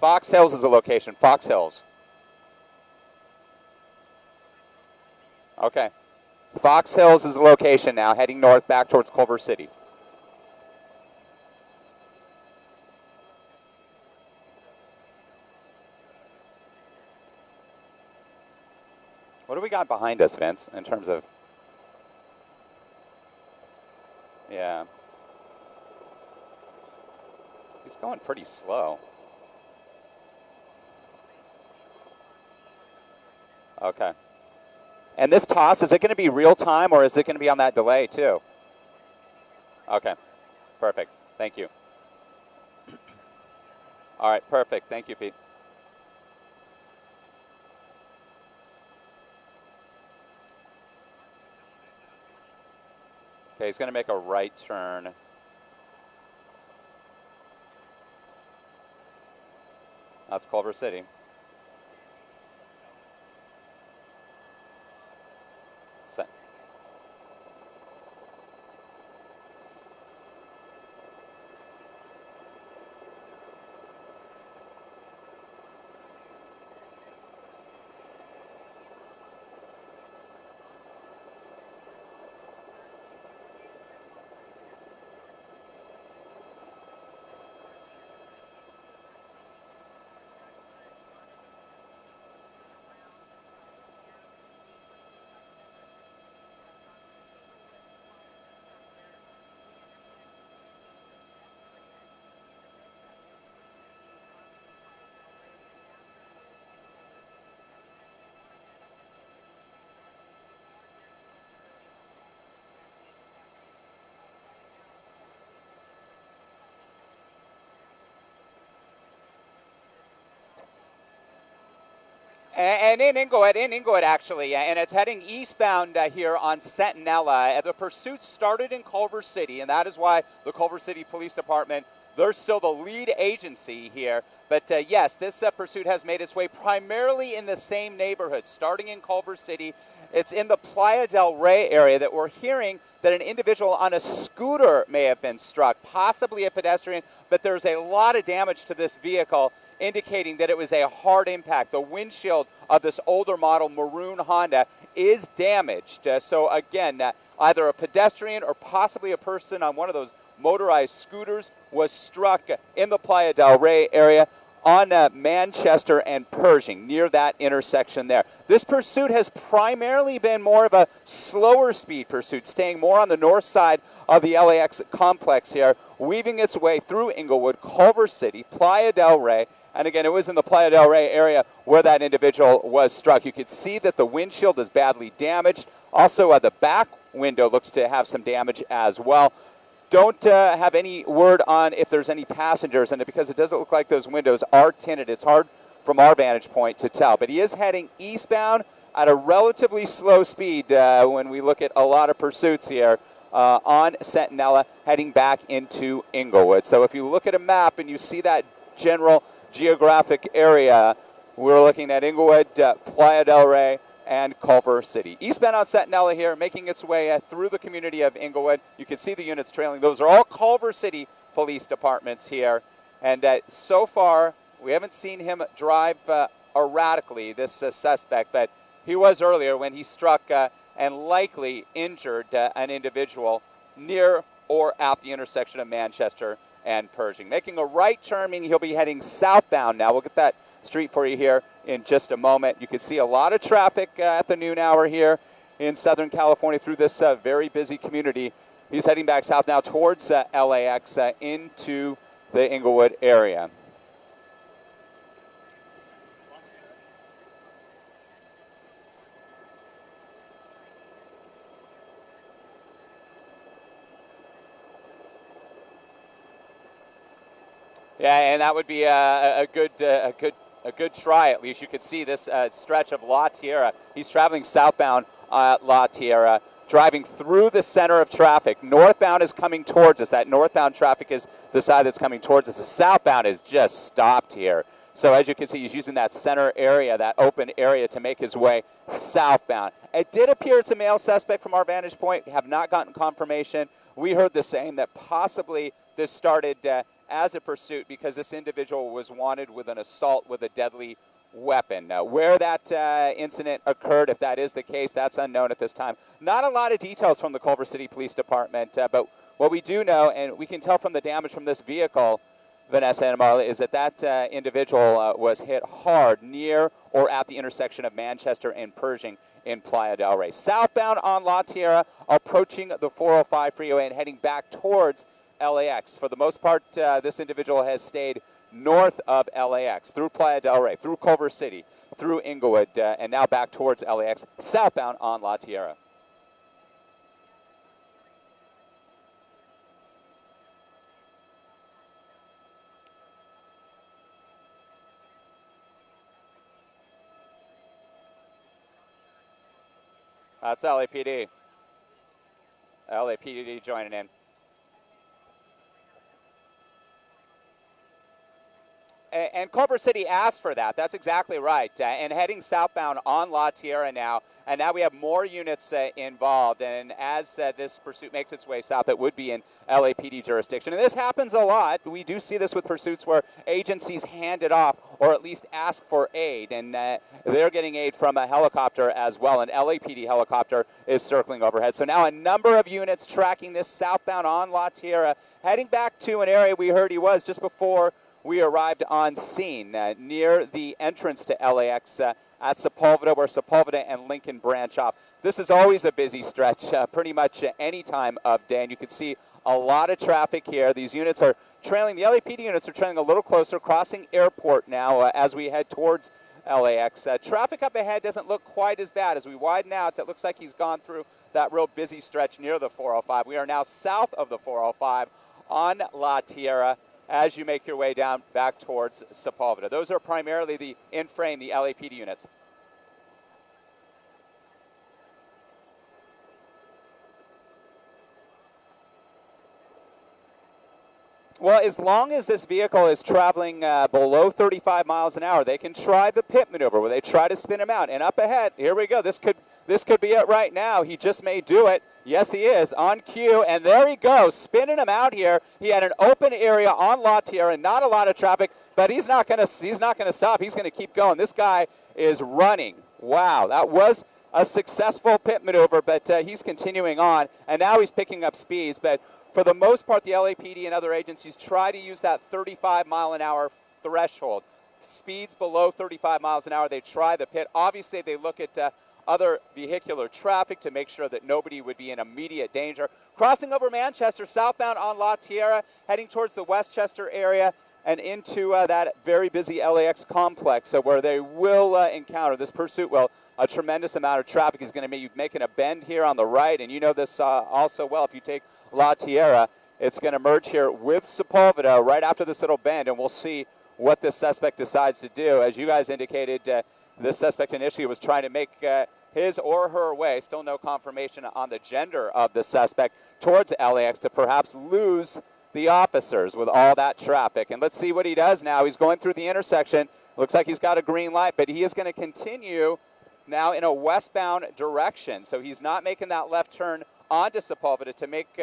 Fox Hills is the location. Fox Hills. Okay. Fox Hills is the location now, heading north back towards Culver City. What do we got behind us, Vince, in terms of... Yeah. He's going pretty slow. Okay. And this toss, is it going to be real time or is it going to be on that delay too? Okay. Perfect. Thank you. All right. Perfect. Thank you, Pete. Okay, he's going to make a right turn. That's Culver City. And in Inglewood actually, and it's heading eastbound here on Centinela. The pursuit started in Culver City, and that is why the Culver City Police Department, they're still the lead agency here. But yes, this pursuit has made its way primarily in the same neighborhood, starting in Culver City. It's in the Playa del Rey area that we're hearing that an individual on a scooter may have been struck, possibly a pedestrian, but there's a lot of damage to this vehicle, indicating that it was a hard impact. The windshield of this older model maroon Honda is damaged. So again, either a pedestrian or possibly a person on one of those motorized scooters was struck in the Playa del Rey area on Manchester and Pershing, near that intersection there. This pursuit has primarily been more of a slower speed pursuit, staying more on the north side of the LAX complex here, weaving its way through Inglewood, Culver City, Playa del Rey. And again, it was in the Playa del Rey area where that individual was struck. You could see that the windshield is badly damaged. Also, the back window looks to have some damage as well. Don't have any word on if there's any passengers, and because it doesn't look like those windows are tinted, it's hard from our vantage point to tell. But he is heading eastbound at a relatively slow speed when we look at a lot of pursuits here on Centinela, heading back into Inglewood. So if you look at a map and you see that general geographic area, we're looking at Inglewood, Playa del Rey, and Culver City. Eastbound on Centinela here, making its way through the community of Inglewood. You can see the units trailing. Those are all Culver City police departments here. And so far, we haven't seen him drive erratically, this suspect, but he was earlier when he struck and likely injured an individual near or at the intersection of Manchester and Pershing. Making a right turn, meaning he'll be heading southbound now. We'll get that street for you here in just a moment. You can see a lot of traffic at the noon hour here in Southern California through this very busy community. He's heading back south now towards LAX into the Inglewood area. Yeah, and that would be a good try. At least you could see this stretch of La Tierra. He's traveling southbound La Tierra, driving through the center of traffic. Northbound is coming towards us. That northbound traffic is the side that's coming towards us. The southbound is just stopped here. So as you can see, he's using that center area, that open area, to make his way southbound. It did appear it's a male suspect from our vantage point. We have not gotten confirmation. We heard the same, that possibly this started as a pursuit because this individual was wanted with an assault with a deadly weapon. Where that incident occurred, if that is the case, that's unknown at this time. Not a lot of details from the Culver City Police Department, but what we do know, and we can tell from the damage from this vehicle, Vanessa and Marla, is that individual was hit hard near or at the intersection of Manchester and Pershing in Playa del Rey. Southbound on La Tierra, approaching the 405 freeway and heading back towards LAX. For the most part, this individual has stayed north of LAX, through Playa del Rey, through Culver City, through Inglewood, and now back towards LAX, southbound on La Tierra. That's LAPD. LAPD joining in. And Culver City asked for that. That's exactly right. And heading southbound on La Tierra now. And now we have more units involved. And as this pursuit makes its way south, it would be in LAPD jurisdiction. And this happens a lot. We do see this with pursuits where agencies hand it off or at least ask for aid. And they're getting aid from a helicopter as well. An LAPD helicopter is circling overhead. So now a number of units tracking this southbound on La Tierra, heading back to an area we heard he was just before we arrived on scene near the entrance to LAX at Sepulveda, where Sepulveda and Lincoln branch off. This is always a busy stretch, pretty much any time of day, and you can see a lot of traffic here. These units are trailing, the LAPD units are trailing a little closer, crossing airport now as we head towards LAX. Traffic up ahead doesn't look quite as bad. As we widen out, it looks like he's gone through that real busy stretch near the 405. We are now south of the 405 on La Tierra, as you make your way down back towards Sepulveda. Those are primarily the in-frame, the LAPD units. Well, as long as this vehicle is traveling below 35 miles an hour, they can try the pit maneuver where they try to spin him out. And up ahead, here we go. This could be it right now. He just may do it. Yes, he is, on cue, and there he goes, spinning him out here. He had an open area on La Tierra, not a lot of traffic, but he's not going to stop. He's going to keep going. This guy is running. Wow, that was a successful pit maneuver, but he's continuing on, and now he's picking up speeds. But for the most part, the LAPD and other agencies try to use that 35-mile-an-hour threshold. Speeds below 35 miles an hour, they try the pit. Obviously, they look at other vehicular traffic to make sure that nobody would be in immediate danger. Crossing over Manchester, southbound on La Tierra, heading towards the Westchester area and into that very busy LAX complex where they will encounter, this pursuit will, a tremendous amount of traffic. Is going to be making a bend here on the right, and you know this also well. If you take La Tierra, it's going to merge here with Sepulveda right after this little bend, and we'll see what this suspect decides to do. As you guys indicated, this suspect initially was trying to make his or her way, still no confirmation on the gender of the suspect, towards LAX to perhaps lose the officers with all that traffic. And let's see what he does now. He's going through the intersection. Looks like he's got a green light, but he is going to continue now in a westbound direction. So he's not making that left turn onto Sepulveda to make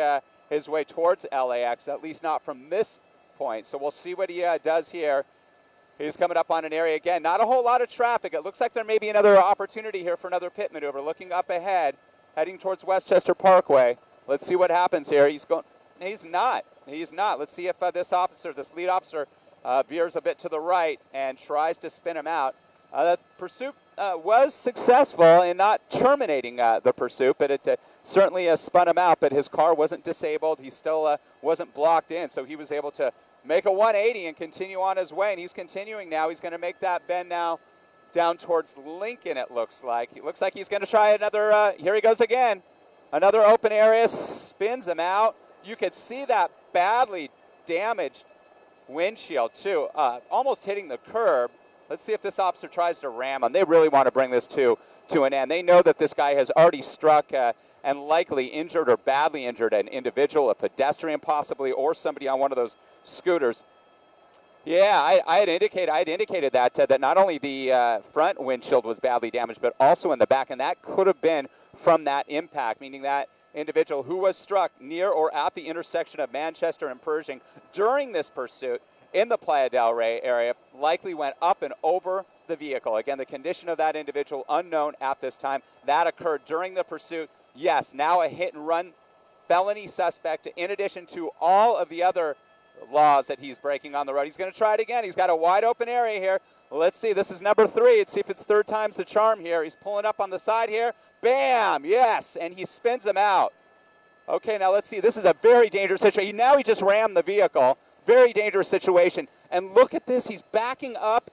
his way towards LAX, at least not from this point. So we'll see what he does here. He's coming up on an area again. Not a whole lot of traffic. It looks like there may be another opportunity here for another pit maneuver. Looking up ahead, heading towards Westchester Parkway. Let's see what happens here. He's going. He's not. He's not. Let's see if this lead officer, veers a bit to the right and tries to spin him out. The pursuit was successful in not terminating the pursuit, but it certainly spun him out. But his car wasn't disabled. He still wasn't blocked in, so he was able to make a 180 and continue on his way. And he's continuing now. He's going to make that bend now down towards Lincoln, it looks like. It looks like he's going to try another. Here he goes again. Another open area, spins him out. You could see that badly damaged windshield, too, almost hitting the curb. Let's see if this officer tries to ram him. They really want to bring this to an end. They know that this guy has already struck and likely injured or badly injured an individual, a pedestrian possibly, or somebody on one of those scooters. Yeah, I had indicated that not only the front windshield was badly damaged, but also in the back, and that could have been from that impact, meaning that individual who was struck near or at the intersection of Manchester and Pershing during this pursuit in the Playa del Rey area likely went up and over the vehicle. Again, the condition of that individual unknown at this time. That occurred during the pursuit. Yes, now a hit and run felony suspect in addition to all of the other laws that he's breaking on the road. He's going to try it again. He's got a wide open area here. Let's see. This is number 3. Let's see if it's third time's the charm here. He's pulling up on the side here. Bam! Yes, and he spins him out. Okay, now let's see. This is a very dangerous situation. Now he just rammed the vehicle. Very dangerous situation. And look at this. He's backing up,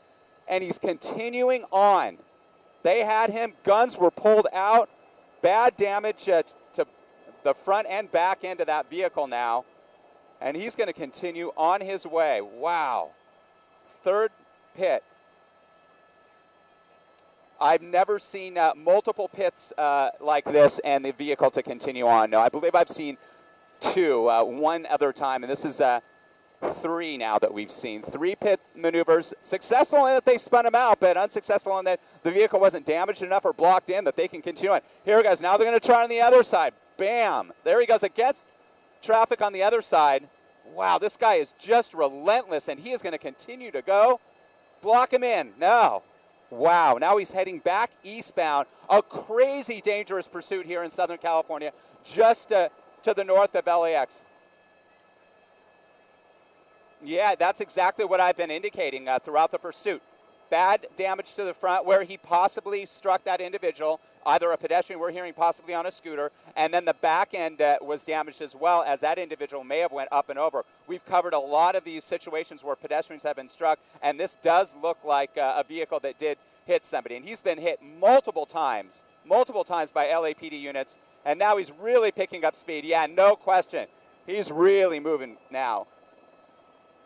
and he's continuing on. They had him. Guns were pulled out. Bad damage to the front and back end of that vehicle now. And he's going to continue on his way. Wow. Third pit. I've never seen multiple pits like this and the vehicle to continue on. No, I believe I've seen 2 one other time, and this is 3 now that we've seen. 3 pit maneuvers. Successful in that they spun him out, but unsuccessful in that the vehicle wasn't damaged enough or blocked in that they can continue on. Here he goes. Now they're going to try on the other side. Bam. There he goes against traffic on the other side. Wow, this guy is just relentless, and he is going to continue to go. Block him in. No. Wow, now he's heading back eastbound. A crazy dangerous pursuit here in Southern California, just to the north of LAX. Yeah, that's exactly what I've been indicating throughout the pursuit. Bad damage to the front where he possibly struck that individual, either a pedestrian, we're hearing possibly on a scooter, and then the back end was damaged as well, as that individual may have went up and over. We've covered a lot of these situations where pedestrians have been struck, and this does look like a vehicle that did hit somebody. And he's been hit multiple times by LAPD units, and now he's really picking up speed. Yeah, no question. He's really moving now.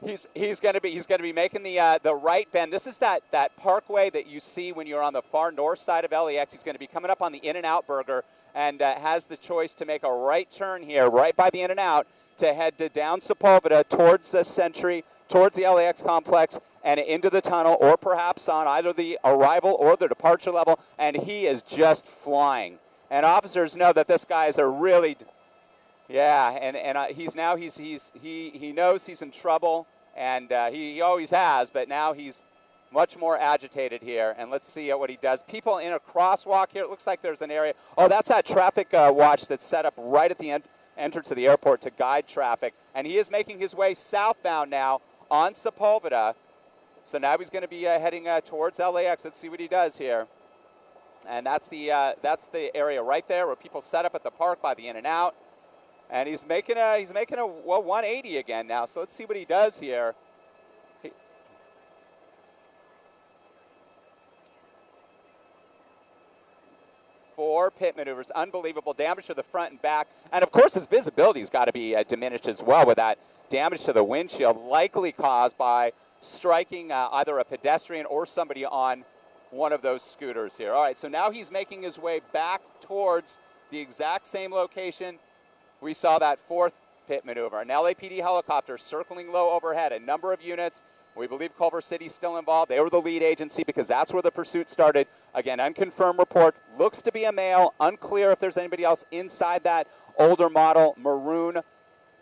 He's going to be making the right bend. This is that parkway that you see when you're on the far north side of LAX. He's going to be coming up on the In-N-Out Burger and has the choice to make a right turn here, right by the In-N-Out, to head down Sepulveda towards the Century, towards the LAX complex, and into the tunnel, or perhaps on either the arrival or the departure level. And he is just flying. And officers know that this guy is a really, yeah. And he knows he's in trouble. And he always has, but now he's much more agitated here. And let's see what he does. People in a crosswalk here. It looks like there's an area. Oh, that's that traffic watch that's set up right at the entrance of the airport to guide traffic. And he is making his way southbound now on Sepulveda. So now he's going to be heading towards LAX. Let's see what he does here. And that's the area right there where people set up at the park by the In-N-Out. And he's making a 180 again now. So let's see what he does here. 4 pit maneuvers, unbelievable damage to the front and back. And of course his visibility's got to be diminished as well with that damage to the windshield, likely caused by striking either a pedestrian or somebody on one of those scooters here. All right, so now he's making his way back towards the exact same location we saw that 4th pit maneuver. An LAPD helicopter circling low overhead, a number of units. We believe Culver City's still involved. They were the lead agency because that's where the pursuit started. Again, unconfirmed reports. Looks to be a male. Unclear if there's anybody else inside that older model maroon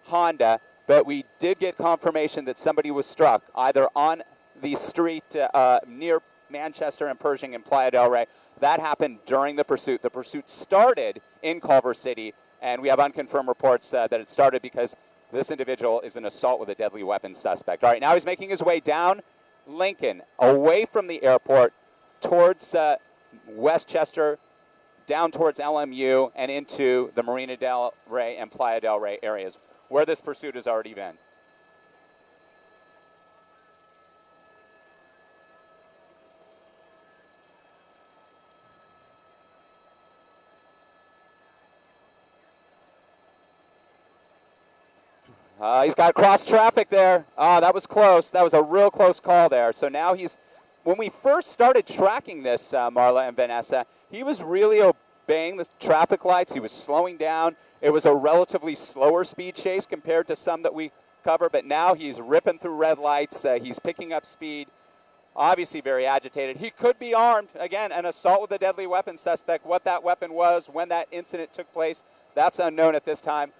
Honda. But we did get confirmation that somebody was struck either on the street near Manchester and Pershing and Playa del Rey. That happened during the pursuit. The pursuit started in Culver City. And we have unconfirmed reports that it started because this individual is an assault with a deadly weapon suspect. All right, now he's making his way down Lincoln, away from the airport, towards Westchester, down towards LMU, and into the Marina del Rey and Playa del Rey areas, where this pursuit has already been. He's got cross traffic there. That was close. That was a real close call there. So now when we first started tracking this, Marla and Vanessa, he was really obeying the traffic lights. He was slowing down. It was a relatively slower speed chase compared to some that we cover, but now he's ripping through red lights. He's picking up speed. Obviously very agitated. He could be armed. Again, an assault with a deadly weapon suspect. What that weapon was, when that incident took place, That's unknown at this time.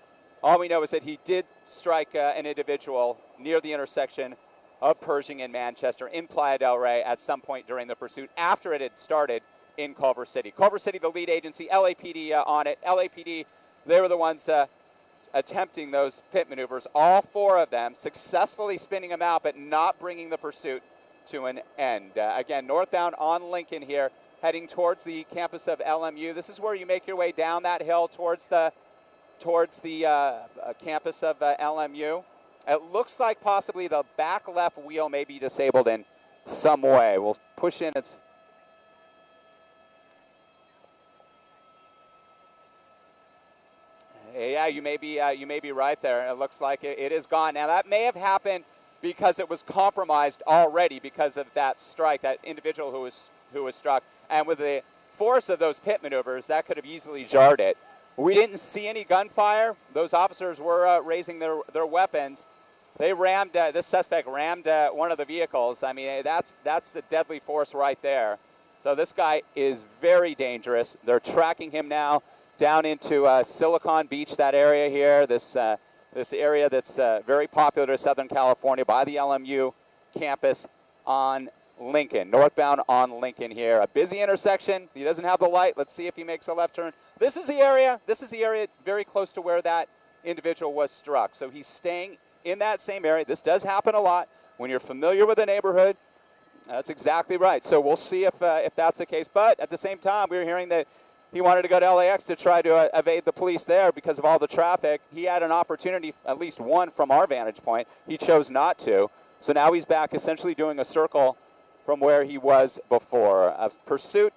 All we know is that he did strike an individual near the intersection of Pershing and Manchester in Playa del Rey at some point during the pursuit after it had started in Culver City. Culver City, the lead agency, LAPD on it. LAPD, they were the ones attempting those pit maneuvers, all four of them successfully spinning them out but not bringing the pursuit to an end. Again, northbound on Lincoln here, heading towards the campus of LMU. This is where you make your way down that hill towards the campus of LMU. It looks like possibly the back left wheel may be disabled in some way. We'll push in. Yeah, you may be right there. It looks like it is gone. Now that may have happened because it was compromised already because of that strike, that individual who was struck, and with the force of those pit maneuvers, that could have easily jarred it. We didn't see any gunfire. Those officers were raising their weapons. They rammed, this suspect rammed one of the vehicles. I mean, that's the deadly force right there. So this guy is very dangerous. They're tracking him now down into Silicon Beach, that area here, this area that's very popular to Southern California by the LMU campus on Lincoln, northbound on Lincoln here. A busy intersection. He doesn't have the light. Let's see if he makes a left turn. This is the area very close to where that individual was struck. So he's staying in that same area. This does happen a lot when you're familiar with a neighborhood. That's exactly right. So we'll see if that's the case. But at the same time, we were hearing that he wanted to go to LAX to try to evade the police there because of all the traffic. He had an opportunity, at least one from our vantage point. He chose not to. So now he's back essentially doing a circle from where he was before. Pursuit.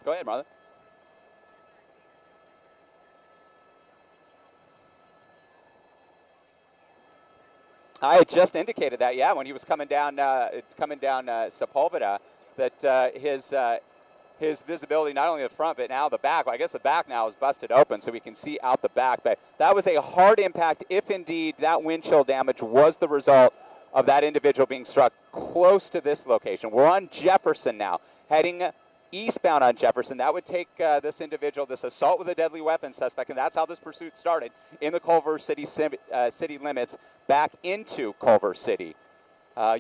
Go ahead, Marlon. I had just indicated that, yeah, when he was coming down Sepulveda, that his visibility, not only the front, but now the back. Well, I guess the back now is busted open so we can see out the back. But that was a hard impact if indeed that windshield damage was the result of that individual being struck close to this location. We're on Jefferson now, heading eastbound on Jefferson. That would take this individual, this assault with a deadly weapon suspect, and that's how this pursuit started in the Culver City city limits back into Culver City.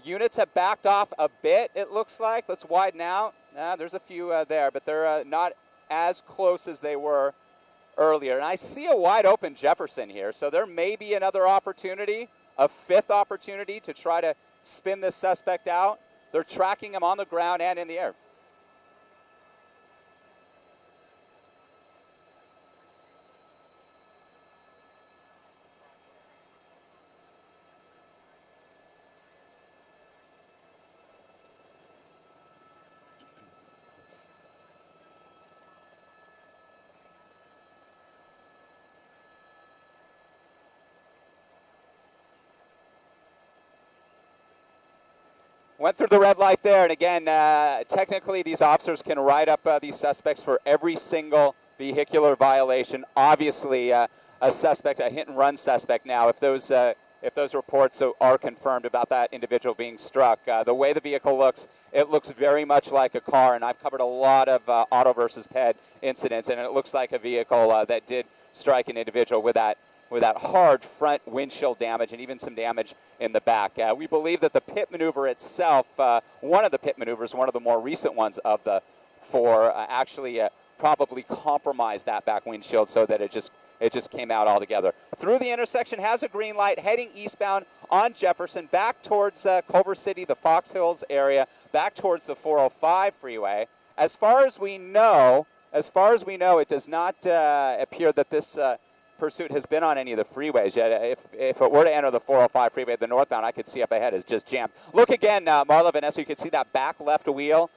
Units have backed off a bit, it looks like. Let's widen out. There's a few there, but they're not as close as they were earlier. And I see a wide open Jefferson here, so there may be another opportunity, a fifth opportunity to try to spin this suspect out. They're tracking him on the ground and in the air. Went through the red light there, and again, technically these officers can write up these suspects for every single vehicular violation. Obviously, a suspect, a hit-and-run suspect now, if those reports are confirmed about that individual being struck. The way the vehicle looks, it looks very much like a car, and I've covered a lot of auto versus ped incidents, and it looks like a vehicle that did strike an individual with that hard front windshield damage and even some damage in the back. We believe that the pit maneuver itself, one of the pit maneuvers, one of the more recent ones of the four, actually probably compromised that back windshield so that it just came out altogether. Through the intersection, has a green light, heading eastbound on Jefferson, back towards Culver City, the Fox Hills area, back towards the 405 freeway. As far as we know, it does not appear that this pursuit has been on any of the freeways yet. If it were to enter the 405 freeway, the northbound, I could see up ahead is just jammed. Look again, Marla Vanessa, you can see that back left wheel.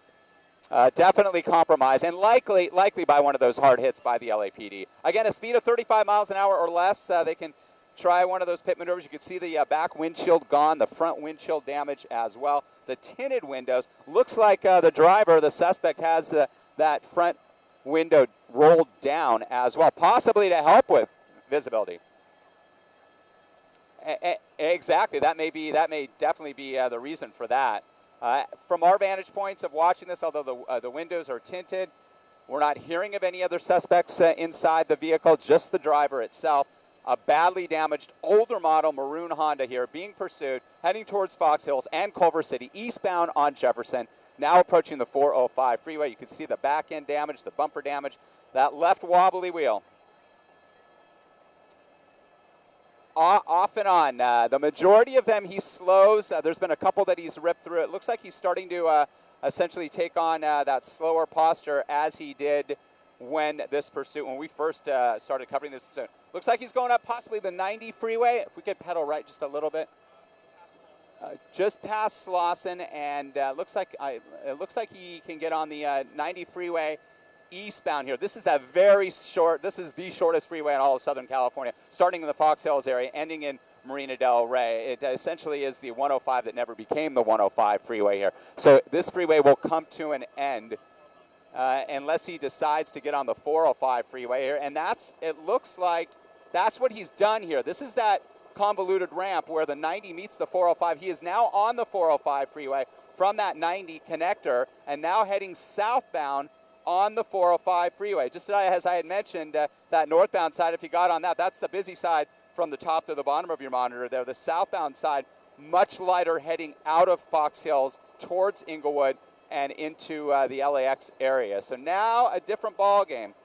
Definitely compromised, and likely by one of those hard hits by the LAPD. Again, a speed of 35 miles an hour or less, they can try one of those pit maneuvers. You can see the back windshield gone, the front windshield damage as well. The tinted windows, looks like the driver, the suspect, has that front window rolled down as well, possibly to help with visibility. Exactly, that may definitely be the reason for that. From our vantage points of watching this, although the windows are tinted, We're not hearing of any other suspects inside the vehicle, just the driver itself. A badly damaged older model maroon Honda here being pursued, heading towards Fox Hills and Culver City, eastbound on Jefferson, now approaching the 405 freeway. You can see the back end damage, the bumper damage, that left wobbly wheel. Off and on. The majority of them he slows. There's been a couple that he's ripped through. It looks like he's starting to essentially take on that slower posture as he did when we first started covering this pursuit. Looks like he's going up possibly the 90 freeway. If we could pedal right just a little bit. Just past Slauson, and it looks like he can get on the 90 freeway eastbound here. This is this is the shortest freeway in all of Southern California, starting in the Fox Hills area, ending in Marina del Rey. It essentially is the 105 that never became the 105 freeway here. So this freeway will come to an end unless he decides to get on the 405 freeway here, and it looks like that's what he's done here. This is that convoluted ramp where the 90 meets the 405. He is now on the 405 freeway from that 90 connector and now heading southbound on the 405 freeway. Just as I had mentioned, that northbound side, if you got on that, that's the busy side from the top to the bottom of your monitor there. The southbound side, much lighter, heading out of Fox Hills towards Inglewood and into the LAX area. So now a different ball game.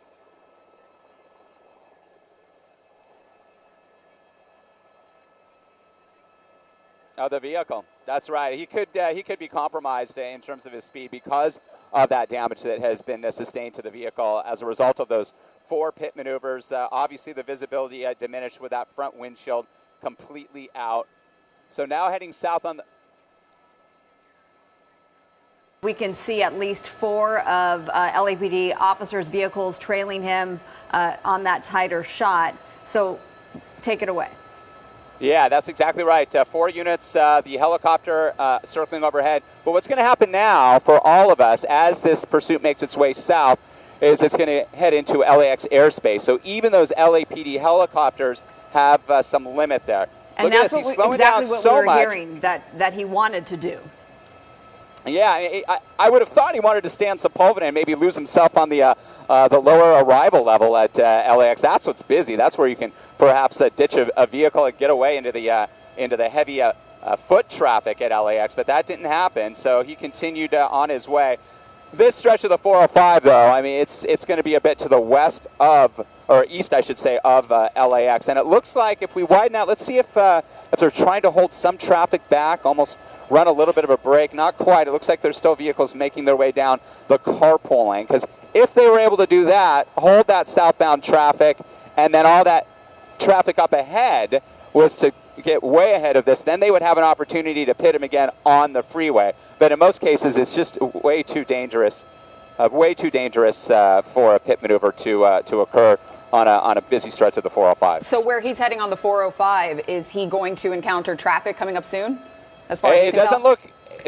Of the vehicle. That's right. He could be compromised in terms of his speed because of that damage that has been sustained to the vehicle as a result of those 4 pit maneuvers. Obviously, the visibility diminished with that front windshield completely out. So now heading south on the... We can see at least 4 of LAPD officers' vehicles trailing him on that tighter shot. So take it away. Yeah, that's exactly right. 4 units, the helicopter circling overhead. But what's going to happen now for all of us as this pursuit makes its way south is it's going to head into LAX airspace. So even those LAPD helicopters have some limit there. And that's exactly what we were hearing that he wanted to do. Yeah, I would have thought he wanted to stay on Sepulveda and maybe lose himself on the lower arrival level at LAX. That's what's busy. That's where you can perhaps ditch a vehicle and get away into the heavy foot traffic at LAX. But that didn't happen, so he continued on his way. This stretch of the 405, though, I mean, it's going to be a bit to the west of, or east, I should say, of LAX. And it looks like if we widen out, let's see if they're trying to hold some traffic back, almost run a little bit of a break. Not quite. It looks like there's still vehicles making their way down the carpool lane. Because if they were able to do that, hold that southbound traffic, and then all that traffic up ahead was to get way ahead of this, then they would have an opportunity to pit him again on the freeway. But in most cases, it's just way too dangerous for a pit maneuver to occur on a busy stretch of the 405. So where he's heading on the 405, is he going to encounter traffic coming up soon? As far as you can doesn't tell? look.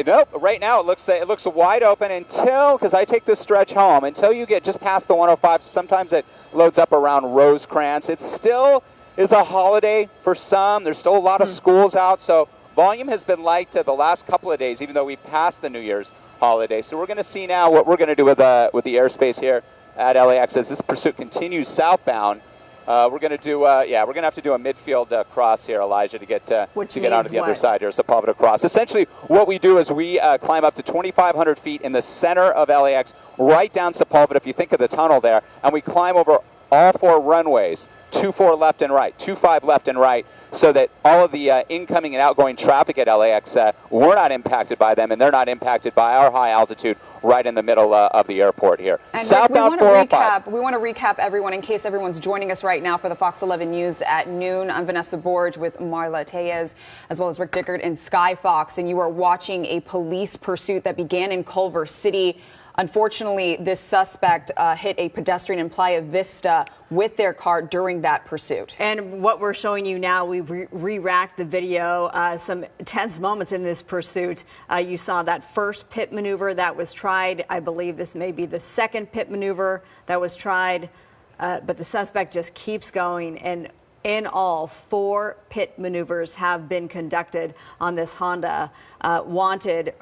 Nope. Right now it looks wide open until, because I take this stretch home, until you get just past the 105. Sometimes it loads up around Rosecrans. It still is a holiday for some. There's still a lot of schools out, so volume has been light the last couple of days, even though we passed the New Year's holiday. So we're going to see now what we're going to do with the airspace here at LAX as this pursuit continues southbound. We're going to have to do a midfield cross here, Elijah, to get onto the other side here, Sepulveda cross. Essentially, what we do is we climb up to 2,500 feet in the center of LAX, right down Sepulveda, if you think of the tunnel there, and we climb over all 4 runways, 24 left and right, 25 left and right, so that all of the incoming and outgoing traffic at LAX, we're not impacted by them, and they're not impacted by our high altitude right in the middle of the airport here. And Southbound we 405. We want to recap everyone in case everyone's joining us right now for the Fox 11 News at noon. I'm Vanessa Borge with Marla Tellez, as well as Rick Dickert and Sky Fox, and you are watching a police pursuit that began in Culver City. Unfortunately, this suspect hit a pedestrian in Playa Vista with their car during that pursuit. And what we're showing you now, we've re-racked the video, some tense moments in this pursuit. You saw that first pit maneuver that was tried. I believe this may be the second pit maneuver that was tried, but the suspect just keeps going. And in all, 4 pit maneuvers have been conducted on this Honda wanted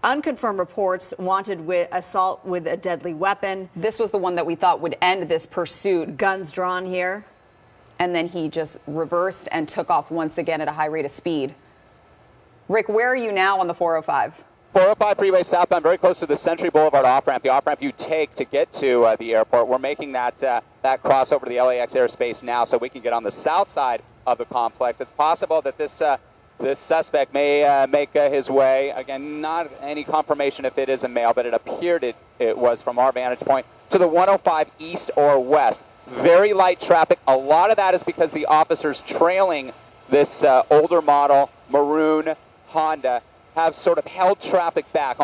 unconfirmed reports wanted with assault with a deadly weapon. This was the one that we thought would end this pursuit. Guns drawn here. And then he just reversed and took off once again at a high rate of speed. Rick, where are you now on the 405? 405 freeway southbound, very close to the Century Boulevard off-ramp, the off-ramp you take to get to the airport. We're making that crossover to the LAX airspace now so we can get on the south side of the complex. It's possible that this suspect may make his way, again, not any confirmation if it is a male, but it appeared it was from our vantage point, to the 105 east or west. Very light traffic. A lot of that is because the officers trailing this older model maroon Honda have sort of held traffic back,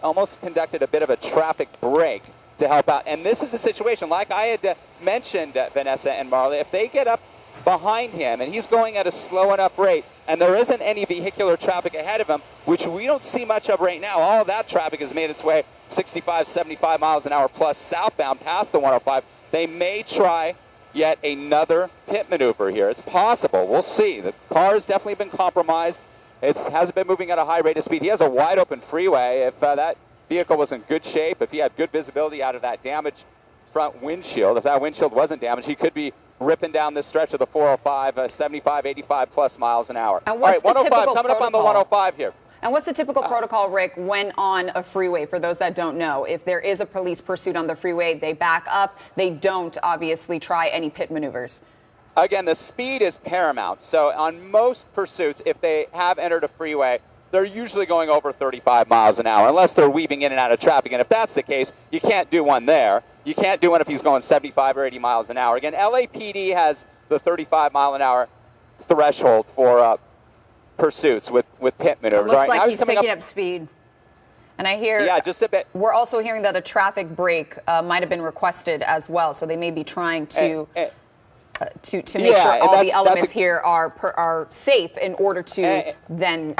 almost conducted a bit of a traffic break to help out. And this is a situation, like I had mentioned, Vanessa and Marla, if they get up behind him and he's going at a slow enough rate and there isn't any vehicular traffic ahead of him, which we don't see much of right now, all of that traffic has made its way 65, 75 miles an hour plus southbound past the 105. They may try yet another pit maneuver here. It's possible. We'll see. The car has definitely been compromised. It hasn't been moving at a high rate of speed. He has a wide open freeway. If that vehicle was in good shape, if he had good visibility out of that damaged front windshield, if that windshield wasn't damaged, he could be ripping down this stretch of the 405, 75, 85 plus miles an hour. And what's all right, the 105, typical coming up on the 105 here. And what's the typical protocol, Rick, when on a freeway, for those that don't know? If there is a police pursuit on the freeway, they back up. They don't, obviously, try any pit maneuvers. Again, the speed is paramount. So on most pursuits, if they have entered a freeway, they're usually going over 35 miles an hour, unless they're weaving in and out of traffic. And if that's the case, you can't do one there. You can't do one if he's going 75 or 80 miles an hour. Again, LAPD has the 35 mile an hour threshold for pursuits with pit It maneuvers. looks Right, like now he's picking up speed. And I hear, yeah, just a bit. We're also hearing that a traffic break might have been requested as well. So they may be trying to make yeah, sure all the elements here are safe in order to then.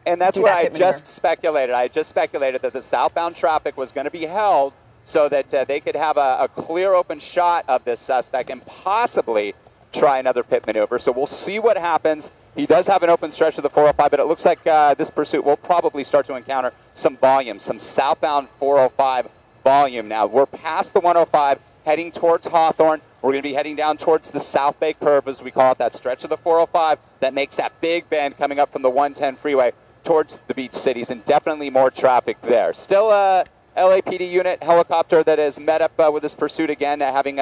And that's what I just speculated. I just speculated that the southbound traffic was going to be held so that they could have a clear open shot of this suspect and possibly try another pit maneuver. So we'll see what happens. He does have an open stretch of the 405, but it looks like this pursuit will probably start to encounter some volume, some southbound 405 volume now. We're past the 105, heading towards Hawthorne. We're going to be heading down towards the South Bay Curve, as we call it, that stretch of the 405 that makes that big bend coming up from the 110 freeway towards the beach cities, and definitely more traffic there. Still a LAPD unit helicopter that has met up with this pursuit again, having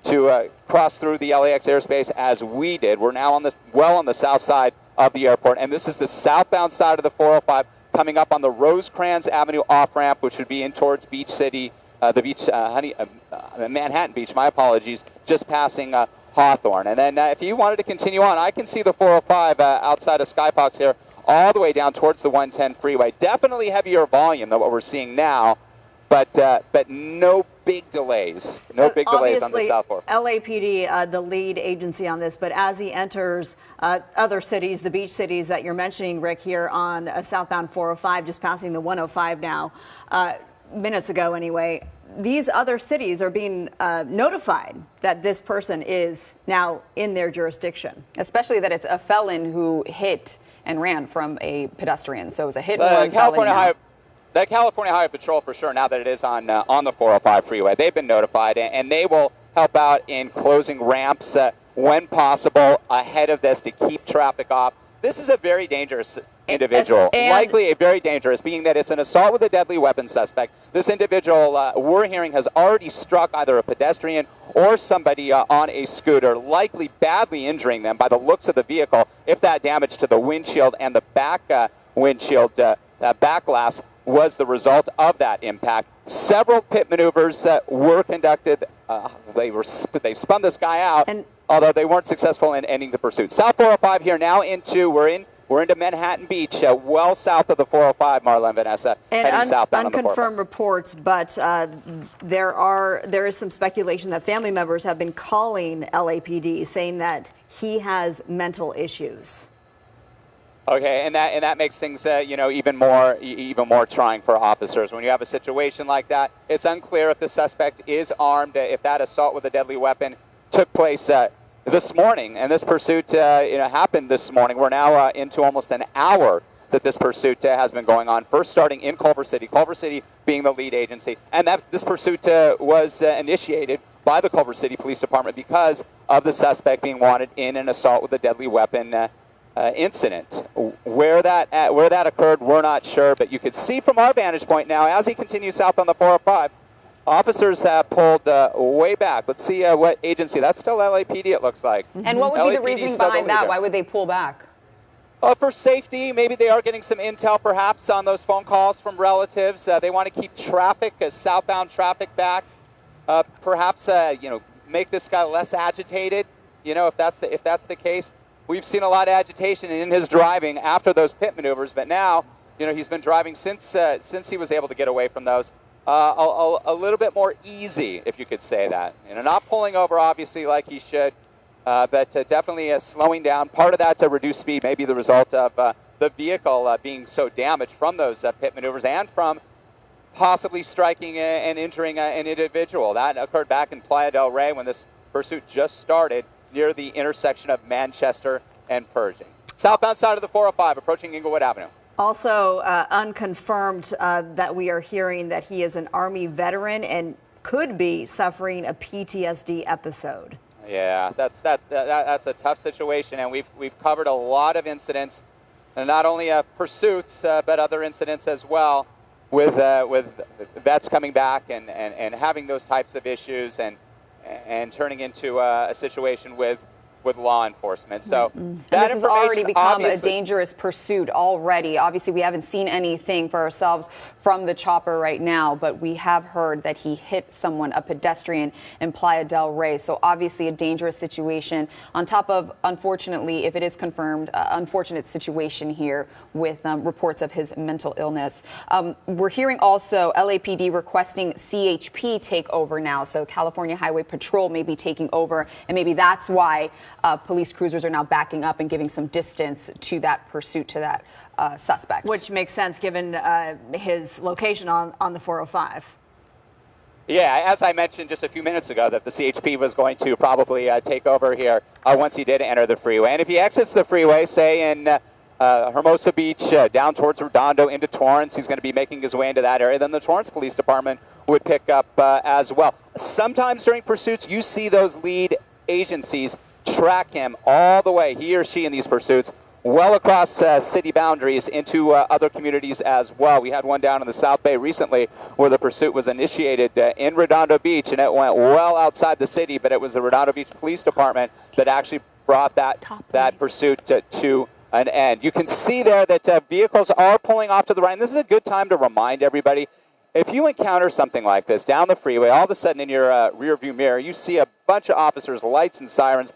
to cross through the LAX airspace as we did. We're now on the south side of the airport, and this is the southbound side of the 405 coming up on the Rosecrans Avenue off-ramp, which would be in towards Beach City, Manhattan Beach, my apologies, just passing Hawthorne. And then if you wanted to continue on, I can see the 405 outside of Skyfox here, all the way down towards the 110 freeway. Definitely heavier volume than what we're seeing now, but no big delays. No big delays on the South 4. LAPD, the lead agency on this, but as he enters other cities, the beach cities that you're mentioning, Rick, here on southbound 405, just passing the 105 now, minutes ago anyway, these other cities are being notified that this person is now in their jurisdiction. Especially that it's a felon who hit and ran from a pedestrian. So it was a hit and run felony. The California Highway Patrol, for sure, now that it is on the 405 freeway, they've been notified, and they will help out in closing ramps when possible ahead of this to keep traffic off. This is a very dangerous individual, likely a very dangerous, being that it's an assault with a deadly weapon suspect. This individual, we're hearing, has already struck either a pedestrian or somebody on a scooter, likely badly injuring them by the looks of the vehicle, if that damage to the windshield and the back windshield, back glass, was the result of that impact. Several pit maneuvers were conducted. They spun this guy out, although they weren't successful in ending the pursuit. South 405 here now we're into Manhattan Beach, well south of the 405, Marla and Vanessa, heading southbound on the 405. Unconfirmed reports, but there is some speculation that family members have been calling LAPD saying that he has mental issues. Okay, and that makes things even more trying for officers. When you have a situation like that, it's unclear if the suspect is armed, if that assault with a deadly weapon took place this morning, and this pursuit happened this morning. We're now into almost an hour that this pursuit has been going on. First starting in Culver City being the lead agency. And this pursuit was initiated by the Culver City Police Department because of the suspect being wanted in an assault with a deadly weapon incident. Where that occurred, we're not sure, but you could see from our vantage point now, as he continues south on the 405, officers have pulled way back. Let's see what agency. That's still LAPD, it looks like. And what would be the LAPD reasoning still the behind that? leader. Why would they pull back? For safety, maybe they are getting some intel perhaps on those phone calls from relatives. They want to keep traffic, southbound traffic back. Perhaps, make this guy less agitated, if that's the case. We've seen a lot of agitation in his driving after those pit maneuvers, but now, he's been driving since he was able to get away from those. A little bit more easy, if you could say that. Not pulling over, obviously, like he should. But definitely slowing down. Part of that to reduce speed may be the result of the vehicle being so damaged from those pit maneuvers and from possibly striking and injuring an individual. That occurred back in Playa del Rey when this pursuit just started near the intersection of Manchester and Pershing. Southbound side of the 405 approaching Inglewood Avenue. Also unconfirmed that we are hearing that he is an Army veteran and could be suffering a PTSD episode. Yeah, that's a tough situation, and we've covered a lot of incidents, and not only pursuits, but other incidents as well, with vets coming back and having those types of issues and turning into a situation with law enforcement. So that this has already become a obviously dangerous pursuit already. Obviously, we haven't seen anything for ourselves from the chopper right now, but we have heard that he hit someone, a pedestrian, in Playa del Rey. So obviously a dangerous situation on top of, unfortunately, if it is confirmed, unfortunate situation here with reports of his mental illness. We're hearing also LAPD requesting CHP take over now. So California Highway Patrol may be taking over, and maybe that's why police cruisers are now backing up and giving some distance to that pursuit, to that suspect. Which makes sense given his location on the 405. Yeah, as I mentioned just a few minutes ago, that the CHP was going to probably take over here once he did enter the freeway. And if he exits the freeway, say in Hermosa Beach, down towards Redondo into Torrance, he's going to be making his way into that area, then the Torrance Police Department would pick up as well. Sometimes during pursuits, you see those lead agencies track him all the way, he or she in these pursuits, well across city boundaries into other communities as well. We had one down in the South Bay recently where the pursuit was initiated in Redondo Beach, and it went well outside the city, but it was the Redondo Beach Police Department that actually brought that pursuit to an end. You can see there that vehicles are pulling off to the right, and this is a good time to remind everybody, if you encounter something like this down the freeway, all of a sudden in your rear view mirror, you see a bunch of officers, lights and sirens,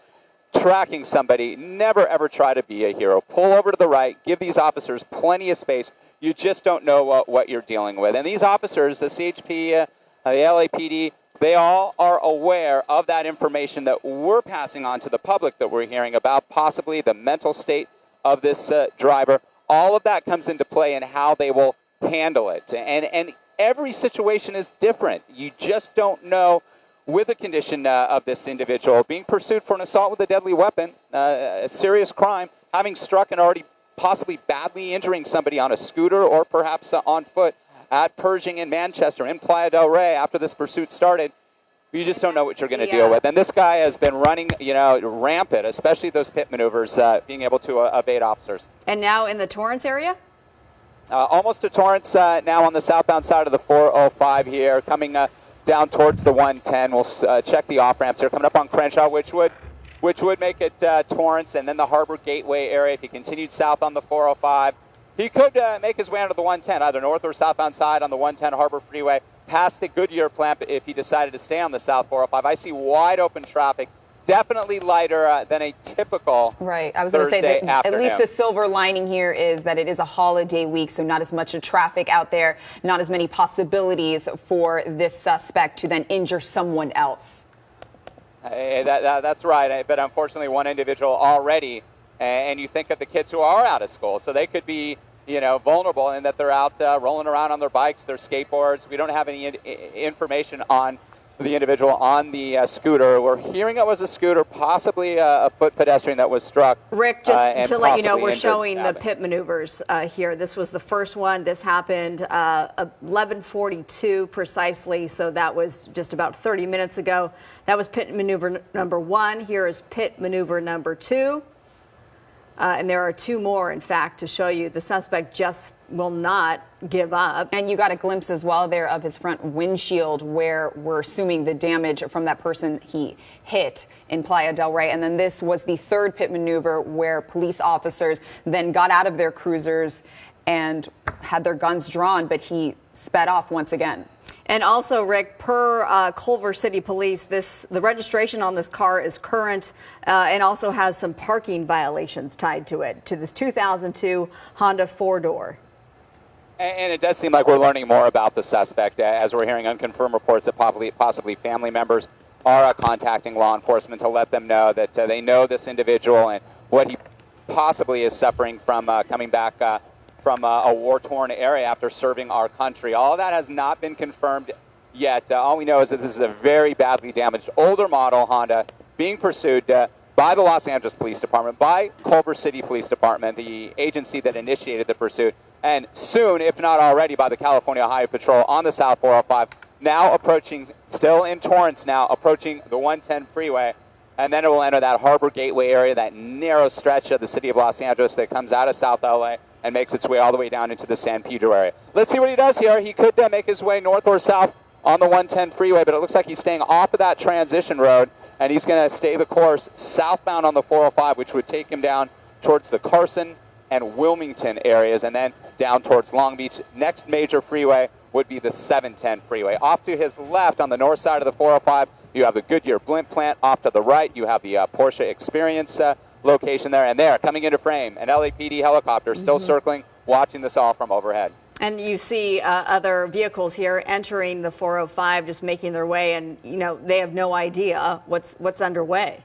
tracking somebody. Never ever try to be a hero. Pull over to the right. Give these officers plenty of space. You just don't know what you're dealing with. And these officers, the CHP, the LAPD, they all are aware of that information that we're passing on to the public that we're hearing about, possibly the mental state of this driver. All of that comes into play in how they will handle it. And every situation is different. You just don't know. With the condition of this individual being pursued for an assault with a deadly weapon, a serious crime, having struck and already possibly badly injuring somebody on a scooter or perhaps on foot at Pershing in Manchester, in Playa del Rey after this pursuit started, you just don't know what you're going to deal with. And this guy has been running, rampant, especially those pit maneuvers, being able to evade officers. And now in the Torrance area? Almost to Torrance now on the southbound side of the 405 here, coming down towards the 110. We'll check the off ramps here. Coming up on Crenshaw, which would make it Torrance, and then the Harbor Gateway area. If he continued south on the 405, he could make his way onto the 110, either north or southbound side on the 110 Harbor Freeway, past the Goodyear plant if he decided to stay on the South 405. I see wide open traffic. Definitely lighter than a typical Right. I was going to say that afternoon. At least the silver lining here is that it is a holiday week, so not as much traffic out there, not as many possibilities for this suspect to then injure someone else. That's right. But unfortunately, one individual already, and you think of the kids who are out of school, so they could be, vulnerable in that they're out rolling around on their bikes, their skateboards. We don't have any information on the individual on the scooter. We're hearing it was a scooter, possibly a foot pedestrian that was struck. Rick, just to let you know, possibly we're injured. showing the pit maneuvers here. This was the first one. This happened 11:42 precisely, so that was just about 30 minutes ago. That was pit maneuver number 1. Here is pit maneuver number 2. And there are 2 more, in fact, to show you. The suspect just will not give up. And you got a glimpse as well there of his front windshield, where we're assuming the damage from that person he hit in Playa del Rey. And then this was the 3rd pit maneuver, where police officers then got out of their cruisers and had their guns drawn, but he sped off once again. And also, Rick, per Culver City Police, the registration on this car is current and also has some parking violations tied to it, to this 2002 Honda 4-door. And it does seem like we're learning more about the suspect as we're hearing unconfirmed reports that possibly family members are contacting law enforcement to let them know that they know this individual and what he possibly is suffering from coming back from a war-torn area after serving our country. All of that has not been confirmed yet. All we know is that this is a very badly damaged older model Honda being pursued by the Los Angeles Police Department, by Culver City Police Department, the agency that initiated the pursuit, and soon, if not already, by the California Highway Patrol on the South 405, now approaching, still in Torrance now, approaching the 110 freeway. And then it will enter that Harbor Gateway area, that narrow stretch of the city of Los Angeles that comes out of South LA and makes its way all the way down into the San Pedro area. Let's see what he does here. He could make his way north or south on the 110 freeway, but it looks like he's staying off of that transition road, and he's going to stay the course southbound on the 405, which would take him down towards the Carson and Wilmington areas, and then down towards Long Beach. Next major freeway would be the 710 freeway. Off to his left on the north side of the 405, you have the Goodyear blimp plant. Off to the right, you have the Porsche Experience location there. And there, coming into frame, an LAPD helicopter still circling, watching this all from overhead. And you see other vehicles here entering the 405, just making their way, and they have no idea what's underway.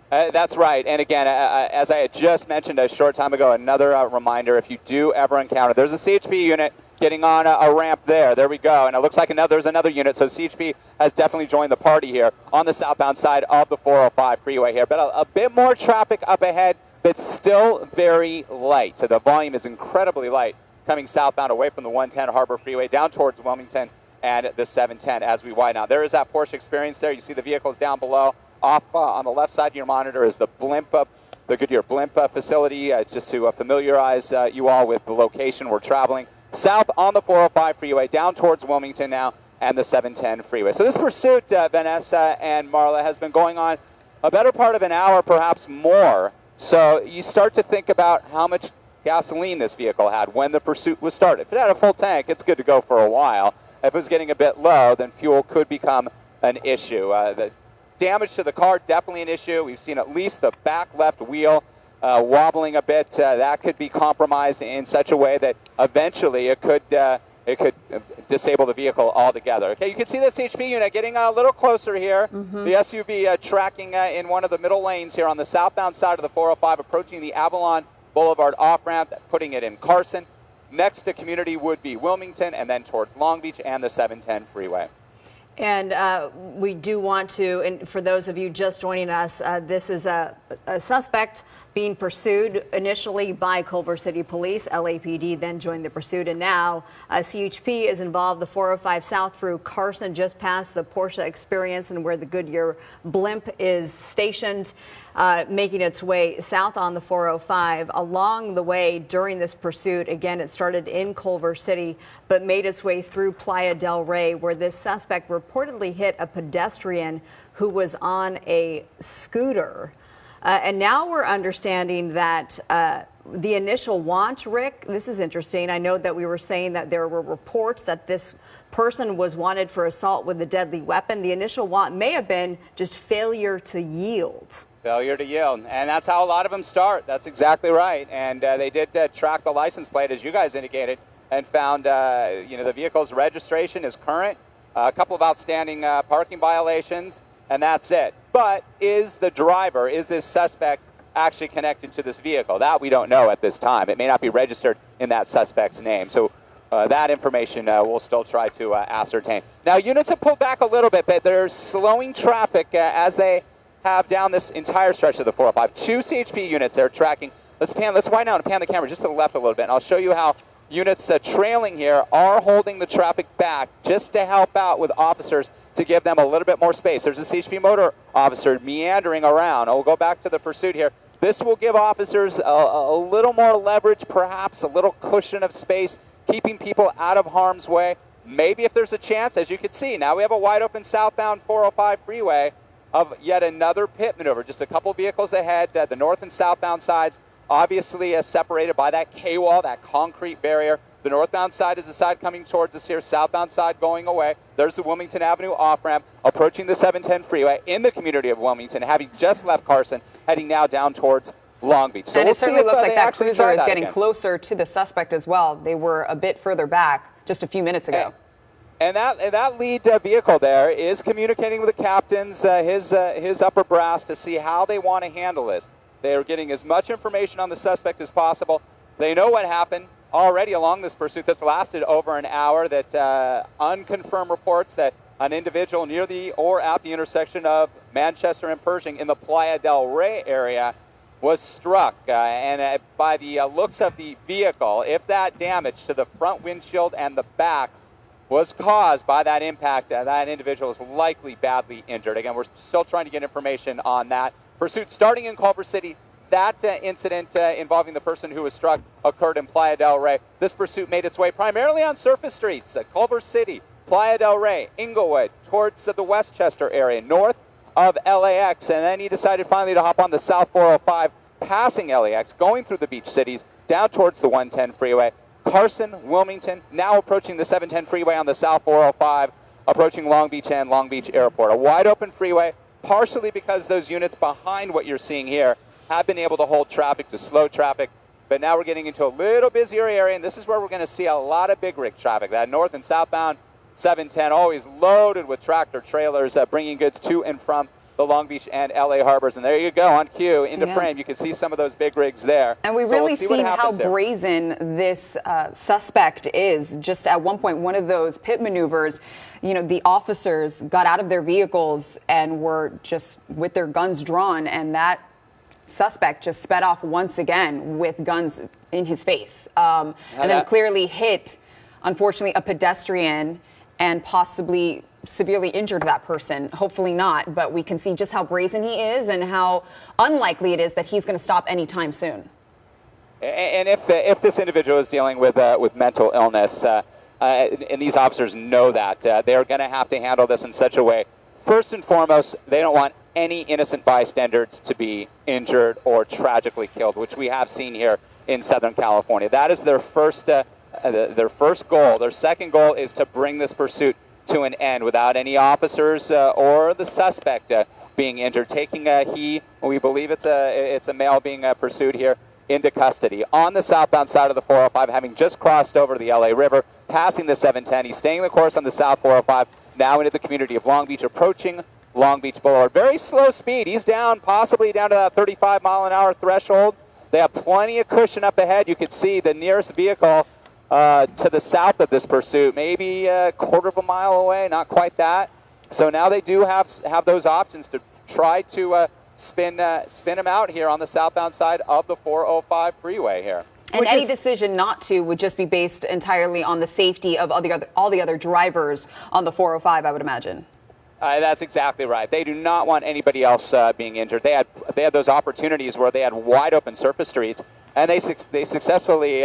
That's right. And again, as I had just mentioned a short time ago, another reminder, if you do ever encounter, there's a CHP unit getting on a ramp there. There we go. And it looks like there's another unit. So CHP has definitely joined the party here on the southbound side of the 405 freeway here. But a bit more traffic up ahead, but still very light. So the volume is incredibly light coming southbound away from the 110 Harbor Freeway down towards Wilmington and the 710 as we widen out. There is that Porsche Experience there. You see the vehicles down below. Off on the left side of your monitor is the blimp up, the Goodyear blimp facility, just to familiarize you all with the location we're traveling. South on the 405 freeway, down towards Wilmington now, and the 710 freeway. So this pursuit, Vanessa and Marla, has been going on a better part of an hour, perhaps more. So you start to think about how much gasoline this vehicle had when the pursuit was started. If it had a full tank, it's good to go for a while. If it was getting a bit low, then fuel could become an issue. The damage to the car, definitely an issue. We've seen at least the back left wheel wobbling a bit. That could be compromised in such a way that eventually it could disable the vehicle altogether. Okay, you can see the CHP unit getting a little closer here. The SUV tracking in one of the middle lanes here on the southbound side of the 405, approaching the Avalon Boulevard off-ramp, putting it in Carson. Next to community would be Wilmington, and then towards Long Beach and the 710 freeway. And we do want to, and for those of you just joining us, this is a suspect being pursued initially by Culver City Police. LAPD then joined the pursuit, and now CHP is involved. The 405 south through Carson, just past the Porsche Experience and where the Goodyear blimp is stationed, making its way south on the 405. Along the way during this pursuit, again, it started in Culver City, but made its way through Playa del Rey, where this suspect reportedly hit a pedestrian who was on a scooter. And now we're understanding that the initial want, Rick, this is interesting. I know that we were saying that there were reports that this person was wanted for assault with a deadly weapon. The initial want may have been just failure to yield. Failure to yield. And that's how a lot of them start. That's exactly right. And they did track the license plate, as you guys indicated, and found the vehicle's registration is current. A couple of outstanding parking violations, and that's it. But is this suspect actually connected to this vehicle? That we don't know at this time. It may not be registered in that suspect's name. So that information we'll still try to ascertain. Now, units have pulled back a little bit, but they're slowing traffic as they have down this entire stretch of the 405. 2 CHP units are tracking. Let's wind out and pan the camera just to the left a little bit, and I'll show you how units trailing here are holding the traffic back just to help out with officers to give them a little bit more space. There's a CHP motor officer meandering around. We'll go back to the pursuit here. This will give officers a little more leverage, perhaps a little cushion of space, keeping people out of harm's way. Maybe if there's a chance, as you can see, now we have a wide open southbound 405 freeway of yet another pit maneuver. Just a couple vehicles ahead, the north and southbound sides, obviously separated by that K-wall, that concrete barrier. The northbound side is the side coming towards us here, southbound side going away. There's the Wilmington Avenue off-ramp, approaching the 710 freeway in the community of Wilmington, having just left Carson, heading now down towards Long Beach. So and we'll it certainly looks like that cruiser is getting again. closer to the suspect as well. They were a bit further back just a few minutes ago. And that lead vehicle there is communicating with the captains, his upper brass, to see how they want to handle this. They are getting as much information on the suspect as possible. They know what happened already along this pursuit that's lasted over an hour, that unconfirmed reports that an individual near the or at the intersection of Manchester and Pershing in the Playa del Rey area was struck. And by the looks of the vehicle, if that damage to the front windshield and the back was caused by that impact, that individual is likely badly injured. Again, we're still trying to get information on that. Pursuit starting in Culver City. That incident involving the person who was struck occurred in Playa del Rey. This pursuit made its way primarily on surface streets, Culver City, Playa del Rey, Inglewood, towards the Westchester area, north of LAX. And then he decided finally to hop on the South 405, passing LAX, going through the beach cities, down towards the 110 freeway. Carson, Wilmington, now approaching the 710 freeway on the South 405, approaching Long Beach and Long Beach Airport. A wide open freeway, partially because those units behind what you're seeing here have been able to hold traffic, to slow traffic. But now we're getting into a little busier area, and this is where we're going to see a lot of big rig traffic. That north and southbound 710 always loaded with tractor trailers bringing goods to and from the Long Beach and LA harbors. And there you go, on cue, into frame. You can see some of those big rigs there. And we really see how brazen this suspect is. Just at one point, one of those pit maneuvers, you know, the officers got out of their vehicles and were just with their guns drawn, and that suspect just sped off once again with guns in his face. And then clearly hit, unfortunately, a pedestrian and possibly severely injured that person. Hopefully not, but we can see just how brazen he is and how unlikely it is that he's going to stop anytime soon. And if this individual is dealing with mental illness, and these officers know that, they're going to have to handle this in such a way. First and foremost, they don't want any innocent bystanders to be injured or tragically killed, which we have seen here in Southern California. That is their first goal. Their second goal is to bring this pursuit to an end without any officers or the suspect being injured, taking we believe it's a male being pursued here, into custody. On the southbound side of the 405, having just crossed over the LA River, passing the 710, he's staying the course on the South 405, now into the community of Long Beach, approaching Long Beach Boulevard. Very slow speed. He's down, possibly down to that 35 mile an hour threshold. They have plenty of cushion up ahead. You can see the nearest vehicle to the south of this pursuit, maybe a quarter of a mile away, not quite that. So now they do have those options to try to spin him out here on the southbound side of the 405 freeway here. And any decision not to would just be based entirely on the safety of all the other drivers on the 405, I would imagine. That's exactly right. They do not want anybody else being injured. They had those opportunities where they had wide open surface streets, and they successfully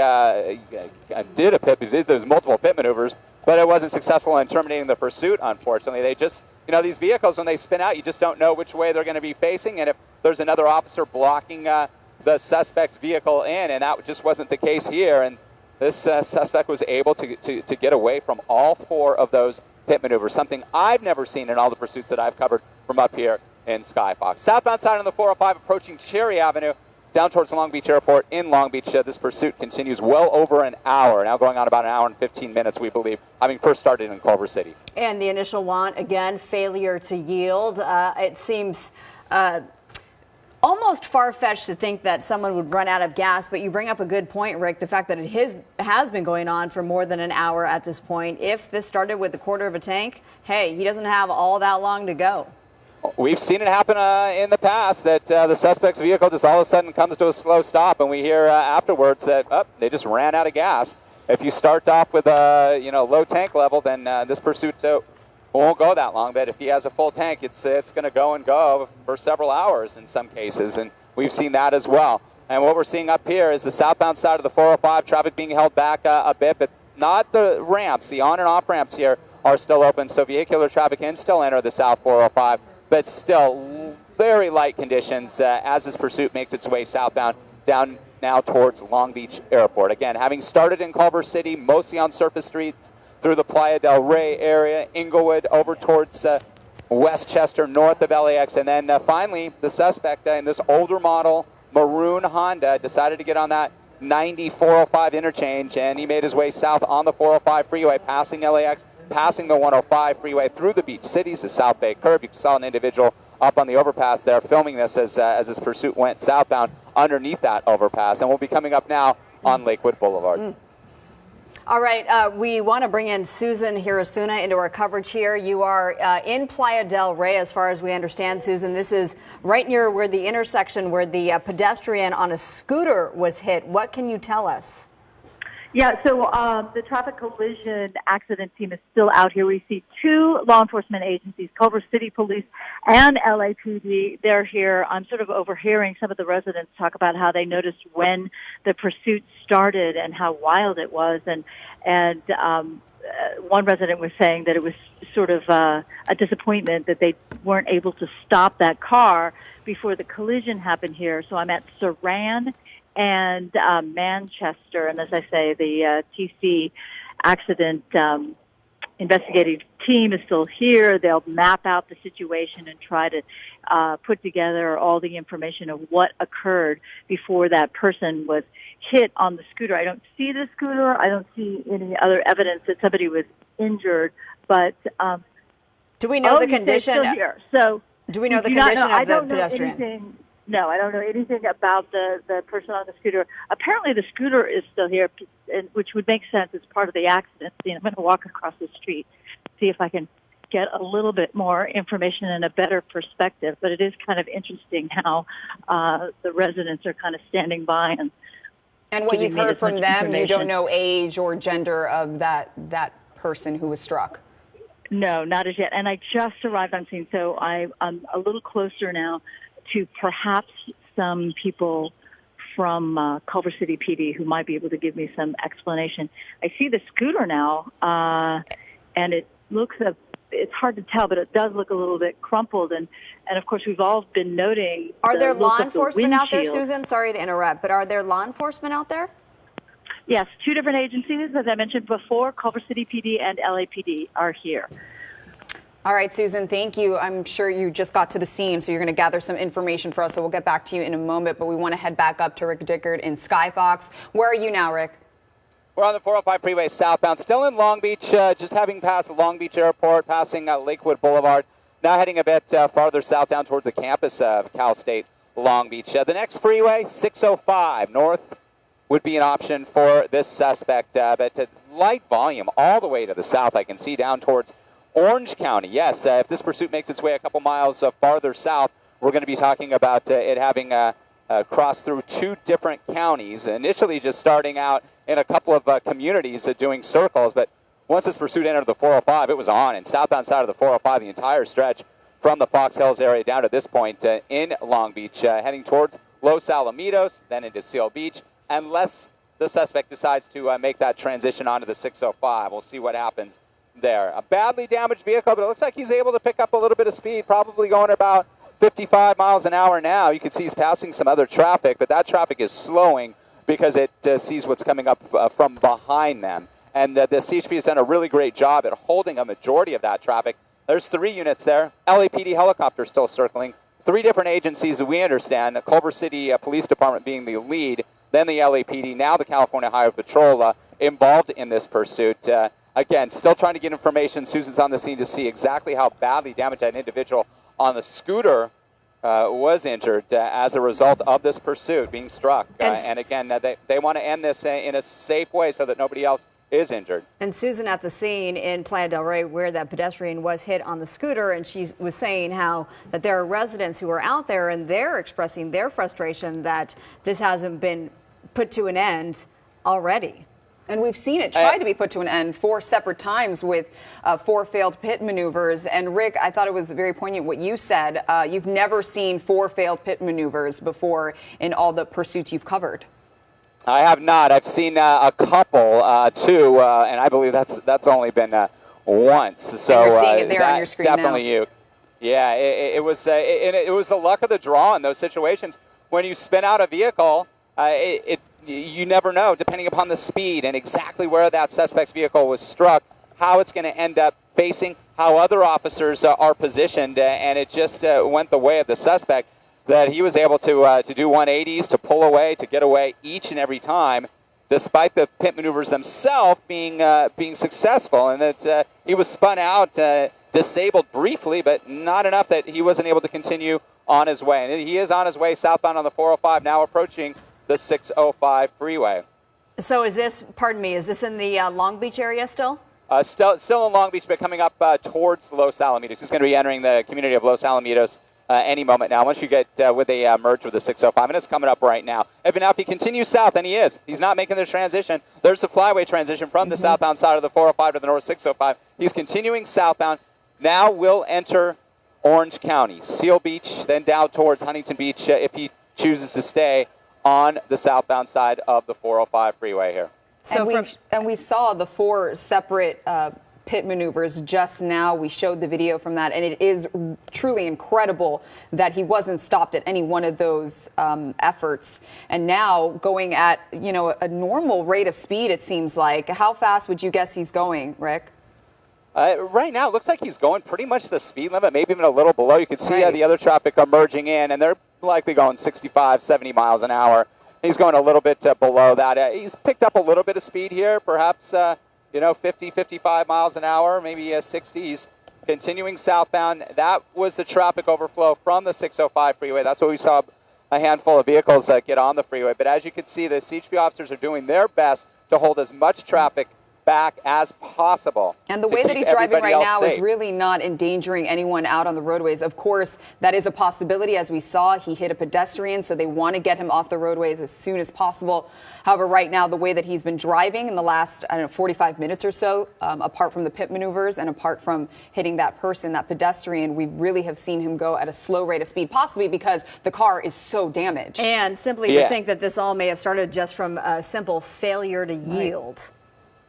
did those multiple pit maneuvers, but it wasn't successful in terminating the pursuit, unfortunately. They just, these vehicles, when they spin out, you just don't know which way they're going to be facing, and if there's another officer blocking the suspect's vehicle in, and that just wasn't the case here, and this suspect was able to get away from all four of those pit maneuvers, something I've never seen in all the pursuits that I've covered from up here in Skyfox. Southbound side on the 405, approaching Cherry Avenue, down towards Long Beach Airport in Long Beach. This pursuit continues well over an hour, now going on about an hour and 15 minutes, we believe, having first started in Culver City. And the initial want, again, failure to yield. It seems almost far-fetched to think that someone would run out of gas, but you bring up a good point, Rick, the fact that it has been going on for more than an hour at this point. If this started with a quarter of a tank, hey, he doesn't have all that long to go. We've seen it happen in the past that the suspect's vehicle just all of a sudden comes to a slow stop, and we hear afterwards that they just ran out of gas. If you start off with a low tank level, then this pursuit won't go that long. But if he has a full tank, it's going to go for several hours in some cases, and we've seen that as well. And what we're seeing up here is the southbound side of the 405 traffic being held back a bit, but not the ramps. The on and off ramps here are still open, so vehicular traffic can still enter the south 405. But still very light conditions as this pursuit makes its way southbound down now towards Long Beach Airport. Again, having started in Culver City, mostly on surface streets, through the Playa del Rey area, Inglewood, over towards Westchester, north of LAX, and then finally the suspect in this older model maroon Honda decided to get on that 90-405 interchange, and he made his way south on the 405 freeway, passing LAX, passing the 105 freeway through the beach cities, the South Bay curve. You saw an individual up on the overpass there filming this as this pursuit went southbound underneath that overpass. And we'll be coming up now on Lakewood Boulevard. All right, we want to bring in Susan Hirasuna into our coverage here. You are in Playa del Rey, as far as we understand, Susan. This is right near where the intersection where the pedestrian on a scooter was hit. What can you tell us? Yeah, so the traffic collision accident team is still out here. We see two law enforcement agencies, Culver City Police and LAPD. They're here. I'm sort of overhearing some of the residents talk about how they noticed when the pursuit started and how wild it was. And one resident was saying that it was sort of a disappointment that they weren't able to stop that car before the collision happened here. So I'm at Saran and Manchester, and as I say, the TC accident investigative team is still here. They'll map out the situation and try to put together all the information of what occurred before that person was hit on the scooter. I don't see the scooter. I don't see any other evidence that somebody was injured, but do we know the condition? Still here. So do we know the condition of the pedestrian? Anything. No, I don't know anything about the person on the scooter. Apparently the scooter is still here, which would make sense as part of the accident scene. I'm going to walk across the street, see if I can get a little bit more information and a better perspective. But it is kind of interesting how the residents are kind of standing by. And what you've heard from them, you don't know age or gender of that person who was struck? No, not as yet. And I just arrived on scene, so I'm a little closer now to perhaps some people from Culver City PD who might be able to give me some explanation. I see the scooter now, and it looks it's hard to tell, but it does look a little bit crumpled. And of course, we've all been noting. Are there law enforcement out there, Susan? Sorry to interrupt, but are there law enforcement out there? Yes, two different agencies, as I mentioned before, Culver City PD and LAPD are here. All right, Susan, thank you. I'm sure you just got to the scene, so you're going to gather some information for us, so we'll get back to you in a moment. But we want to head back up to Rick Dickard in Skyfox. Where are you now, Rick? We're on the 405 freeway southbound, still in Long Beach, just having passed the Long Beach Airport, passing Lakewood Boulevard, now heading a bit farther south down towards the campus of Cal State Long Beach. The next freeway, 605 north, would be an option for this suspect, but light volume all the way to the south. I can see down towards Orange County. Yes, if this pursuit makes its way a couple miles farther south, we're going to be talking about it having crossed through two different counties, initially just starting out in a couple of communities doing circles, but once this pursuit entered the 405, it was on, and southbound side of the 405, the entire stretch from the Fox Hills area down to this point in Long Beach, heading towards Los Alamitos, then into Seal Beach, unless the suspect decides to make that transition onto the 605. We'll see what happens there. A badly damaged vehicle, but it looks like he's able to pick up a little bit of speed, probably going about 55 miles an hour now. You can see he's passing some other traffic, but that traffic is slowing because it sees what's coming up from behind them. And the CHP has done a really great job at holding a majority of that traffic. There's 3 units there. LAPD helicopter still circling. 3 different agencies that we understand, the Culver City Police Department being the lead, then the LAPD, now the California Highway Patrol involved in this pursuit. Again, still trying to get information. Susan's on the scene to see exactly how badly damaged that individual on the scooter was injured as a result of this pursuit, being struck. And And again, they want to end this in a safe way so that nobody else is injured. And Susan at the scene in Playa del Rey where that pedestrian was hit on the scooter, and she was saying how that there are residents who are out there and they're expressing their frustration that this hasn't been put to an end already. And we've seen it try to be put to an end 4 separate times with 4 failed pit maneuvers. And Rick, I thought it was very poignant what you said. You've never seen 4 failed pit maneuvers before in all the pursuits you've covered. I have not. I've seen a couple, 2, and I believe that's only been once. So and you're seeing it there on your screen definitely now. you. Yeah, it was it was the luck of the draw in those situations. When you spin out a vehicle, you never know, depending upon the speed and exactly where that suspect's vehicle was struck, how it's going to end up facing, how other officers are positioned, and it just went the way of the suspect, that he was able to do 180s, to pull away, to get away each and every time, despite the pit maneuvers themselves being successful, and that he was spun out, disabled briefly, but not enough that he wasn't able to continue on his way. And he is on his way southbound on the 405, now approaching the 605 freeway. So is this, pardon me, is this in the Long Beach area still? Still in Long Beach, but coming up towards Los Alamitos. He's going to be entering the community of Los Alamitos any moment now, once you get with a merge with the 605, and it's coming up right now. If he continues south, and he is, he's not making the transition. There's the flyway transition from the southbound side of the 405 to the north 605. He's continuing southbound. Now will enter Orange County, Seal Beach, then down towards Huntington Beach if he chooses to stay on the southbound side of the 405 freeway here. So we saw the 4 separate pit maneuvers just now. We showed the video from that, and it is truly incredible that he wasn't stopped at any one of those efforts. And now going at, a normal rate of speed, it seems like. How fast would you guess he's going, Rick? Right now, it looks like he's going pretty much the speed limit, maybe even a little below. You can see the other traffic emerging in, and they're likely going 65, 70 miles an hour. He's going a little bit below that. He's picked up a little bit of speed here, perhaps 50, 55 miles an hour, maybe 60. He's continuing southbound. That was the traffic overflow from the 605 freeway. That's what we saw a handful of vehicles get on the freeway. But as you can see, the CHP officers are doing their best to hold as much traffic back as possible. And the way that he's driving right now is really not endangering anyone out on the roadways. Of course, that is a possibility. As we saw, he hit a pedestrian, so they want to get him off the roadways as soon as possible. However, right now, the way that he's been driving in the last, 45 minutes or so, apart from the pit maneuvers and apart from hitting that person, that pedestrian, we really have seen him go at a slow rate of speed, possibly because the car is so damaged. And simply to think that this all may have started just from a simple failure to yield.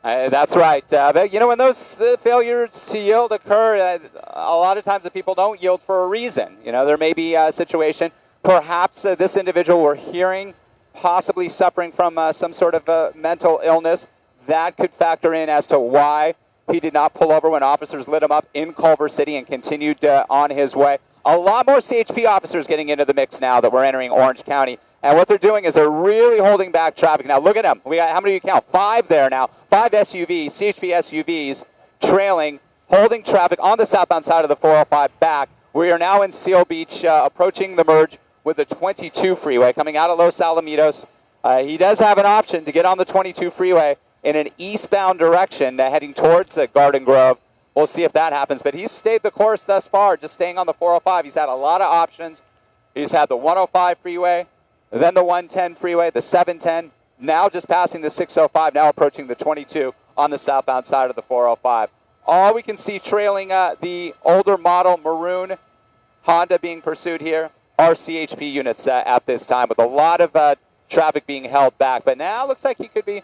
That's right. But, when those failures to yield occur, a lot of times the people don't yield for a reason. There may be a situation, perhaps this individual we're hearing possibly suffering from some sort of mental illness. That could factor in as to why he did not pull over when officers lit him up in Culver City and continued on his way. A lot more CHP officers getting into the mix now that we're entering Orange County. And what they're doing is they're really holding back traffic. Now, look at them. We got, how many do you count? 5 there now. 5 SUVs, CHP SUVs, trailing, holding traffic on the southbound side of the 405 back. We are now in Seal Beach, approaching the merge with the 22 freeway, coming out of Los Alamitos. He does have an option to get on the 22 freeway in an eastbound direction, heading towards Garden Grove. We'll see if that happens. But he's stayed the course thus far, just staying on the 405. He's had a lot of options. He's had the 105 freeway, then the 110 freeway, the 710, now just passing the 605, now approaching the 22 on the southbound side of the 405. All we can see trailing the older model maroon Honda being pursued here are CHP units at this time, with a lot of traffic being held back. But now it looks like he could be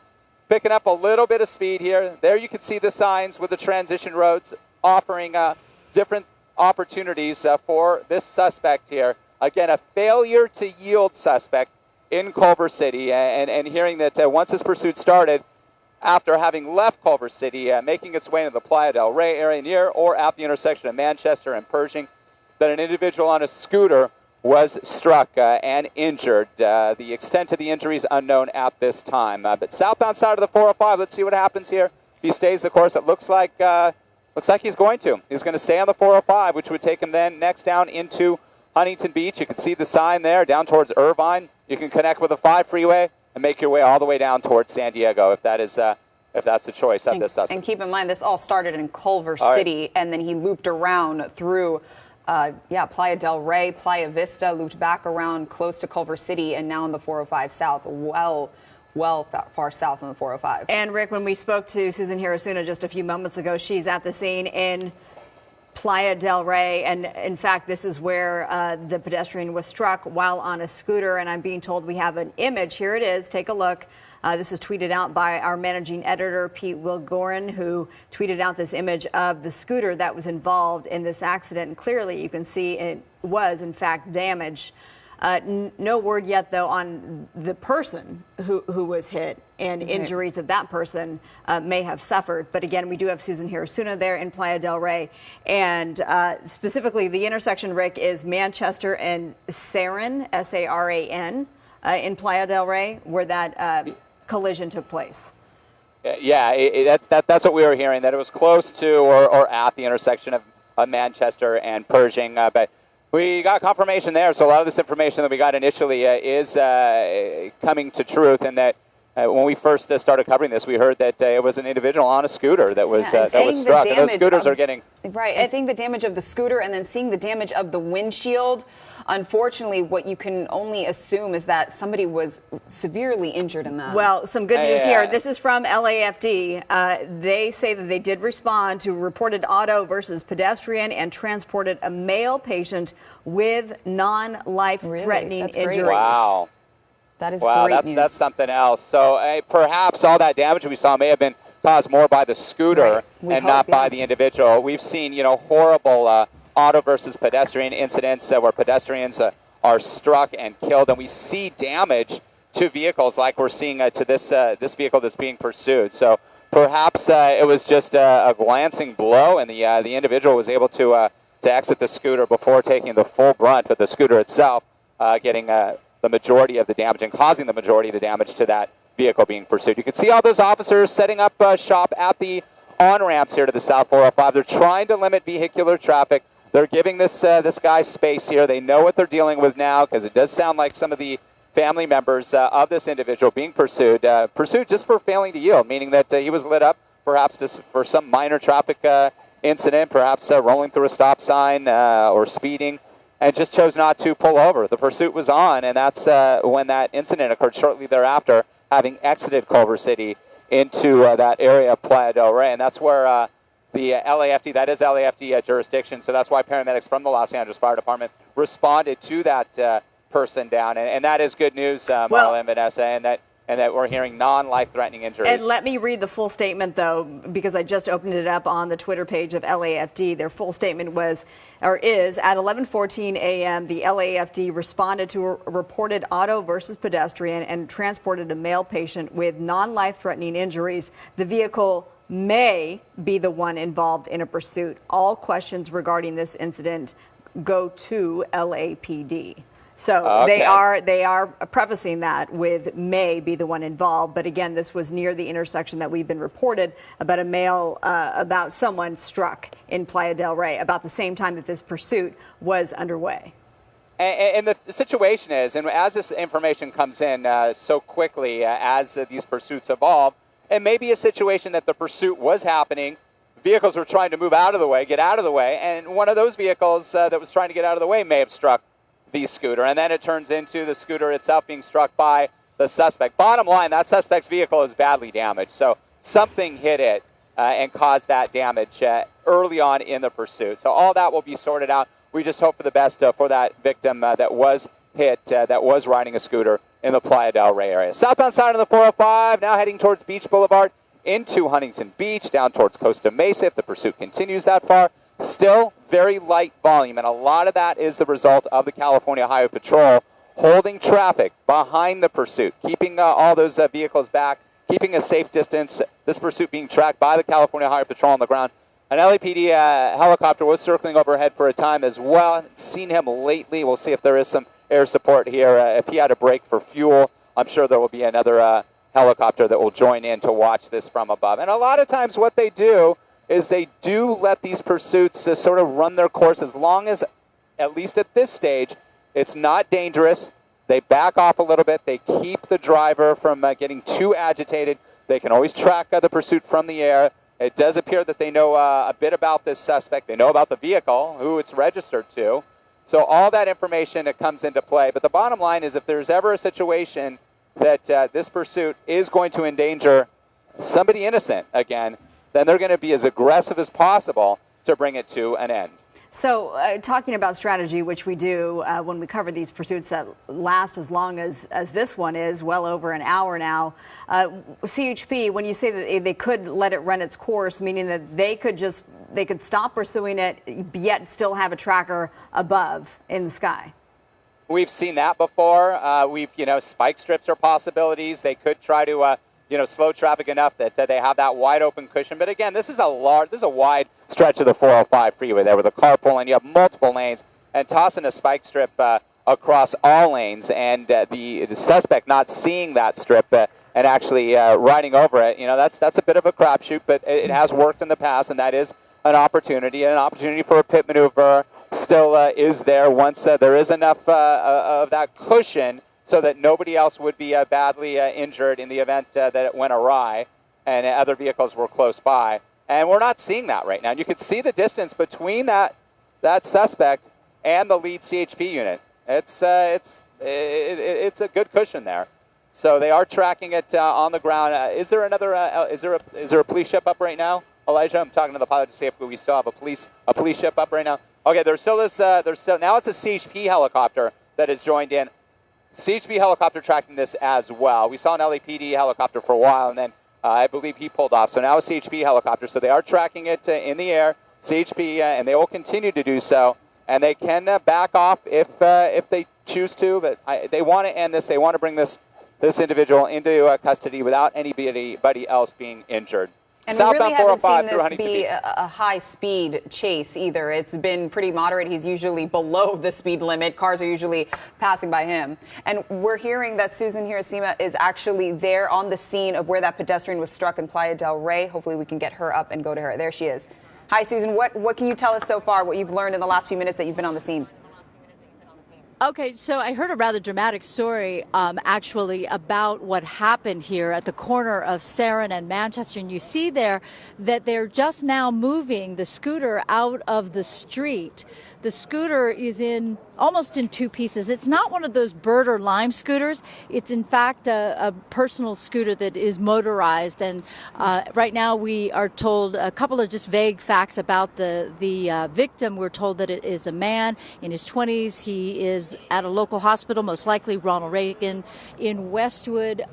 picking up a little bit of speed here. There you can see the signs with the transition roads offering different opportunities for this suspect here. Again, a failure to yield suspect in Culver City, and hearing that once this pursuit started, after having left Culver City, making its way into the Playa del Rey area near or at the intersection of Manchester and Pershing, that an individual on a scooter was struck and injured. The extent of the injury is unknown at this time. But southbound side of the 405, let's see what happens here. He stays the course. It looks like he's going to. He's going to stay on the 405, which would take him then next down into Huntington Beach. You can see the sign there down towards Irvine. You can connect with the 5 freeway and make your way all the way down towards San Diego if that's the choice of this suspect. And keep in mind, this all started in Culver All right. City, and then he looped around through, Playa del Rey, Playa Vista, looped back around close to Culver City, and now in the 405 South, far south on the 405. And Rick, when we spoke to Susan Hirasuna just a few moments ago, she's at the scene in Playa del Rey, and in fact, this is where the pedestrian was struck while on a scooter, and I'm being told we have an image. Here it is. Take a look. This is tweeted out by our managing editor, Pete Wilgorin, who tweeted out this image of the scooter that was involved in this accident, and clearly you can see it was, in fact, damaged. No word yet, though, on the person who was hit and injuries that that person may have suffered. But again, we do have Susan Hirasuna there in Playa del Rey. And specifically, the intersection, Rick, is Manchester and Saran, S-A-R-A-N, in Playa del Rey, where that collision took place. Yeah, that's what we were hearing, that it was close to or at the intersection of Manchester and Pershing. But we got confirmation there, so a lot of this information that we got initially is coming to truth, and that when we first started covering this, we heard that it was an individual on a scooter that was struck. And those scooters are getting right, and seeing the damage of the scooter and then seeing the damage of the windshield. Unfortunately, what you can only assume is that somebody was severely injured in that. Well, some good news here. This is from LAFD. They say that they did respond to reported auto versus pedestrian and transported a male patient with non-life-threatening injuries. Wow. That is wow, great news. That's something else. So perhaps all that damage we saw may have been caused more by the scooter and not by the individual. We've seen, horrible auto versus pedestrian incidents where pedestrians are struck and killed, and we see damage to vehicles like we're seeing to this vehicle that's being pursued. So perhaps it was just a glancing blow, and the individual was able to exit the scooter before taking the full brunt of the scooter itself, getting the majority of the damage and causing the majority of the damage to that vehicle being pursued. You can see all those officers setting up shop at the on-ramps here to the South 405. They're trying to limit vehicular traffic. They're giving this guy space here. They know what they're dealing with now, because it does sound like some of the family members of this individual being pursued just for failing to yield, meaning that he was lit up perhaps just for some minor traffic incident, perhaps rolling through a stop sign or speeding, and just chose not to pull over. The pursuit was on, and that's when that incident occurred shortly thereafter, having exited Culver City into that area of Playa del Rey, and that's where the LAFD, that is LAFD jurisdiction, so that's why paramedics from the Los Angeles Fire Department responded to that person down, and that is good news, Marla and Vanessa, and that we're hearing non-life-threatening injuries. And let me read the full statement, though, because I just opened it up on the Twitter page of LAFD. Their full statement is, at 11:14 a.m., the LAFD responded to a reported auto versus pedestrian and transported a male patient with non-life-threatening injuries. The vehicle may be the one involved in a pursuit. All questions regarding this incident go to LAPD. So they are prefacing that with may be the one involved. But again, this was near the intersection that we've been reported about someone struck in Playa del Rey about the same time that this pursuit was underway. And the situation is, and as this information comes in so quickly as these pursuits evolve, it may be a situation that the pursuit was happening, vehicles were trying to move out of the way, get out of the way, and one of those vehicles that was trying to get out of the way may have struck the scooter, and then it turns into the scooter itself being struck by the suspect. Bottom line, that suspect's vehicle is badly damaged, so something hit it and caused that damage early on in the pursuit. So all that will be sorted out. We just hope for the best for that victim that was hit, that was riding a scooter in the Playa del Rey area. Southbound side of the 405, now heading towards Beach Boulevard into Huntington Beach, down towards Costa Mesa if the pursuit continues that far. Still very light volume, and a lot of that is the result of the California Highway Patrol holding traffic behind the pursuit, keeping all those vehicles back, keeping a safe distance. This pursuit being tracked by the California Highway Patrol on the ground. An LAPD helicopter was circling overhead for a time as well. Haven't seen him lately. We'll see if there is some air support here. If he had a break for fuel, I'm sure there will be another helicopter that will join in to watch this from above. And a lot of times what they do is they do let these pursuits sort of run their course as long as at least at this stage, it's not dangerous. They back off a little bit. They keep the driver from getting too agitated. They can always track the pursuit from the air. It does appear that they know a bit about this suspect. They know about the vehicle, who it's registered to. So all that information comes into play. But the bottom line is, if there's ever a situation that this pursuit is going to endanger somebody innocent again, then they're going to be as aggressive as possible to bring it to an end. So talking about strategy, which we do when we cover these pursuits that last as long as this one is, well over an hour now, CHP, when you say that they could let it run its course, meaning that they could stop pursuing it, yet still have a tracker above in the sky. We've seen that before. Spike strips are possibilities. They could try to slow traffic enough that they have that wide open cushion. But again, this is a wide stretch of the 405 freeway there with a carpool, and you have multiple lanes, and tossing a spike strip across all lanes, and the suspect not seeing that strip and actually riding over it, that's a bit of a crapshoot, but it has worked in the past, and that is an opportunity. And an opportunity for a pit maneuver still is there once there is enough of that cushion so that nobody else would be badly injured in the event that it went awry and other vehicles were close by. And we're not seeing that right now. And you can see the distance between that suspect and the lead CHP unit. It's a good cushion there. So they are tracking it on the ground. Is there a police ship up right now, Elijah? I'm talking to the pilot to see if we still have a police ship up right now. Okay, now it's a CHP helicopter that has joined in. CHP helicopter tracking this as well. We saw an LAPD helicopter for a while, and then I believe he pulled off. So now a CHP helicopter. So they are tracking it in the air, CHP, and they will continue to do so. And they can back off if they choose to. But they want to end this. They want to bring this individual into custody without anybody else being injured. And we really haven't seen this Huntington be Beach. a high-speed chase either. It's been pretty moderate. He's usually below the speed limit. Cars are usually passing by him. And we're hearing that Susan Hiroshima is actually there on the scene of where that pedestrian was struck in Playa del Rey. Hopefully we can get her up and go to her. There she is. Hi, Susan. What can you tell us so far, what you've learned in the last few minutes that you've been on the scene? Okay, so I heard a rather dramatic story, actually, about what happened here at the corner of Saran and Manchester. And you see there that they're just now moving the scooter out of the street. The scooter is almost in two pieces. It's not one of those Bird or Lime scooters. It's in fact a personal scooter that is motorized. And right now we are told a couple of just vague facts about the victim. We're told that it is a man in his 20s. He is at a local hospital, most likely Ronald Reagan in Westwood.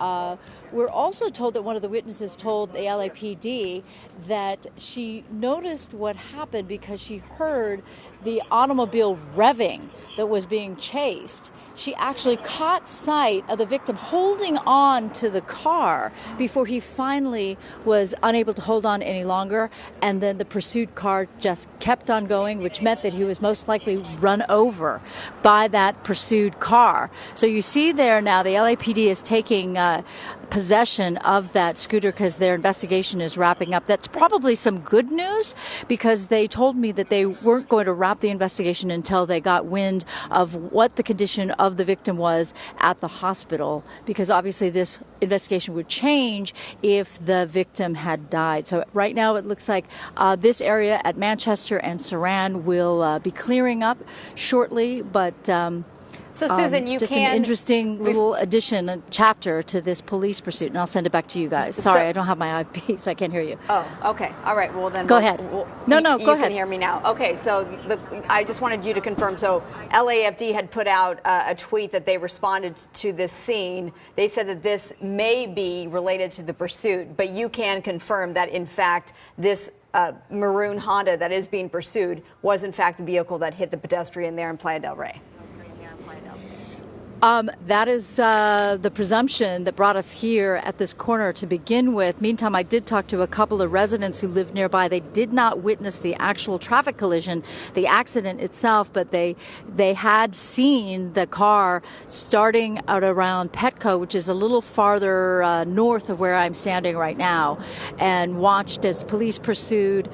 We're also told that one of the witnesses told the LAPD that she noticed what happened because she heard the automobile revving that was being chased. She actually caught sight of the victim holding on to the car before he finally was unable to hold on any longer. And then the pursuit car just kept on going, which meant that he was most likely run over by that pursued car. So you see there now the LAPD is taking possession of that scooter because their investigation is wrapping up. That's probably some good news because they told me that they weren't going to wrap the investigation until they got wind of what the condition of the victim was at the hospital, because obviously this investigation would change if the victim had died. So right now it looks like this area at Manchester and Saran will be clearing up shortly, but So, Susan, you just can... an interesting little addition, a chapter to this police pursuit, and I'll send it back to you guys. Sorry, I don't have my IP, so I can't hear you. Oh, okay. All right. Well, then... Go ahead. No, go you ahead. You can hear me now. Okay, so I just wanted you to confirm. So LAFD had put out a tweet that they responded to this scene. They said that this may be related to the pursuit, but you can confirm that, in fact, this maroon Honda that is being pursued was, in fact, the vehicle that hit the pedestrian there in Playa del Rey. That is the presumption that brought us here at this corner to begin with. Meantime, I did talk to a couple of residents who live nearby. They did not witness the actual traffic collision, the accident itself, but they had seen the car starting out around Petco, which is a little farther north of where I'm standing right now, and watched as police pursued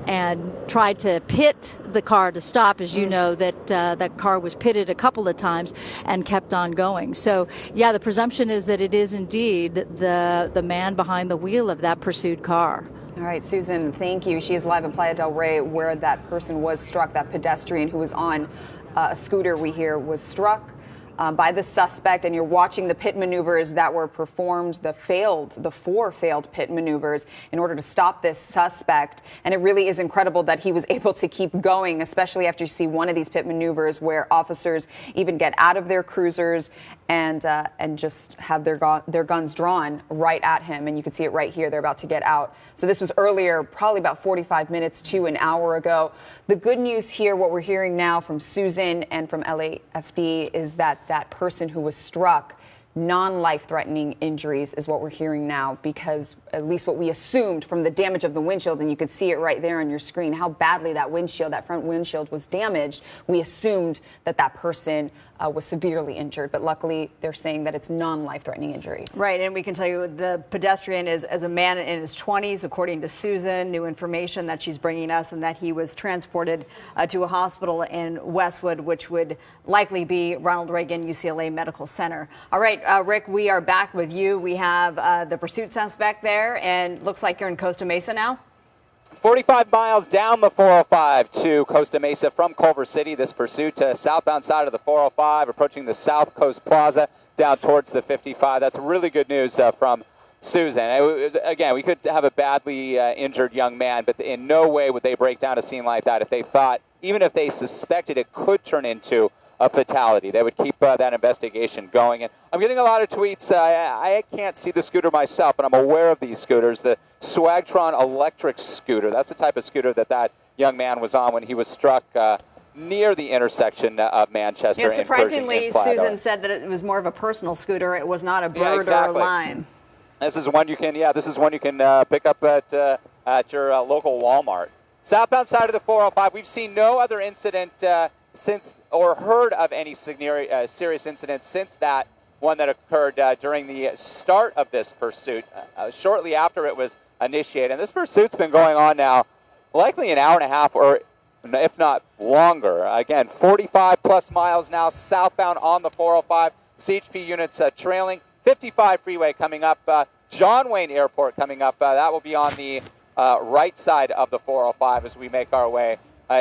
and tried to pit the car to stop. As you know, that car was pitted a couple of times and kept on going. So, yeah, the presumption is that it is indeed the man behind the wheel of that pursued car. All right, Susan, thank you. She is live in Playa del Rey, where that person was struck, that pedestrian who was on a scooter, we hear, was struck by the suspect, and you're watching the pit maneuvers that were performed, the four failed pit maneuvers in order to stop this suspect. And it really is incredible that he was able to keep going, especially after you see one of these pit maneuvers where officers even get out of their cruisers and just have their guns drawn right at him. And you can see it right here. They're about to get out. So this was earlier, probably about 45 minutes to an hour ago. The good news here, what we're hearing now from Susan and from LAFD, is that that person who was struck, non-life-threatening injuries is what we're hearing now, because at least what we assumed from the damage of the windshield, and you could see it right there on your screen, how badly that front windshield was damaged. We assumed that that person was severely injured, but luckily they're saying that it's non-life-threatening injuries. Right, and we can tell you the pedestrian is a man in his 20s, according to Susan, new information that she's bringing us, and that he was transported to a hospital in Westwood, which would likely be Ronald Reagan UCLA Medical Center. All right, Rick, we are back with you. We have the pursuit suspect there, and looks like you're in Costa Mesa now. 45 miles down the 405 to Costa Mesa from Culver City. This pursuit southbound side of the 405, approaching the South Coast Plaza down towards the 55. That's really good news from Susan. Again, we could have a badly injured young man, but in no way would they break down a scene like that if they thought, even if they suspected it could turn into a fatality. They would keep that investigation going. And I'm getting a lot of tweets. I can't see the scooter myself, but I'm aware of these scooters. The Swagtron electric scooter, that's the type of scooter that young man was on when he was struck near the intersection of Manchester. Yeah, surprisingly, Susan said that it was more of a personal scooter. It was not a bird or a lime. This is one you can, pick up at your local Walmart. Southbound side of the 405, we've seen no other incident since, or heard of any serious incidents since that one that occurred during the start of this pursuit, shortly after it was initiated. And this pursuit's been going on now likely an hour and a half, or if not longer. Again, 45 plus miles now southbound on the 405. CHP units trailing. 55 freeway coming up. John Wayne Airport coming up. That will be on the right side of the 405 as we make our way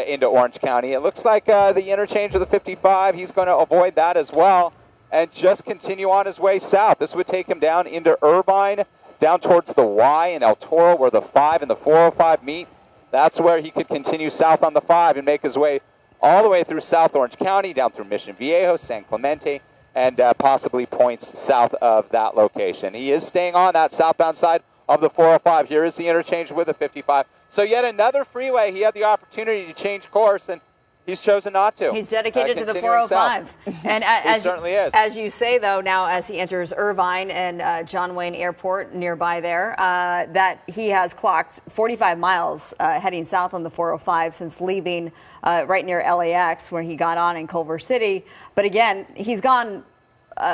into Orange County. It looks like the interchange of the 55, he's going to avoid that as well and just continue on his way south. This would take him down into Irvine, down towards the Y in El Toro, where the 5 and the 405 meet. That's where he could continue south on the 5 and make his way all the way through South Orange County, down through Mission Viejo, San Clemente, and possibly points south of that location. He is staying on that southbound side of the 405. Here is the interchange with the 55. So yet another freeway. He had the opportunity to change course, and he's chosen not to. He's dedicated to the 405. And he certainly is. As you say, though, now as he enters Irvine and John Wayne Airport nearby there, that he has clocked 45 miles heading south on the 405 since leaving right near LAX, where he got on in Culver City. But again, he's gone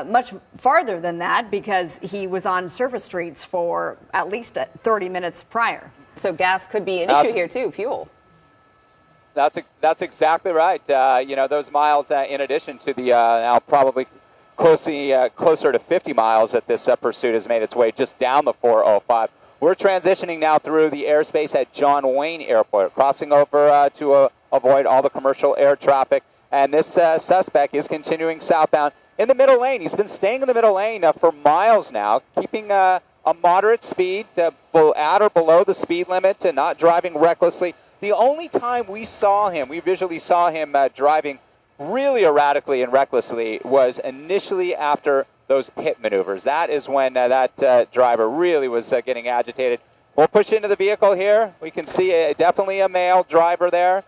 much farther than that because he was on surface streets for at least 30 minutes prior. So gas could be an issue here, too, fuel. That's exactly right. Those miles, in addition to the now probably closer to 50 miles that this pursuit has made its way just down the 405. We're transitioning now through the airspace at John Wayne Airport, crossing over to avoid all the commercial air traffic. And this suspect is continuing southbound in the middle lane. He's been staying in the middle lane for miles now, keeping a moderate speed, at or below the speed limit, and not driving recklessly. The only time we visually saw him driving really erratically and recklessly was initially after those pit maneuvers. That is when that driver really was getting agitated. We'll push into the vehicle here. We can see definitely a male driver there.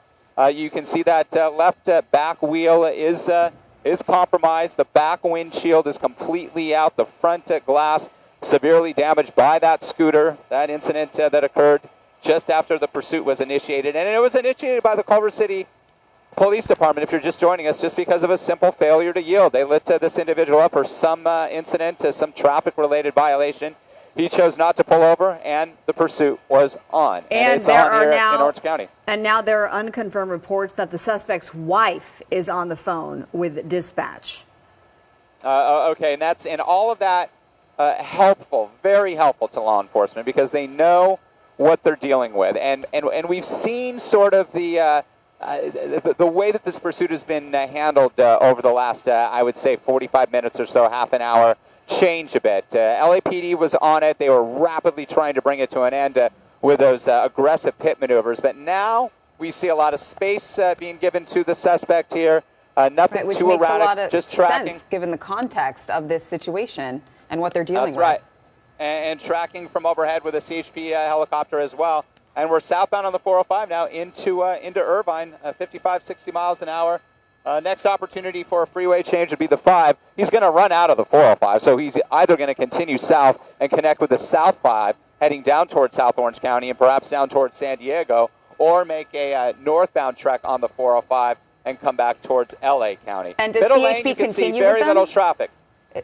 You can see that left back wheel is compromised. The back windshield is completely out. The front glass severely damaged by that scooter. That incident that occurred just after the pursuit was initiated. And it was initiated by the Culver City Police Department, if you're just joining us, just because of a simple failure to yield. They lit this individual up for some incident, some traffic-related violation. he chose not to pull over, and the pursuit was on. And it's there on are here now in Orange County. And now there are unconfirmed reports that the suspect's wife is on the phone with dispatch. Okay, and all of that helpful, very helpful to law enforcement because they know what they're dealing with, and we've seen sort of the way that this pursuit has been handled over the last, I would say, 45 minutes or so, half an hour, change a bit. LAPD was on it. They were rapidly trying to bring it to an end with those aggressive pit maneuvers. But now we see a lot of space being given to the suspect here. Nothing which too makes erratic, a lot of just tracking. sense given the context of this situation and what they're dealing That's with. right. And tracking from overhead with a CHP helicopter as well. And we're southbound on the 405 now into Irvine, 55, 60 miles an hour. Next opportunity for a freeway change would be the 5. He's going to run out of the 405, so he's either going to continue south and connect with the South 5, heading down towards South Orange County and perhaps down towards San Diego, or make a northbound trek on the 405 and come back towards LA County. And does Middle CHP lane, you can see continue very with little them? traffic.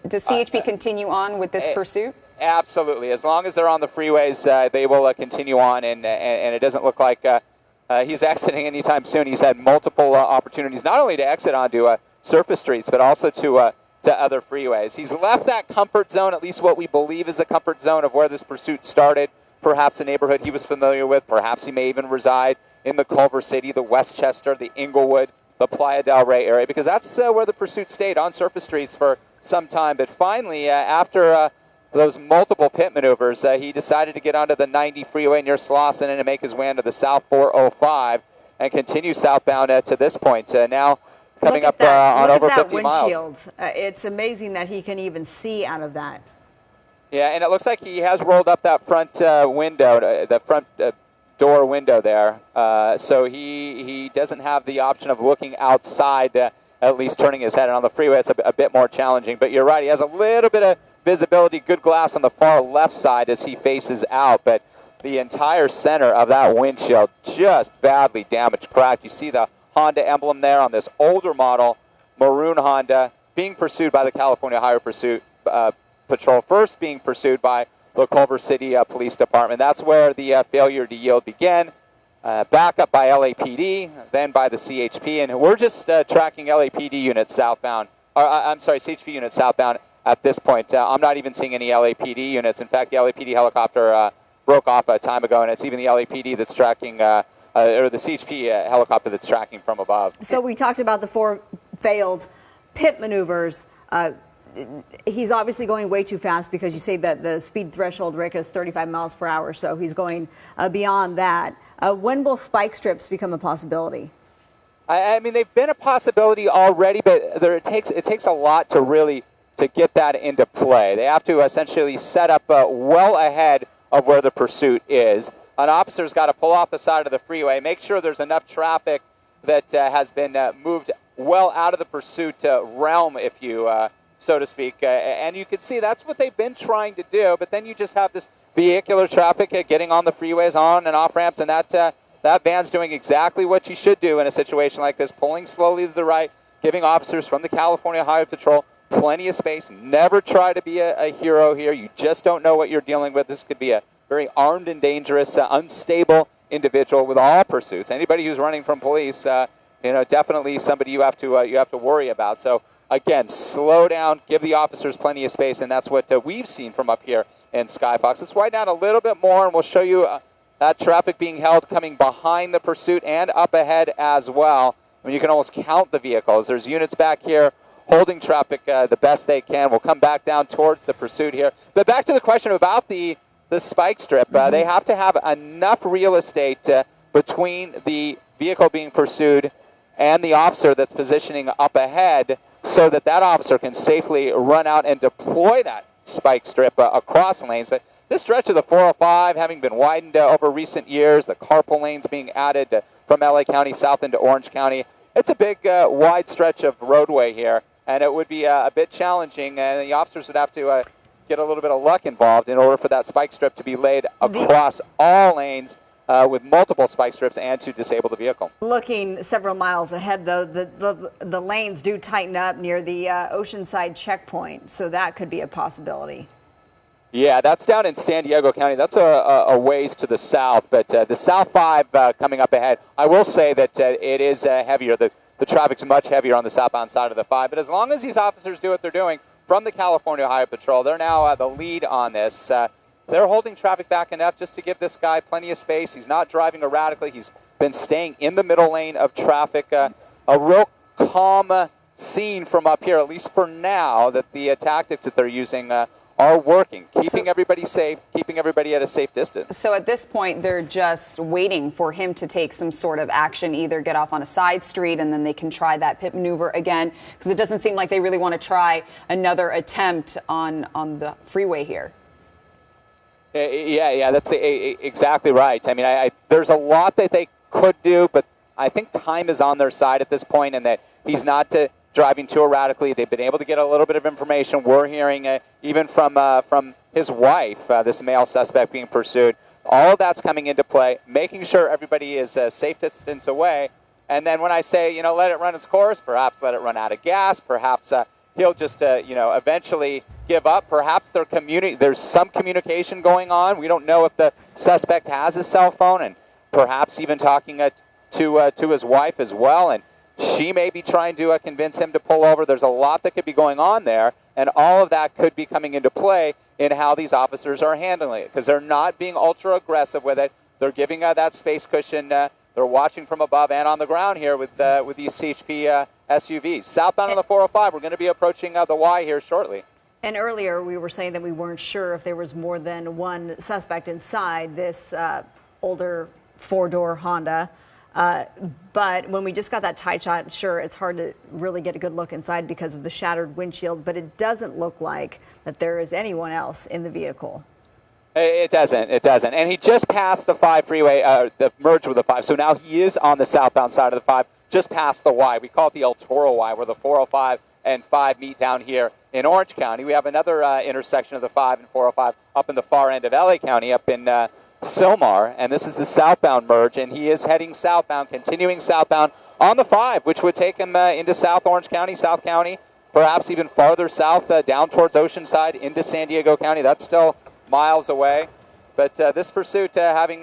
Does CHP continue on with this pursuit? Absolutely. As long as they're on the freeways, they will continue on, and it doesn't look like he's exiting anytime soon. He's had multiple opportunities, not only to exit onto surface streets, but also to other freeways. He's left that comfort zone, at least what we believe is a comfort zone of where this pursuit started, perhaps a neighborhood he was familiar with. Perhaps he may even reside in the Culver City, the Westchester, the Inglewood, the Playa del Rey area, because that's where the pursuit stayed, on surface streets for some time. But finally, after those multiple pit maneuvers, he decided to get onto the 90 freeway near Slauson and to make his way onto the South 405 and continue southbound to this point. Now coming up on over 50 miles. It's amazing that he can even see out of that. Yeah, and it looks like he has rolled up that front window, the front door window there. So he doesn't have the option of looking outside, at least turning his head. And on the freeway, it's a bit more challenging. But you're right, he has a little bit of visibility, good glass on the far left side as he faces out, but the entire center of that windshield just badly damaged, cracked. You see the Honda emblem there on this older model, maroon Honda, being pursued by the California Highway Pursuit Patrol, first being pursued by the Culver City Police Department. That's where the failure to yield began. Back up by LAPD, then by the CHP, and we're just tracking LAPD units southbound, CHP units southbound. At this point, I'm not even seeing any LAPD units. In fact, the LAPD helicopter broke off a time ago, and it's even the LAPD that's tracking, or the CHP helicopter that's tracking from above. So we talked about the 4 failed pit maneuvers. He's obviously going way too fast because you say that the speed threshold, Rick, is 35 miles per hour, so he's going beyond that. When will spike strips become a possibility? I mean, they've been a possibility already, but it takes a lot to get that into play. They have to essentially set up well ahead of where the pursuit is. An officer's got to pull off the side of the freeway, make sure there's enough traffic that has been moved well out of the pursuit realm, if you so to speak. And you can see that's what they've been trying to do, but then you just have this vehicular traffic getting on the freeways, on and off ramps, and that van's doing exactly what you should do in a situation like this, pulling slowly to the right, giving officers from the California Highway Patrol plenty of space. Never try to be a hero here. You just don't know what you're dealing with. This could be a very armed and dangerous, unstable individual with all pursuits. Anybody who's running from police, definitely somebody you have to worry about. So again, slow down, give the officers plenty of space, and that's what we've seen from up here in Skyfox. Let's widen out a little bit more, and we'll show you that traffic being held coming behind the pursuit and up ahead as well. I mean, you can almost count the vehicles. There's units back here holding traffic the best they can. We'll come back down towards the pursuit here. But back to the question about the spike strip. They have to have enough real estate between the vehicle being pursued and the officer that's positioning up ahead so that officer can safely run out and deploy that spike strip across lanes. But this stretch of the 405 having been widened over recent years, the carpool lanes being added from LA County south into Orange County, it's a big wide stretch of roadway here. And it would be a bit challenging, and the officers would have to get a little bit of luck involved in order for that spike strip to be laid across all lanes with multiple spike strips and to disable the vehicle. Looking several miles ahead, though, the lanes do tighten up near the Oceanside checkpoint, so that could be a possibility. Yeah, that's down in San Diego County. That's a ways to the south, but the South 5 coming up ahead. I will say that it is heavier. The traffic's much heavier on the southbound side of the 5, but as long as these officers do what they're doing from the California Highway Patrol, they're now the lead on this. They're holding traffic back enough just to give this guy plenty of space. He's not driving erratically. He's been staying in the middle lane of traffic. A real calm scene from up here, at least for now, that the tactics that they're using are working, keeping everybody safe, keeping everybody at a safe distance. So at this point, they're just waiting for him to take some sort of action, either get off on a side street and then they can try that pit maneuver again, because it doesn't seem like they really want to try another attempt on the freeway here. Yeah, that's exactly right. I mean, there's a lot that they could do, but I think time is on their side at this point, and that he's not driving too erratically. They've been able to get a little bit of information. We're hearing even from his wife, this male suspect being pursued. All of that's coming into play, making sure everybody is a safe distance away. And then when I say, let it run its course, perhaps let it run out of gas, perhaps he'll just, eventually give up. Perhaps there's some communication going on. We don't know if the suspect has a cell phone, and perhaps even talking to his wife as well. And she may be trying to convince him to pull over. There's a lot that could be going on there, and all of that could be coming into play in how these officers are handling it, because they're not being ultra aggressive with it. They're giving that space cushion. They're watching from above and on the ground here with these CHP SUVs. Southbound on the 405, we're going to be approaching the Y here shortly. And earlier we were saying that we weren't sure if there was more than one suspect inside this older four-door Honda. But when we just got that tight shot, sure, it's hard to really get a good look inside because of the shattered windshield, but it doesn't look like that there is anyone else in the vehicle. It doesn't. And he just passed the 5 freeway, the merge with the 5. So now he is on the southbound side of the 5, just past the Y. We call it the El Toro Y, where the 405 and 5 meet down here in Orange County. We have another intersection of the 5 and 405 up in the far end of LA County, up in Sylmar, and this is the southbound merge, and he is heading southbound, continuing southbound on the 5, which would take him into South Orange County, South County, perhaps even farther south, down towards Oceanside, into San Diego County. That's still miles away. But this pursuit, having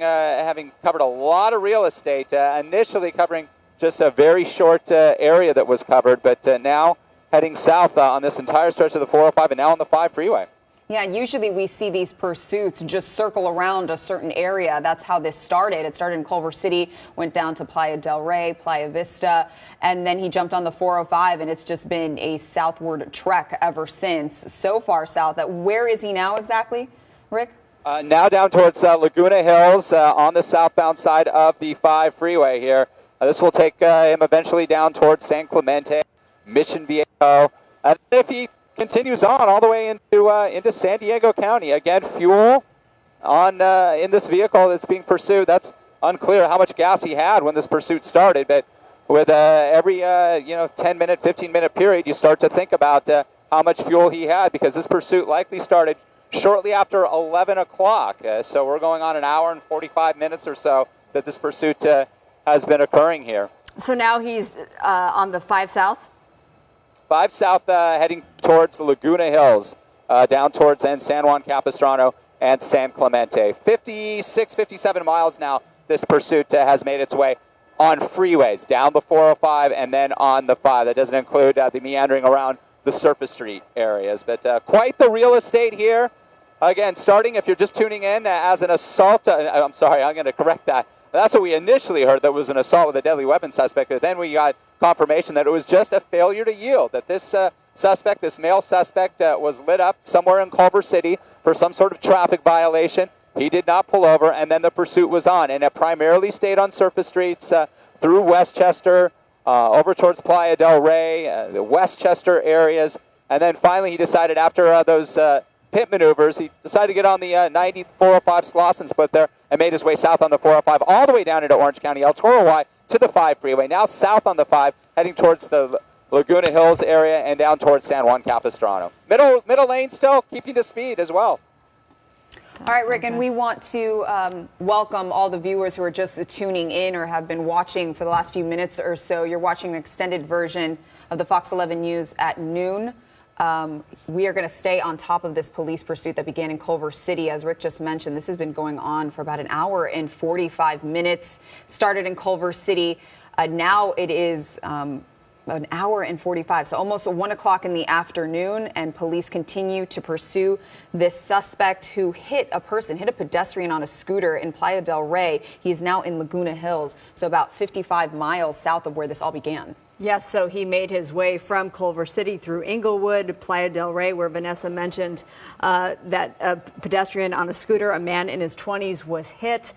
covered a lot of real estate, initially covering just a very short area that was covered, but now heading south on this entire stretch of the 405 and now on the 5 freeway. Yeah, usually we see these pursuits just circle around a certain area. That's how this started. It started in Culver City, went down to Playa del Rey, Playa Vista, and then he jumped on the 405, and it's just been a southward trek ever since. So far south. Where is he now exactly, Rick? Now down towards Laguna Hills on the southbound side of the 5 freeway here. This will take him eventually down towards San Clemente, Mission Viejo. And if he continues on all the way into San Diego County. Again, fuel on in this vehicle that's being pursued. That's unclear how much gas he had when this pursuit started, but with every 10-minute, 15-minute period, you start to think about how much fuel he had, because this pursuit likely started shortly after 11 o'clock. So we're going on an hour and 45 minutes or so that this pursuit has been occurring here. So now he's on the 5 South? 5 South heading towards the Laguna Hills, down towards San Juan Capistrano and San Clemente. 56, 57 miles now this pursuit has made its way on freeways, down the 405 and then on the 5. That doesn't include the meandering around the surface street areas. But quite the real estate here. Again, starting, if you're just tuning in, as an assault. I'm sorry, I'm going to correct that. That's what we initially heard, that was an assault with a deadly weapon suspect. But then we got confirmation that it was just a failure to yield, that this suspect, this male suspect, was lit up somewhere in Culver City for some sort of traffic violation. He did not pull over, and then the pursuit was on. And it primarily stayed on surface streets through Westchester, over towards Playa del Rey, the Westchester areas. And then finally he decided, after those pit maneuvers, he decided to get on the 90 405 Slauson split there and made his way south on the 405 all the way down into Orange County, El Toro Y, to the 5 freeway. Now south on the 5, heading towards the Laguna Hills area and down towards San Juan Capistrano. Middle lane still keeping to speed as well. All right, Rick, and we want to welcome all the viewers who are just tuning in or have been watching for the last few minutes or so. You're watching an extended version of the Fox 11 News at noon. We are going to stay on top of this police pursuit that began in Culver City. As Rick just mentioned, this has been going on for about an hour and 45 minutes. Started in Culver City. Now it is an hour and 45, so almost 1 o'clock in the afternoon, and police continue to pursue this suspect who hit a pedestrian on a scooter in Playa del Rey. He is now in Laguna Hills, so about 55 miles south of where this all began. Yes, so he made his way from Culver City through Inglewood, Playa del Rey, where Vanessa mentioned that a pedestrian on a scooter, a man in his 20s, was hit.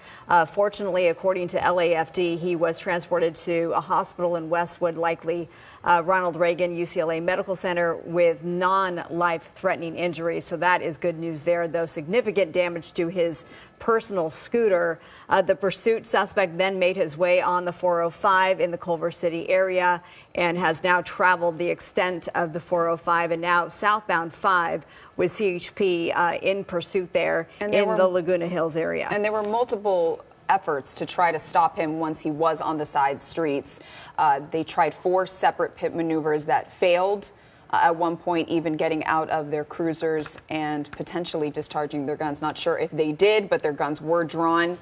Fortunately, according to LAFD, he was transported to a hospital in Westwood, likely Ronald Reagan UCLA Medical Center, with non-life-threatening injuries. So that is good news there, though significant damage to his personal scooter. The pursuit suspect then made his way on the 405 in the Culver City area and has now traveled the extent of the 405 and now southbound 5 with CHP in pursuit there in the Laguna Hills area. And there were multiple efforts to try to stop him once he was on the side streets. They tried 4 separate pit maneuvers that failed. At one point, even getting out of their cruisers and potentially discharging their guns. Not sure if they did, but their guns were drawn.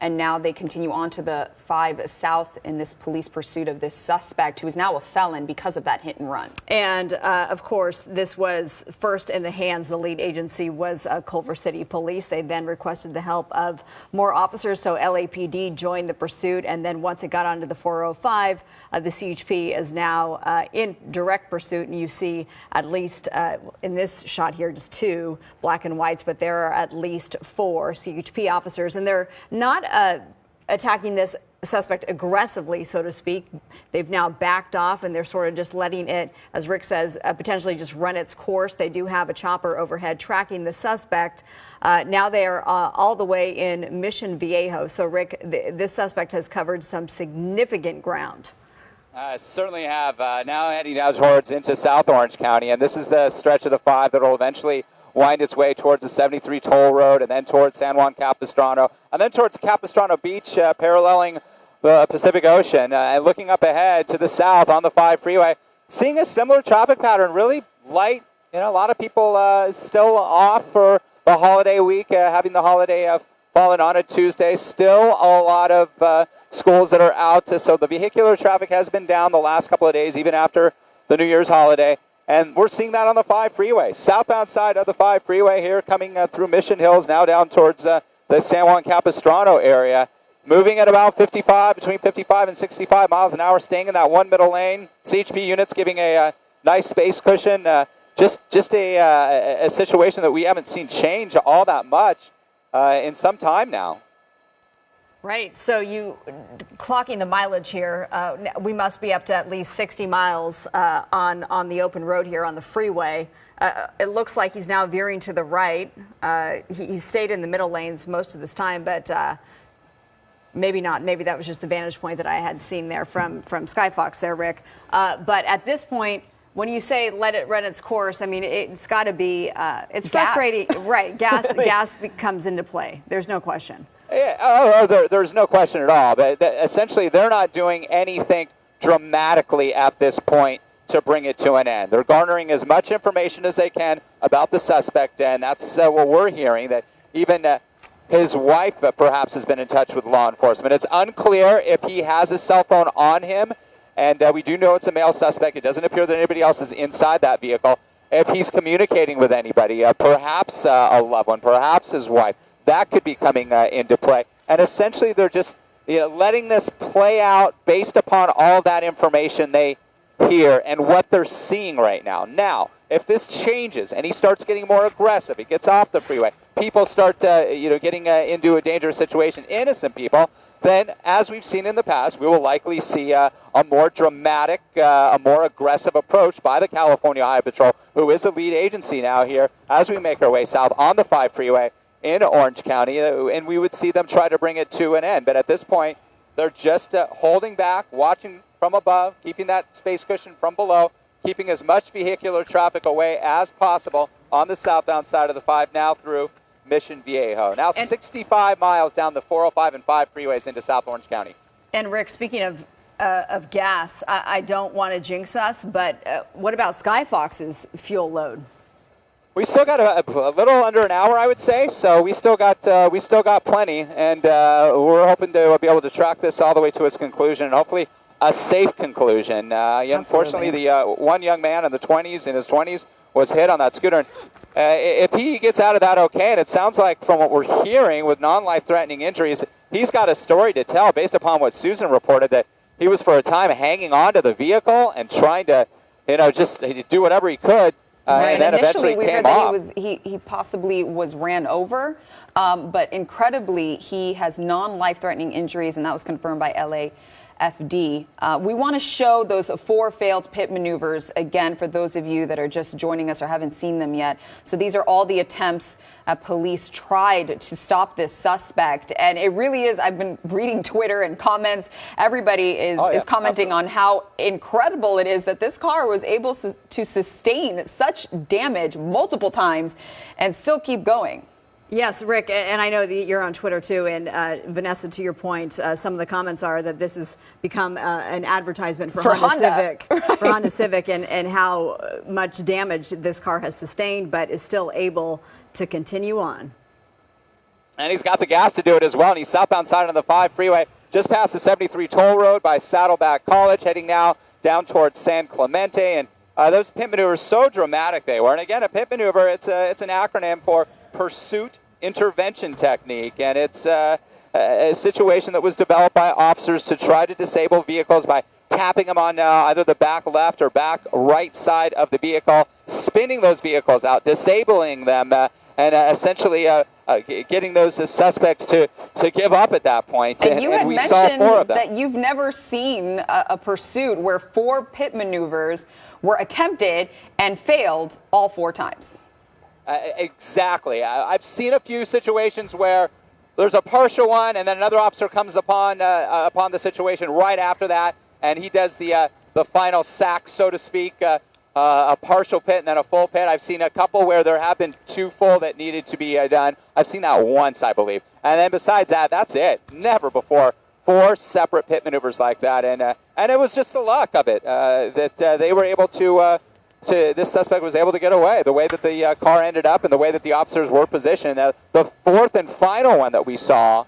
And now they continue on to the 5 South in this police pursuit of this suspect, who is now a felon because of that hit and run. And, of course, this was first in the hands. The lead agency was Culver City Police. They then requested the help of more officers, so LAPD joined the pursuit. And then once it got onto the 405, the CHP is now in direct pursuit. And you see at least in this shot here, just 2 black and whites, but there are at least 4 CHP officers. And they're not attacking this suspect aggressively, so to speak. They've now backed off, and they're sort of just letting it, as Rick says, potentially just run its course. They do have a chopper overhead tracking the suspect. Now they are all the way in Mission Viejo. So, Rick, this suspect has covered some significant ground. Certainly have. Now heading down towards into South Orange County, and this is the stretch of the 5 that will eventually wind its way towards the 73 toll road, and then towards San Juan Capistrano, and then towards Capistrano Beach, paralleling the Pacific Ocean, and looking up ahead to the south on the 5 freeway, seeing a similar traffic pattern, really light. You know, a lot of people still off for the holiday week, having the holiday fallen on a Tuesday. Still a lot of schools that are out, so the vehicular traffic has been down the last couple of days, even after the New Year's holiday. And we're seeing that on the 5 freeway. Southbound side of the 5 freeway here, coming through Mission Hills, now down towards the San Juan Capistrano area. Moving at about between 55 and 65 miles an hour, staying in that one middle lane. CHP units giving a nice space cushion. Just a situation that we haven't seen change all that much in some time now. Right. So you clocking the mileage here, we must be up to at least 60 miles on the open road here on the freeway. It looks like he's now veering to the right. He stayed in the middle lanes most of this time, but maybe not. Maybe that was just the vantage point that I had seen there from Skyfox there, Rick. But at this point, when you say let it run its course, I mean, it's got to be, it's frustrating. Right. Gas comes into play. There's no question. Yeah, there's no question at all. But essentially, they're not doing anything dramatically at this point to bring it to an end. They're garnering as much information as they can about the suspect, and that's what we're hearing, that even his wife perhaps has been in touch with law enforcement. It's unclear if he has a cell phone on him, and we do know it's a male suspect. It doesn't appear that anybody else is inside that vehicle. If he's communicating with anybody, perhaps a loved one, perhaps his wife, that could be coming into play. And essentially, they're just letting this play out based upon all that information they hear and what they're seeing right now. Now, if this changes and he starts getting more aggressive, he gets off the freeway, people start getting into a dangerous situation, innocent people, then, as we've seen in the past, we will likely see a more dramatic, a more aggressive approach by the California Highway Patrol, who is the lead agency now here, as we make our way south on the 5 freeway in Orange County, and we would see them try to bring it to an end. But at this point, they're just holding back, watching from above, keeping that space cushion from below, keeping as much vehicular traffic away as possible on the southbound side of the 5, now through Mission Viejo. Now 65 miles down the 405 and 5 freeways into South Orange County. And Rick, speaking of of gas. I don't want to jinx us, but what about Skyfox's fuel load? We still got a little under an hour, I would say. So we still got plenty, and we're hoping to be able to track this all the way to its conclusion, and hopefully a safe conclusion. Unfortunately, the one young man in his 20s, was hit on that scooter. If he gets out of that okay, and it sounds like from what we're hearing with non-life-threatening injuries, he's got a story to tell based upon what Susan reported, that he was for a time hanging onto the vehicle and trying to, just do whatever he could. Right. And then initially, eventually we came heard off. that he possibly was ran over, but incredibly, he has non-life-threatening injuries, and that was confirmed by LAFD. We want to show those 4 failed pit maneuvers again for those of you that are just joining us or haven't seen them yet. So these are all the attempts police tried to stop this suspect, and it really is. I've been reading Twitter and comments. Everybody is commenting on how incredible it is that this car was able to sustain such damage multiple times and still keep going. Yes, Rick, and I know that you're on Twitter too, and Vanessa, to your point, some of the comments are that this has become an advertisement for Honda Civic, right. For Honda Civic, and how much damage this car has sustained, but is still able to continue on. And he's got the gas to do it as well, and he's southbound side on the 5 freeway, just past the 73 toll road by Saddleback College, heading now down towards San Clemente, and those pit maneuvers, so dramatic they were. And again, a pit maneuver, it's an acronym for Pursuit Intervention Technique, and it's a situation that was developed by officers to try to disable vehicles by tapping them on either the back left or back right side of the vehicle, spinning those vehicles out, disabling them, and essentially getting those suspects to give up at that point. And you had we saw 4 of mentioned them. that you've never seen a pursuit where 4 pit maneuvers were attempted and failed all 4 times. Exactly. I've seen a few situations where there's a partial one, and then another officer comes upon the situation right after that, and he does the final sack, so to speak, a partial pit and then a full pit. I've seen a couple where there have been 2 full that needed to be done. I've seen that once, I believe. And then besides that, that's it. Never before 4 separate pit maneuvers like that, and it was just the luck of it that they were able to this suspect was able to get away, the way that the car ended up and the way that the officers were positioned. The 4th and final one that we saw,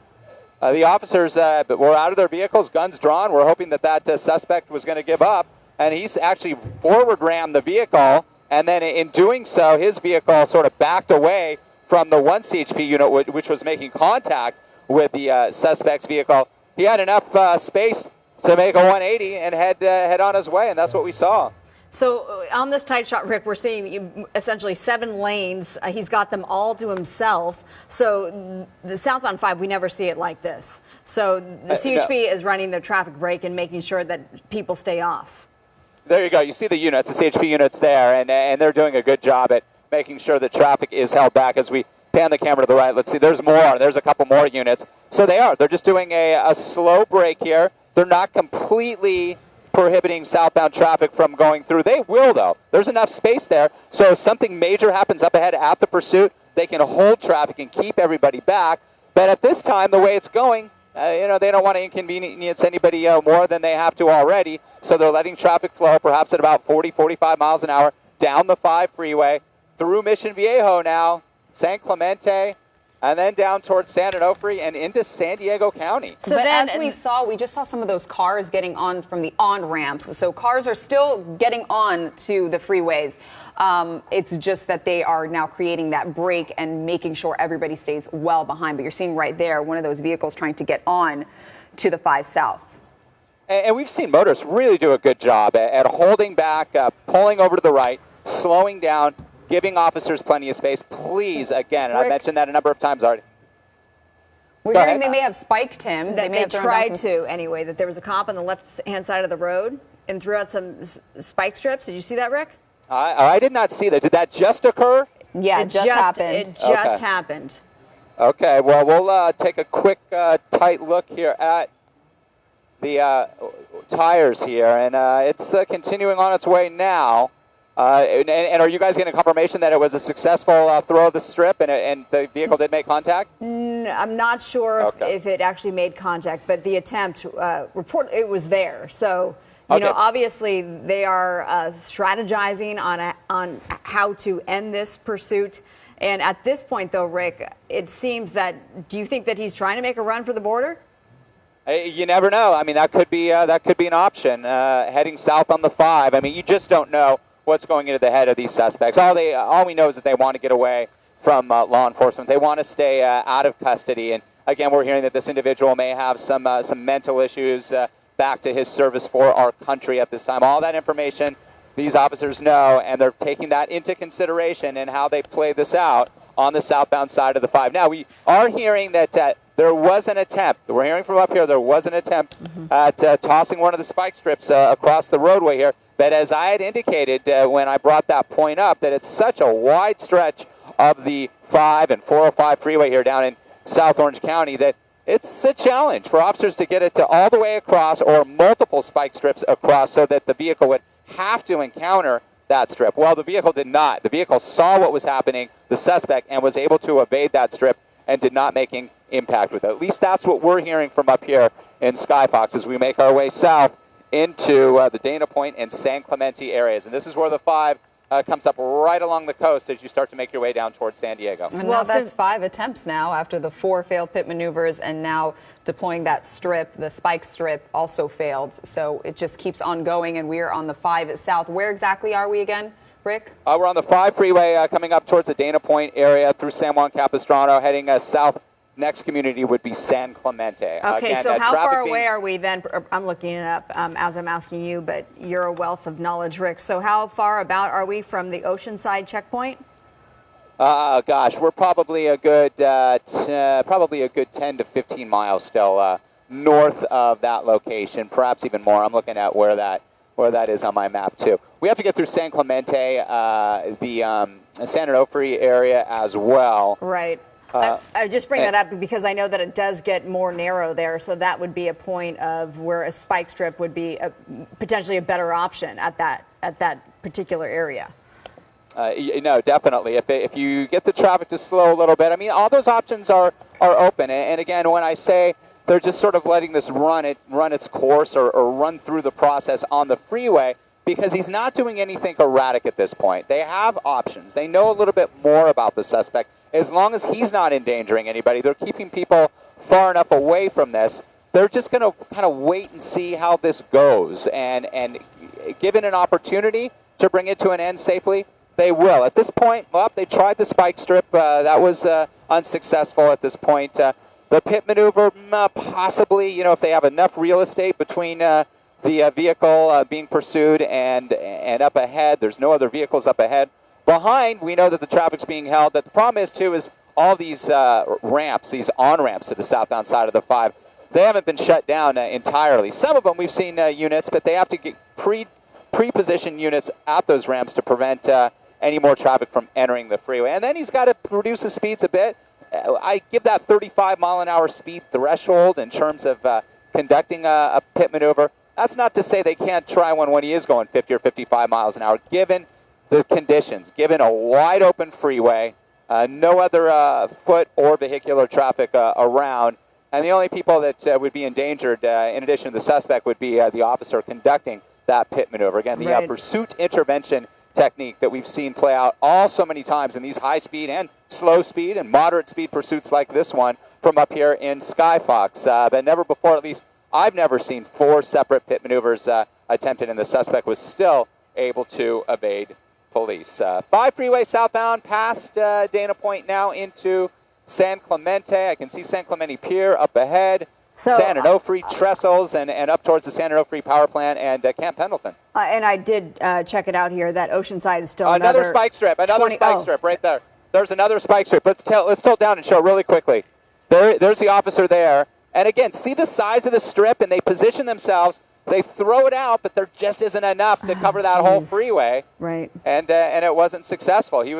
the officers were out of their vehicles, guns drawn. We're hoping that suspect was going to give up, and he's actually forward rammed the vehicle, and then in doing so, his vehicle sort of backed away from the 1 CHP unit, which was making contact with the suspect's vehicle. He had enough space to make a 180 and head on his way, and that's what we saw. So on this tight shot, Rick, we're seeing essentially 7 lanes. He's got them all to himself. So the southbound 5, we never see it like this. So the CHP is running the traffic brake and making sure that people stay off. There you go. You see the units, the CHP units there, and they're doing a good job at making sure that traffic is held back. As we pan the camera to the right, let's see, there's more. There's a couple more units. So they're just doing a slow brake here. They're not completely prohibiting southbound traffic from going through. They will, though. There's enough space there, so if something major happens up ahead at the pursuit, they can hold traffic and keep everybody back. But at this time, the way it's going, they don't want to inconvenience anybody more than they have to already, so they're letting traffic flow perhaps at about 40, 45 miles an hour down the 5 freeway, through Mission Viejo now, San Clemente, and then down towards San Onofre and into San Diego County. So but then, as we just saw some of those cars getting on from the on-ramps. So cars are still getting on to the freeways. It's just that they are now creating that break and making sure everybody stays well behind. But you're seeing right there one of those vehicles trying to get on to the 5 South. And we've seen motorists really do a good job at holding back, pulling over to the right, slowing down, giving officers plenty of space. Please, again, and I mentioned that a number of times already. We're hearing they may have spiked him. They may have tried to, anyway, that there was a cop on the left-hand side of the road and threw out some spike strips. Did you see that, Rick? I did not see that. Did that just occur? Yeah, it just happened. It just happened. Okay, well, we'll take a quick, tight look here at the tires here, and it's continuing on its way now. And are you guys getting confirmation that it was a successful throw of the strip and the vehicle did make contact? I'm not sure Okay. if it actually made contact, but the attempt report it was there. So you know, Okay. obviously they are strategizing on how to end this pursuit. And at this point, though, Rick, it seems that. Do you think that he's trying to make a run for the border? You never know. I mean, that could be an option. Heading south on the 5. I mean, you just don't know what's going into the head of these suspects. All we know is that they want to get away from law enforcement. They want to stay out of custody. And again, we're hearing that this individual may have some mental issues back to his service for our country at this time. All that information these officers know, and they're taking that into consideration in how they play this out on the southbound side of the 5. Now, we are hearing that there was an attempt. We're hearing from up here there was an attempt at tossing one of the spike strips across the roadway here. But as I had indicated when I brought that point up, that it's such a wide stretch of the 5 and 405 freeway here down in South Orange County that it's a challenge for officers to get it to all the way across or multiple spike strips across so that the vehicle would have to encounter that strip. Well, the vehicle did not. The vehicle saw what was happening, the suspect, and was able to evade that strip and did not make impact with it. At least that's what we're hearing from up here in Skyfox as we make our way south into the Dana Point and San Clemente areas. And this is where the 5 comes up right along the coast as you start to make your way down towards San Diego. And well, that's 5 attempts now after the 4 failed pit maneuvers, and now deploying that strip, the spike strip, also failed. So it just keeps on going, and we are on the 5 south. Where exactly are we again, Rick? We're on the 5 freeway coming up towards the Dana Point area through San Juan Capistrano, heading south. Next community would be San Clemente. Okay, Again, so how far being away are we then? I'm looking it up as I'm asking you, but you're a wealth of knowledge, Rick. So how far about are we from the Oceanside checkpoint? Gosh, we're probably a good 10 to 15 miles still north of that location, perhaps even more. I'm looking at where that is on my map too. We have to get through San Clemente, the San Onofre area as well. Right. I just bring that up because I know that it does get more narrow there, so that would be a point of where a spike strip would be potentially a better option at that particular area. No, definitely. If you get the traffic to slow a little bit, I mean, all those options are open. And again, when I say they're just sort of letting this run its course or run through the process on the freeway, because he's not doing anything erratic at this point. They have options. They know a little bit more about the suspect. As long as he's not endangering anybody, they're keeping people far enough away from this. They're just going to kind of wait and see how this goes. And given an opportunity to bring it to an end safely, they will. At this point, well, they tried the spike strip. That was unsuccessful at this point. The pit maneuver, possibly, if they have enough real estate between the vehicle being pursued and up ahead. There's no other vehicles up ahead. Behind, we know that the traffic's being held. That the problem is, too, is all these ramps, these on-ramps to the southbound side of the 5, they haven't been shut down entirely. Some of them we've seen units, but they have to get pre-positioned units at those ramps to prevent any more traffic from entering the freeway. And then he's got to reduce his speeds a bit. I give that 35-mile-an-hour speed threshold in terms of conducting a pit maneuver. That's not to say they can't try one when he is going 50 or 55 miles an hour, given the conditions, given a wide open freeway, no other foot or vehicular traffic around, and the only people that would be endangered, in addition to the suspect, would be the officer conducting that pit maneuver. Again, the pursuit intervention technique that we've seen play out so many times in these high speed and slow speed and moderate speed pursuits like this one from up here in Skyfox. But never before, at least I've never seen 4 separate pit maneuvers attempted, and the suspect was still able to evade police. 5 freeway southbound past Dana Point now into San Clemente. I can see San Clemente Pier up ahead. So, San Onofre, Trestles, and up towards the San Onofre Power Plant and Camp Pendleton. And I did check it out here. That Oceanside is still another spike strip. Another spike strip right there. There's another spike strip. Let's tilt down and show really quickly. There's the officer there. And again, see the size of the strip, and they position themselves. They throw it out, but there just isn't enough to cover that whole freeway. Right. And it wasn't successful. He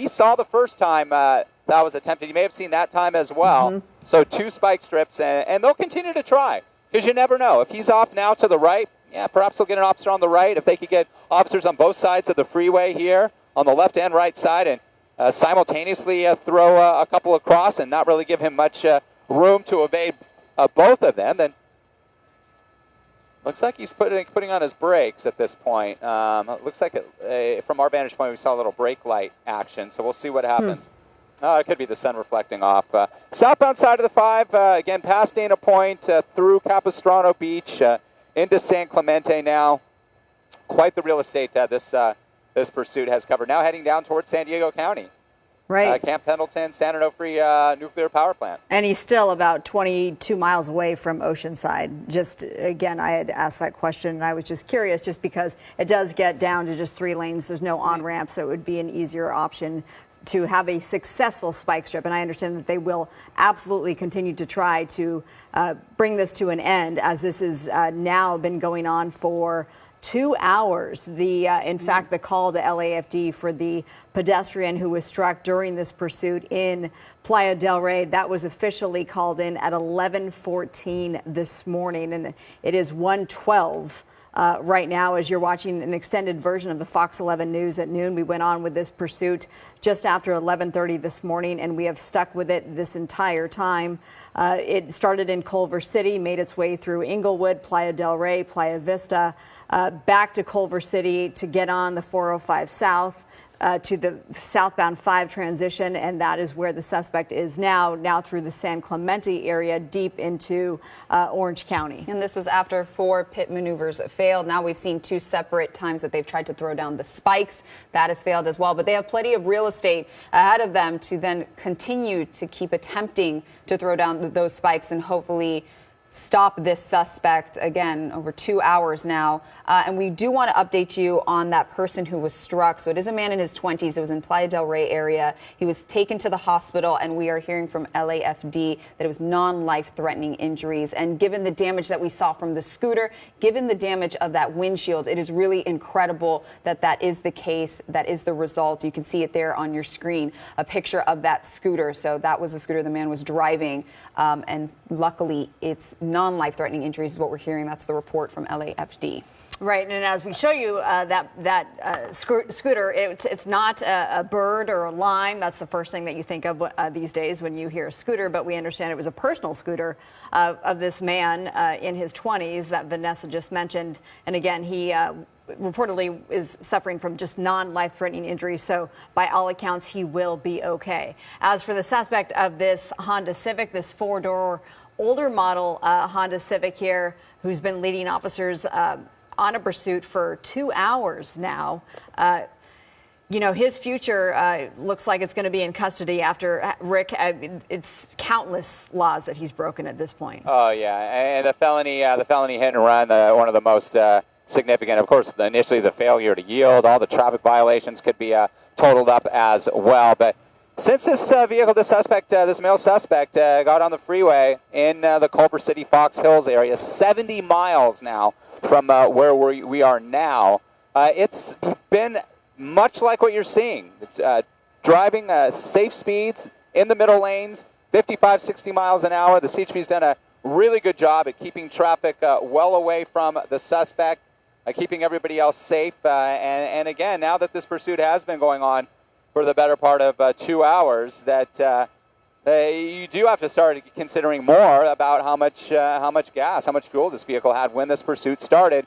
saw the first time that was attempted. You may have seen that time as well. Mm-hmm. So 2 spike strips, and they'll continue to try, because you never know. If he's off now to the right, perhaps they'll get an officer on the right. If they could get officers on both sides of the freeway here, on the left and right side, and simultaneously throw a couple across and not really give him much room to evade both of them. Then looks like he's putting on his brakes at this point. Looks like from our vantage point, we saw a little brake light action, so we'll see what happens. It could be the sun reflecting off. Southbound side of the 5, again, past Dana Point, through Capistrano Beach, into San Clemente now. Quite the real estate this pursuit has covered. Now heading down towards San Diego County. Right. Camp Pendleton, San Onofre nuclear power plant. And he's still about 22 miles away from Oceanside. Just, again, I had asked that question, and I was just curious, just because it does get down to just 3 lanes. There's no on-ramp, so it would be an easier option to have a successful spike strip. And I understand that they will absolutely continue to try to bring this to an end, as this has now been going on for 2 hours. In fact, the call to LAFD for the pedestrian who was struck during this pursuit in Playa del Rey, that was officially called in at 11:14 this morning, and it is 1:12 right now as you're watching an extended version of the Fox 11 News at noon. We went on with this pursuit just after 11:30 this morning, and we have stuck with it this entire time. It started in Culver City, made its way through Inglewood, Playa del Rey, Playa Vista, back to Culver City to get on the 405 South to the southbound 5 transition, and that is where the suspect is now through the San Clemente area, deep into Orange County. And this was after 4 pit maneuvers failed. Now we've seen 2 separate times that they've tried to throw down the spikes. That has failed as well. But they have plenty of real estate ahead of them to then continue to keep attempting to throw down those spikes and hopefully stop this suspect, again, over 2 hours now. And we do want to update you on that person who was struck. So it is a man in his 20s. It was in Playa del Rey area. He was taken to the hospital, and we are hearing from LAFD that it was non-life-threatening injuries. And given the damage that we saw from the scooter, given the damage of that windshield, it is really incredible that that is the case. That is the result. You can see it there on your screen, a picture of that scooter. So that was the scooter the man was driving. And luckily, it's non-life-threatening injuries is what we're hearing. That's the report from LAFD. Right, and as we show you that scooter, it's not a bird or a lime. That's the first thing that you think of these days when you hear a scooter, but we understand it was a personal scooter of this man in his 20s that Vanessa just mentioned. And again, he reportedly is suffering from just non-life-threatening injuries, so by all accounts, he will be okay. As for the suspect of this Honda Civic, this 4-door older model Honda Civic here, who's been leading officers on a pursuit for 2 hours now. You know, his future looks like it's going to be in custody after Rick. It's countless laws that he's broken at this point. Oh yeah, and the felony hit and run, one of the most significant. Of course, initially the failure to yield, all the traffic violations could be totaled up as well. But since this vehicle, this male suspect, got on the freeway in the Culver City, Fox Hills area, 70 miles now from where we are now, it's been much like what you're seeing. Driving safe speeds in the middle lanes, 55, 60 miles an hour. The CHP's done a really good job at keeping traffic well away from the suspect, keeping everybody else safe. And again, now that this pursuit has been going on for the better part of 2 hours, that you do have to start considering more about how much gas, how much fuel this vehicle had when this pursuit started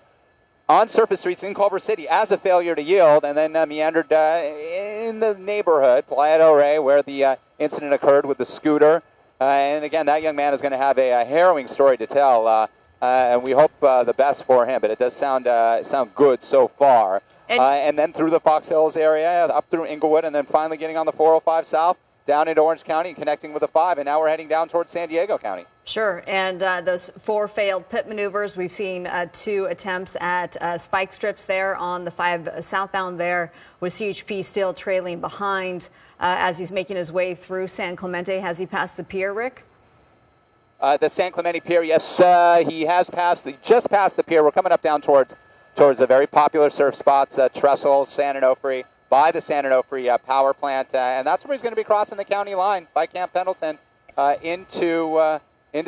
on surface streets in Culver City as a failure to yield, and then meandered in the neighborhood, Playa del Rey, where the incident occurred with the scooter. And again, that young man is going to have a harrowing story to tell, and we hope the best for him. But it does sound good so far. And then through the Fox Hills area, up through Inglewood, and then finally getting on the 405 South, down into Orange County and connecting with the 5, and now we're heading down towards San Diego County. Sure, and those 4 failed pit maneuvers. We've seen 2 attempts at spike strips there on the 5 southbound there, with CHP still trailing behind as he's making his way through San Clemente. Has he passed the pier, Rick? The San Clemente Pier, yes, he has just passed the pier. We're coming up down towards the very popular surf spots, Trestle, San Onofre, by the San Onofre power plant, and that's where he's going to be crossing the county line by Camp Pendleton into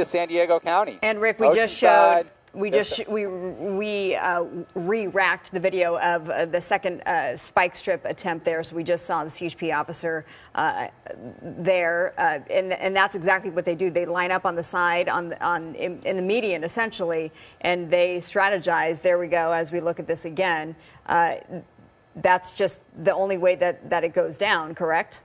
San Diego County. And Rick, we just showed We just re-racked the video of the second spike strip attempt there, so we just saw the CHP officer there, and that's exactly what they do. They line up on the side, in the median essentially, and they strategize. There we go. As we look at this again, that's just the only way that it goes down. Correct?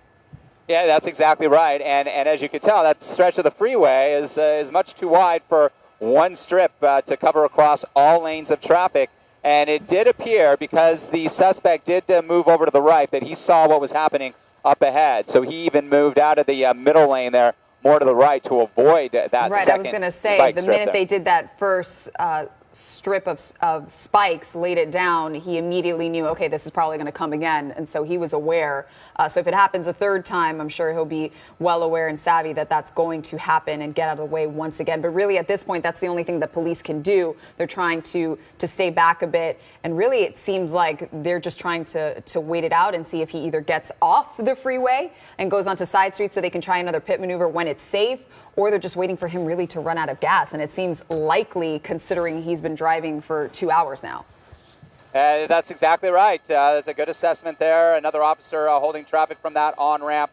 Yeah, that's exactly right. And as you can tell, that stretch of the freeway is much too wide for one strip to cover across all lanes of traffic. And it did appear, because the suspect did move over to the right, that he saw what was happening up ahead. So he even moved out of the middle lane there, more to the right, to avoid that right, second I was going to say, spike the strip minute there. they did that first strip of spikes, laid it down, he immediately knew, okay, this is probably going to come again. And so he was aware. So if it happens a third time, I'm sure he'll be well aware and savvy that that's going to happen and get out of the way once again. But really, at this point, that's the only thing that police can do. They're trying to stay back a bit. And really, it seems like they're just trying to wait it out and see if he either gets off the freeway and goes onto side streets so they can try another pit maneuver when it's safe, or they're just waiting for him really to run out of gas. And it seems likely, considering he's been driving for 2 hours now. That's exactly right. There's a good assessment there. Another officer holding traffic from that on-ramp.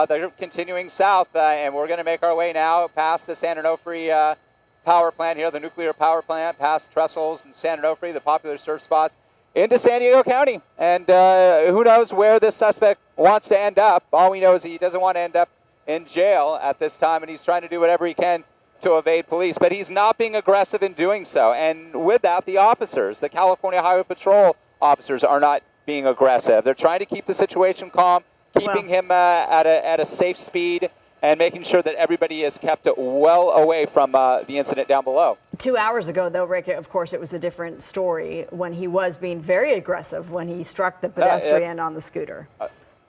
They're continuing south, and we're going to make our way now past the San Onofre power plant here, the nuclear power plant, past Trestles and San Onofre, the popular surf spots, into San Diego County. And who knows where this suspect wants to end up. All we know is he doesn't want to end up in jail at this time, and he's trying to do whatever he can to evade police, but he's not being aggressive in doing so. And with that, the officers, the California Highway Patrol officers, are not being aggressive. They're trying to keep the situation calm, keeping him at a safe speed, and making sure that everybody is kept well away from the incident down below. 2 hours ago, though, Rick, of course, it was a different story when he was being very aggressive when he struck the pedestrian on the scooter.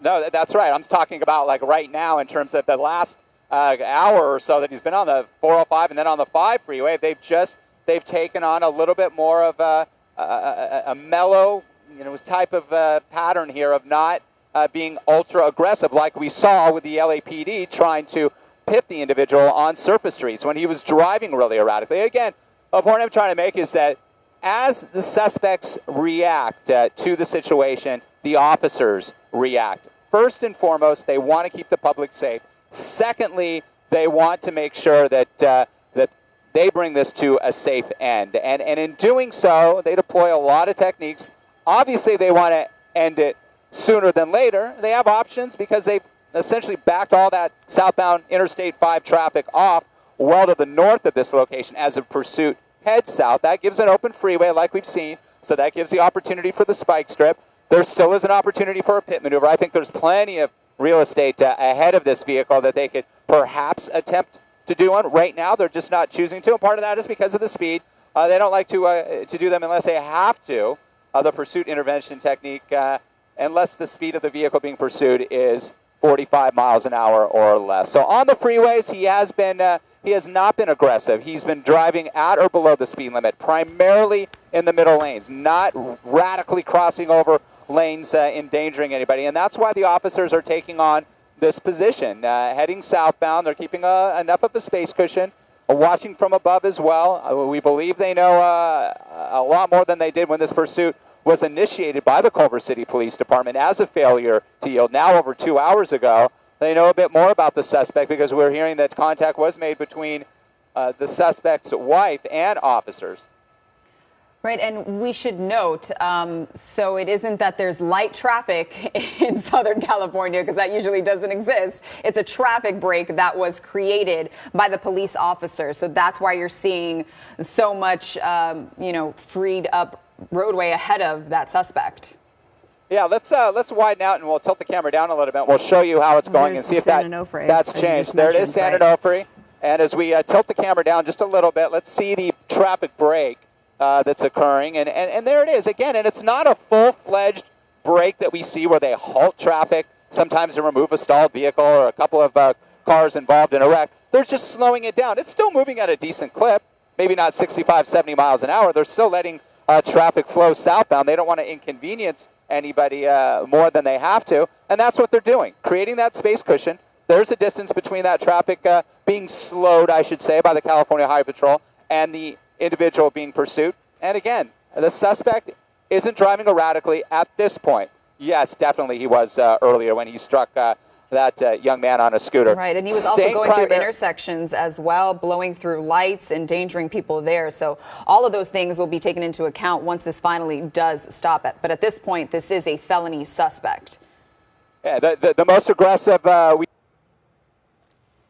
No, that's right. I'm talking about like right now in terms of the last hour or so that he's been on the 405 and then on the 5 freeway. They've taken on a little bit more of a mellow, type of pattern here of not being ultra aggressive, like we saw with the LAPD trying to pit the individual on surface streets when he was driving really erratically. Again, the point I'm trying to make is that as the suspects react to the situation, the officers react. First and foremost, they want to keep the public safe. Secondly, they want to make sure that that they bring this to a safe end. And in doing so, they deploy a lot of techniques. Obviously, they want to end it sooner than later. They have options because they've essentially backed all that southbound Interstate 5 traffic off well to the north of this location as the pursuit heads south. That gives an open freeway like we've seen, so that gives the opportunity for the spike strip. There still is an opportunity for a pit maneuver. I think there's plenty of real estate ahead of this vehicle that they could perhaps attempt to do one. Right now, they're just not choosing to, and part of that is because of the speed. They don't like to do them unless they have to. The pursuit intervention technique, unless the speed of the vehicle being pursued is 45 miles an hour or less. So on the freeways, he has not been aggressive. He's been driving at or below the speed limit, primarily in the middle lanes, not radically crossing over lanes, endangering anybody. And that's why the officers are taking on this position, heading southbound. They're keeping enough of a space cushion, watching from above as well. We believe they know a lot more than they did when this pursuit was initiated by the Culver City Police Department as a failure to yield now over 2 hours ago. They know a bit more about the suspect because we're hearing that contact was made between the suspect's wife and officers. Right, and we should note, so it isn't that there's light traffic in Southern California, because that usually doesn't exist. It's a traffic break that was created by the police officers. So that's why you're seeing so much, freed up roadway ahead of that suspect. Yeah, let's widen out and we'll tilt the camera down a little bit. We'll show you how it's going and see if that's changed. There it is, San Onofre. And as we tilt the camera down just a little bit, let's see the traffic break that's occurring. And there it is again. And it's not a full-fledged break that we see where they halt traffic, sometimes to remove a stalled vehicle or a couple of cars involved in a wreck. They're just slowing it down. It's still moving at a decent clip, maybe not 65, 70 miles an hour. They're still letting traffic flow southbound. They don't want to inconvenience anybody more than they have to. And that's what they're doing, creating that space cushion. There's a distance between that traffic being slowed, I should say, by the California Highway Patrol and the individual being pursued. And again, the suspect isn't driving erratically at this point. Yes, definitely he was earlier when he struck that young man on a scooter. Right, and he was also going through intersections as well, blowing through lights, endangering people there. So all of those things will be taken into account once this finally does stop it. But at this point, this is a felony suspect. Yeah, the most aggressive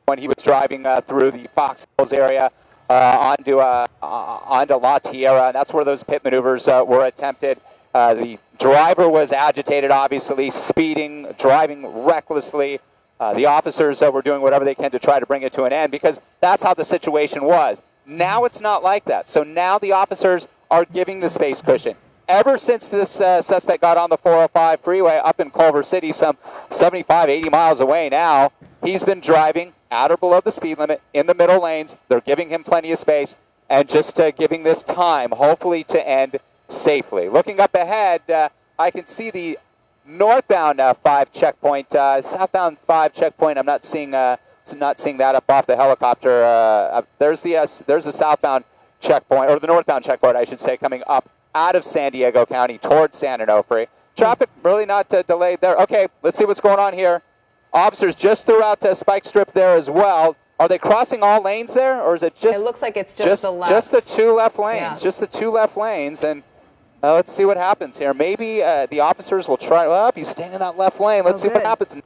when he was driving through the Fox Hills area onto La Tierra, and that's where those pit maneuvers were attempted. The driver was agitated, obviously, speeding, driving recklessly. The officers were doing whatever they can to try to bring it to an end because that's how the situation was. Now it's not like that. So now the officers are giving the space cushion. Ever since this suspect got on the 405 freeway up in Culver City, some 75, 80 miles away now, he's been driving at or below the speed limit in the middle lanes. They're giving him plenty of space and just giving this time, hopefully, to end safely. Looking up ahead, I can see the northbound 5 checkpoint, southbound 5 checkpoint. I'm not seeing that up off the helicopter. There's the southbound checkpoint, or the northbound checkpoint, I should say, coming up out of San Diego County towards San Onofre. Traffic really not delayed there. Okay, let's see what's going on here. Officers just threw out a spike strip there as well. Are they crossing all lanes there, or is it just? It looks like it's just the left. Just the 2 left lanes. Yeah. Just the 2 left lanes, and let's see what happens here. Maybe the officers will try. Well, he's staying in that left lane. Let's see what happens.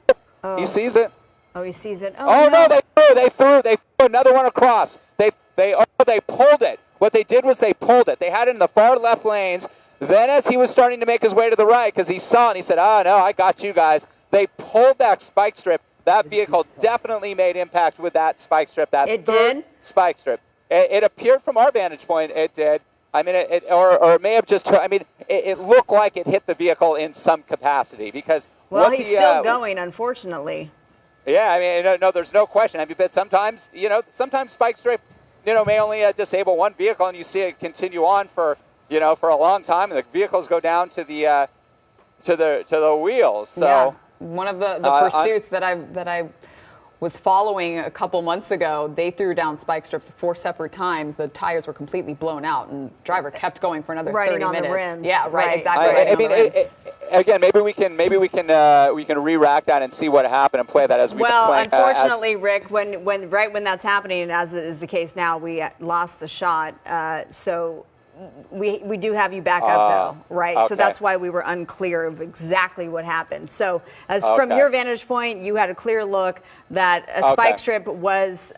Oh. He sees it. Oh, he sees it. Oh no! They threw another one across. They pulled it. What they did was they pulled it. They had it in the far left lanes. Then as he was starting to make his way to the right, because he saw it, and he said, "Oh no, I got you guys." They pulled that spike strip. That vehicle definitely made impact with that spike strip. That third spike strip. It appeared from our vantage point. It did. I mean, or it may have just. I mean, it looked like it hit the vehicle in some capacity because. Well, he's still going, unfortunately. Yeah, I mean, no, there's no question. I mean, but sometimes spike strips, may only disable one vehicle, and you see it continue on for a long time, and the vehicles go down to the wheels. So. Yeah. One of the pursuits that I was following a couple months ago, they threw down spike strips 4 separate times. The tires were completely blown out, and the driver kept going for another 30 minutes. The rims. Yeah, right, exactly. I mean, again, maybe we can re-rack that and see what happened and play that as we. Well, unfortunately, Rick, when that's happening, as is the case now, we lost the shot. So. We do have you back up, though, right? Okay. So that's why we were unclear of exactly what happened. So from your vantage point, you had a clear look that a spike strip was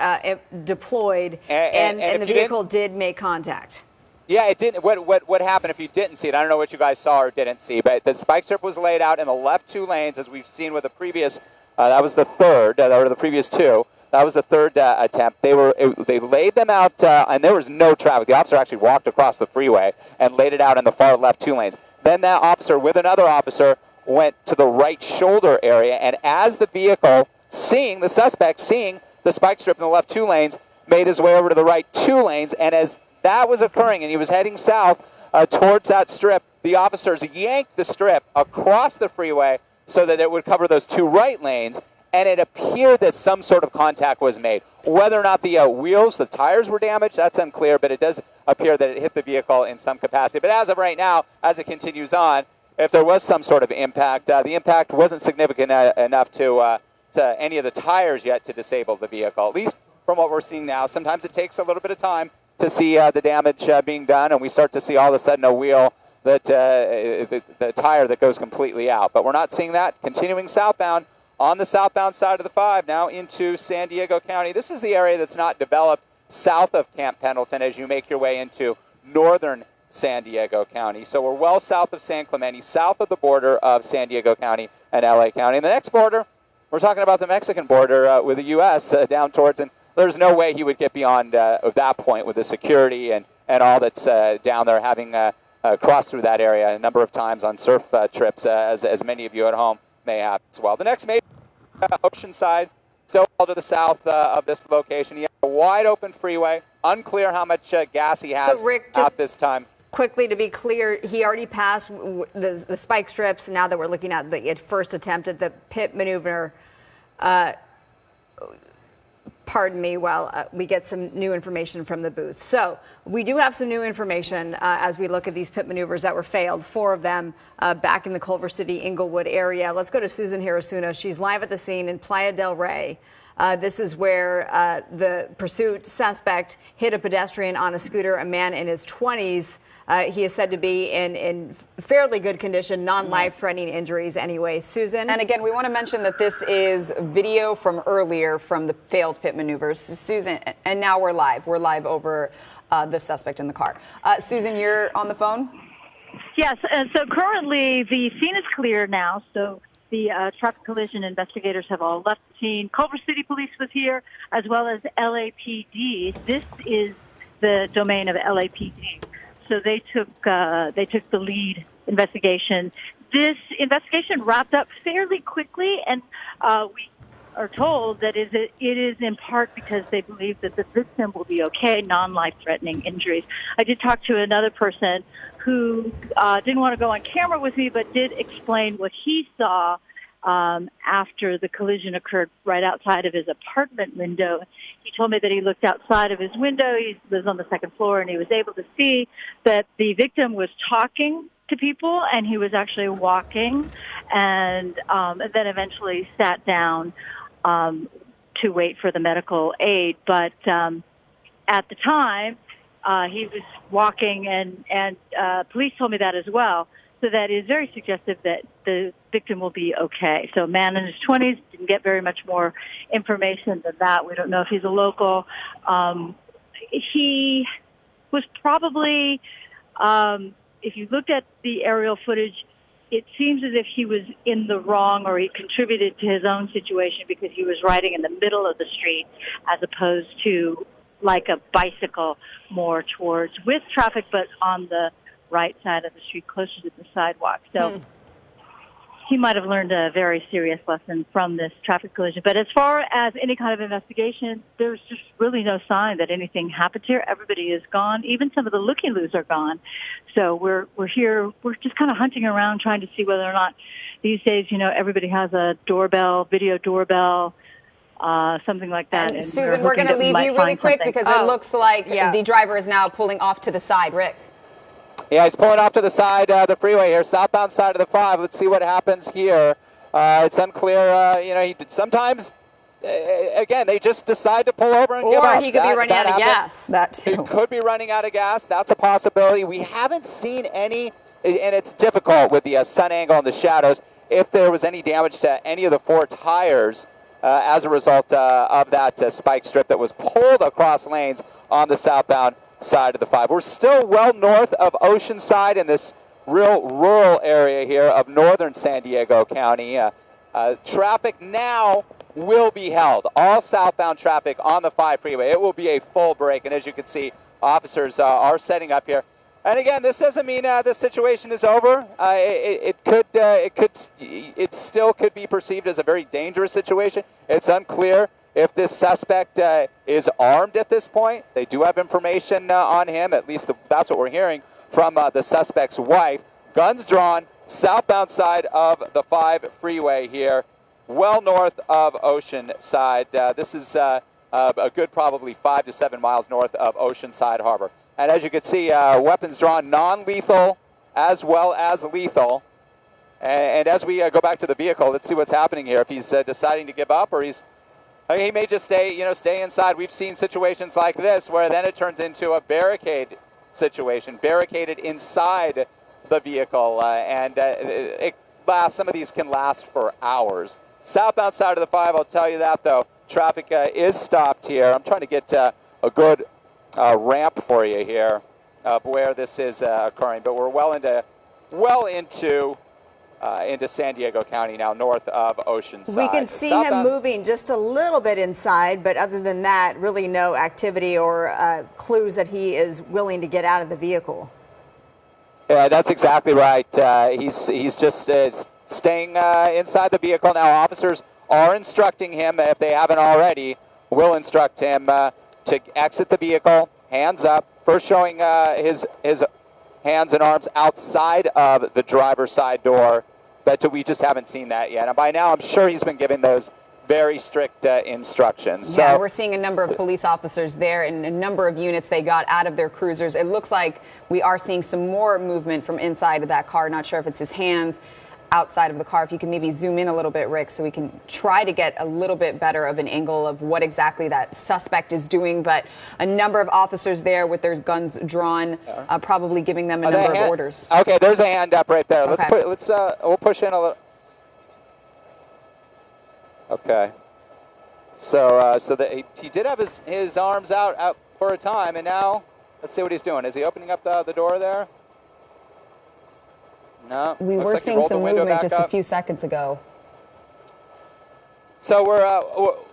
deployed and the vehicle did make contact. Yeah, it didn't. What happened if you didn't see it? I don't know what you guys saw or didn't see, but the spike strip was laid out in the left 2 lanes, as we've seen with the previous. That was the third, or the previous 2. That was the third attempt. They laid them out, and there was no traffic. The officer actually walked across the freeway and laid it out in the far left 2 lanes. Then that officer, with another officer, went to the right shoulder area, and as the vehicle, seeing the spike strip in the left 2 lanes, made his way over to the right 2 lanes, and as that was occurring, and he was heading south towards that strip, the officers yanked the strip across the freeway so that it would cover those 2 right lanes. And it appeared that some sort of contact was made. Whether or not the the tires were damaged, that's unclear, but it does appear that it hit the vehicle in some capacity. But as of right now, as it continues on, if there was some sort of impact, the impact wasn't significant enough to any of the tires yet to disable the vehicle, at least from what we're seeing now. Sometimes it takes a little bit of time to see the damage being done, and we start to see all of a sudden a wheel that the tire that goes completely out. But we're not seeing that. Continuing southbound, on the southbound side of the 5, now into San Diego County. This is the area that's not developed south of Camp Pendleton as you make your way into northern San Diego County. So we're well south of San Clemente, south of the border of San Diego County and LA County. And the next border, we're talking about the Mexican border with the U.S. Down towards, and there's no way he would get beyond that point with the security and all that's down there, having crossed through that area a number of times on surf trips, as many of you at home may have as well. The next major Oceanside, still to the south of this location. He has a wide open freeway. Unclear how much gas he has at this time. Quickly, to be clear, he already passed the spike strips. Now that we're looking at the first attempt at the pit maneuver, pardon me while we get some new information from the booth. So we do have some new information as we look at these pit maneuvers that were failed, 4 of them back in the Culver City, Inglewood area. Let's go to Susan Hirasuno. She's live at the scene in Playa del Rey. This is where the pursuit suspect hit a pedestrian on a scooter, a man in his 20s. He is said to be in fairly good condition, non-life-threatening injuries anyway. Susan? And again, we want to mention that this is video from earlier from the failed pit maneuvers. Susan, and now we're live. We're live over the suspect in the car. Susan, you're on the phone? Yes, and so currently the scene is clear now, so the traffic collision investigators have all left the scene. Culver City Police was here, as well as LAPD. This is the domain of LAPD. So they took the lead investigation. This investigation wrapped up fairly quickly, and we are told that it is in part because they believe that the victim will be okay, non-life-threatening injuries. I did talk to another person who didn't want to go on camera with me, but did explain what he saw after the collision occurred right outside of his apartment window. He told me that he looked outside of his window. He lives on the second floor, and he was able to see that the victim was talking to people, and he was actually walking, and then eventually sat down to wait for the medical aid. But at the time, he was walking, and police told me that as well. So that is very suggestive that the victim will be okay. So a man in his 20s, didn't get very much more information than that. We don't know if he's a local. He was probably, if you looked at the aerial footage, it seems as if he was in the wrong, or he contributed to his own situation because he was riding in the middle of the street as opposed to like a bicycle more towards with traffic, but on the right side of the street, closer to the sidewalk. So he might have learned a very serious lesson from this traffic collision. But as far as any kind of investigation, there's just really no sign that anything happened here. Everybody is gone. Even some of the looky-loos are gone. So we're here. We're just kind of hunting around, trying to see whether or not these days, everybody has a doorbell, video doorbell, something like that. And Susan, we're going to leave you really quick because it looks like the driver is now pulling off to the side. Rick? Yeah, he's pulling off to the side of the freeway here, southbound side of the 5. Let's see what happens here. It's unclear. Sometimes, again, they just decide to pull over and give up. Or he could be running out of gas. That too. He could be running out of gas. That's a possibility. We haven't seen any, and it's difficult with the sun angle and the shadows, if there was any damage to any of the 4 tires as a result of that spike strip that was pulled across lanes on the southbound side of the 5. We're still well north of Oceanside in this real rural area here of northern San Diego County. Traffic now will be held. All southbound traffic on the 5 freeway. It will be a full break, and as you can see, officers are setting up here. And again, this doesn't mean this situation is over. It still could be perceived as a very dangerous situation. It's unclear if this suspect is armed at this point. They do have information on him, at least that's what we're hearing from the suspect's wife. Guns drawn, southbound side of the 5 freeway here, well north of Oceanside. This is a good probably 5 to 7 miles north of Oceanside Harbor. And as you can see, weapons drawn, non-lethal as well as lethal. And as we go back to the vehicle, let's see what's happening here. If he's deciding to give up, or he may just stay inside. We've seen situations like this where then it turns into a barricade situation, barricaded inside the vehicle, and some of these can last for hours. Southbound side of the 5, I'll tell you that though, traffic is stopped here. I'm trying to get a good ramp for you here of where this is occurring, but we're well into San Diego County now, north of Oceanside. We can see him moving just a little bit inside, but other than that, really no activity or clues that he is willing to get out of the vehicle. Yeah, that's exactly right. He's just staying inside the vehicle. Now, officers are instructing him, if they haven't already, will instruct him to exit the vehicle, hands up, first showing his hands and arms outside of the driver's side door, but we just haven't seen that yet. And by now, I'm sure he's been given those very strict instructions. Yeah, So we're seeing a number of police officers there and a number of units they got out of their cruisers. It looks like we are seeing some more movement from inside of that car. Not sure if it's his hands outside of the car. If you can maybe zoom in a little bit, Rick, so we can try to get a little bit better of an angle of what exactly that suspect is doing. But a number of officers there with their guns drawn, probably giving them a number of orders. Okay, there's a hand up right there. Okay. We'll push in a little. Okay. So he did have his arms out for a time, and now let's see what he's doing. Is he opening up the door there? No. We Looks were like he seeing rolled the some window movement back just a up. few seconds ago. So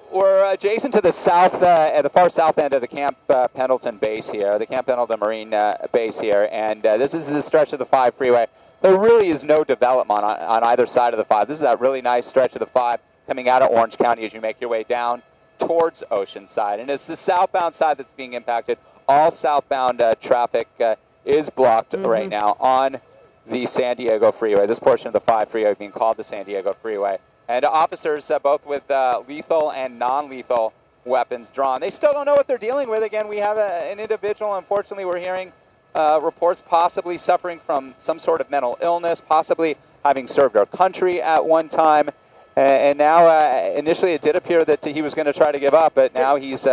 we're adjacent to the south, at the far south end of the Camp Pendleton base here, the Camp Pendleton Marine base here, and this is the stretch of the 5 freeway. There really is no development on either side of the 5. This is that really nice stretch of the 5 coming out of Orange County as you make your way down towards Oceanside, and it's the southbound side that's being impacted. All southbound traffic is blocked right now on the San Diego Freeway. This portion of the 5 freeway being called the San Diego Freeway. And officers, both with lethal and non-lethal weapons drawn. They still don't know what they're dealing with. Again, we have an individual, unfortunately, we're hearing reports possibly suffering from some sort of mental illness, possibly having served our country at one time. And now, initially, it did appear that he was going to try to give up, but now he's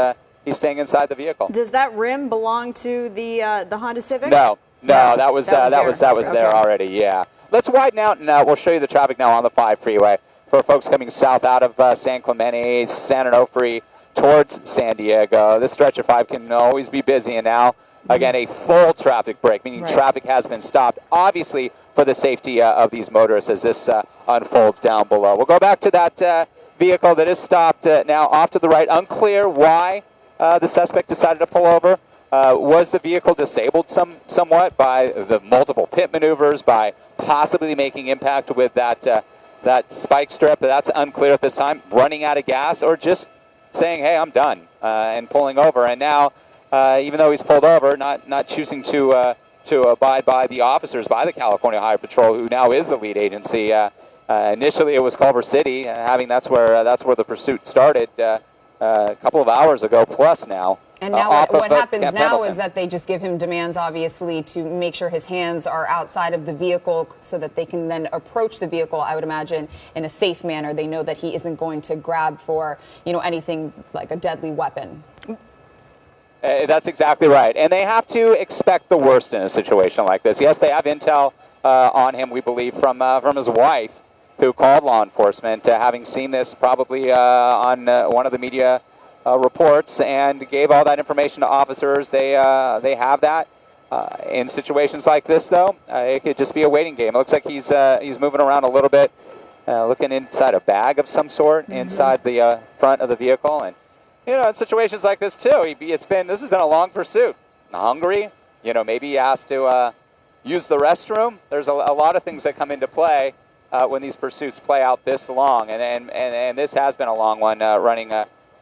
staying inside the vehicle. Does that rim belong to the Honda Civic? No, that was Okay. there already. Yeah. Let's widen out, and we'll show you the traffic now on the 5 freeway for folks coming south out of San Clemente, San Onofre, towards San Diego. This stretch of 5 can always be busy, and now, again, a full traffic break, meaning traffic has been stopped, obviously for the safety of these motorists as this unfolds down below. We'll go back to that vehicle that is stopped now off to the right. Unclear why the suspect decided to pull over. Was the vehicle disabled somewhat by the multiple pit maneuvers, by possibly making impact with that spike strip? That's unclear at this time. Running out of gas, or just saying, "Hey, I'm done," and pulling over. And now, even though he's pulled over, not choosing to abide by the officers, by the California Highway Patrol, who now is the lead agency. Initially, it was Culver City. That's where the pursuit started a couple of hours ago, plus now. And now what happens Camp now Pendleton. is that they just give him demands, obviously, to make sure his hands are outside of the vehicle so that they can then approach the vehicle, I would imagine, in a safe manner. They know that he isn't going to grab for, anything like a deadly weapon. That's exactly right. And they have to expect the worst in a situation like this. Yes, they have intel on him, we believe, from his wife, who called law enforcement, having seen this probably on one of the media reports, and gave all that information to officers. They have that. In situations like this, though, it could just be a waiting game. It looks like he's moving around a little bit, looking inside a bag of some sort, inside the front of the vehicle. And in situations like this too, this has been a long pursuit. Hungry, maybe he has to use the restroom. There's a lot of things that come into play when these pursuits play out this long, and this has been a long one, running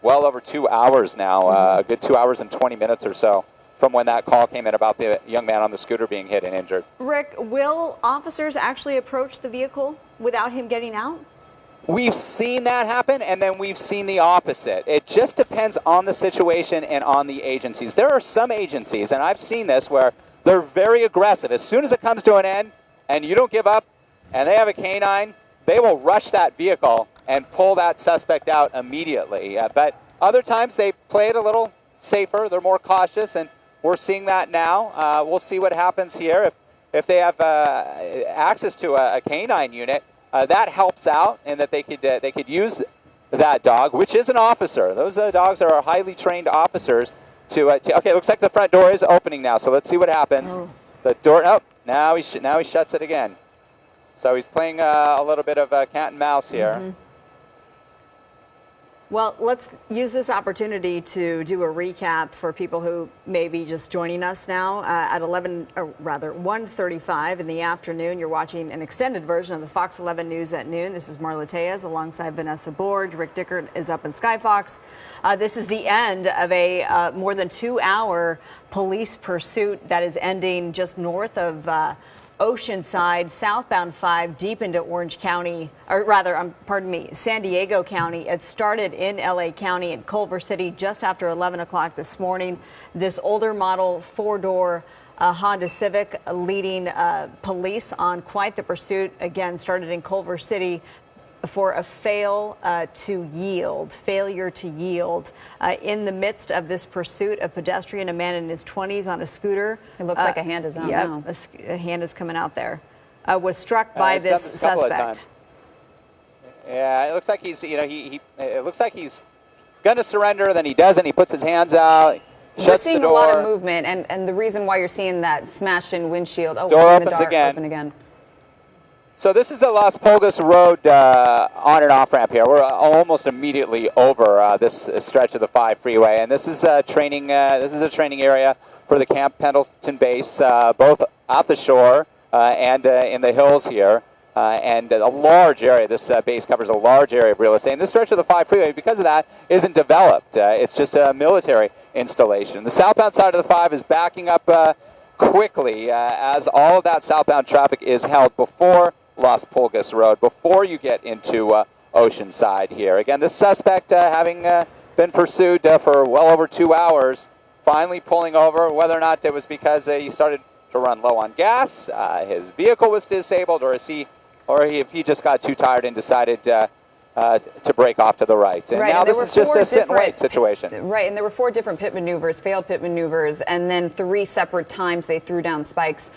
well over 2 hours now, a good 2 hours and 20 minutes or so from when that call came in about the young man on the scooter being hit and injured. Rick, will officers actually approach the vehicle without him getting out? We've seen that happen, and then we've seen the opposite. It just depends on the situation and on the agencies. There are some agencies, and I've seen this, where they're very aggressive. As soon as it comes to an end and you don't give up and they have a canine, they will rush that vehicle and pull that suspect out immediately. But other times they play it a little safer. They're more cautious, and we're seeing that now. We'll see what happens here. If they have access to a canine unit, that helps out, and that they could use that dog, which is an officer. Those dogs are highly trained officers. Okay, looks like the front door is opening now. So let's see what happens. The door. Oh, now he shuts it again. So he's playing a little bit of cat and mouse here. Well, let's use this opportunity to do a recap for people who may be just joining us now at 1:35 in the afternoon. You're watching an extended version of the Fox 11 News at Noon. This is Marla Tejas alongside Vanessa Borge. Rick Dickert is up in Sky Fox. This is the end of a more than 2 hour police pursuit that is ending just north of Oceanside, southbound 5 deep into Orange County, or rather, pardon me, San Diego County. It started in LA County in Culver City just after 11 o'clock this morning. This older model 4-door Honda Civic leading police on quite the pursuit. Again, started in Culver City for a failure to yield. In the midst of this pursuit, a pedestrian, a man in his 20s on a scooter. It looks like a hand is out now. A hand is coming out there. Was struck by this suspect. Yeah, it looks like he's, it looks like he's going to surrender. Then he doesn't. He puts his hands out. We're seeing a lot of movement, and the reason why you're seeing that smashed in windshield. Oh, door opens the again. Open again. So this is the Las Pulgas Road on and off ramp here. We're almost immediately over this stretch of the 5 freeway, and this is a training. This is a training area for the Camp Pendleton base, both off the shore and in the hills here, and a large area. This base covers a large area of real estate. And this stretch of the 5 freeway, because of that, isn't developed. It's just a military installation. The southbound side of the 5 is backing up quickly as all of that southbound traffic is held before Las Pulgas Road, before you get into Oceanside here. Again, this suspect having been pursued for well over 2 hours, finally pulling over, whether or not it was because he started to run low on gas, his vehicle was disabled, or if he just got too tired and decided to break off to the right. And now this is just a sit-and-wait situation. Right, and there were 4 different pit maneuvers, failed pit maneuvers, and then 3 separate times they threw down spikes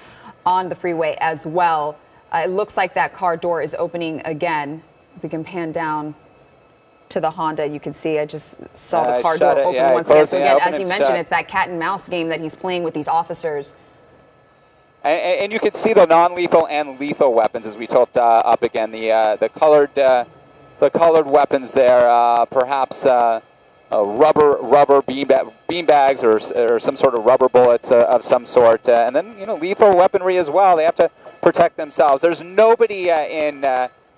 on the freeway as well. It looks like that car door is opening again. If we can pan down to the Honda, you can see I just saw the car door open once again. So again, as you mentioned, it's that cat and mouse game that he's playing with these officers. And you can see the non-lethal and lethal weapons as we tilt up again. The colored weapons there, perhaps rubber bean bags or some sort of rubber bullets of some sort, and then lethal weaponry as well. They have to protect themselves. There's nobody in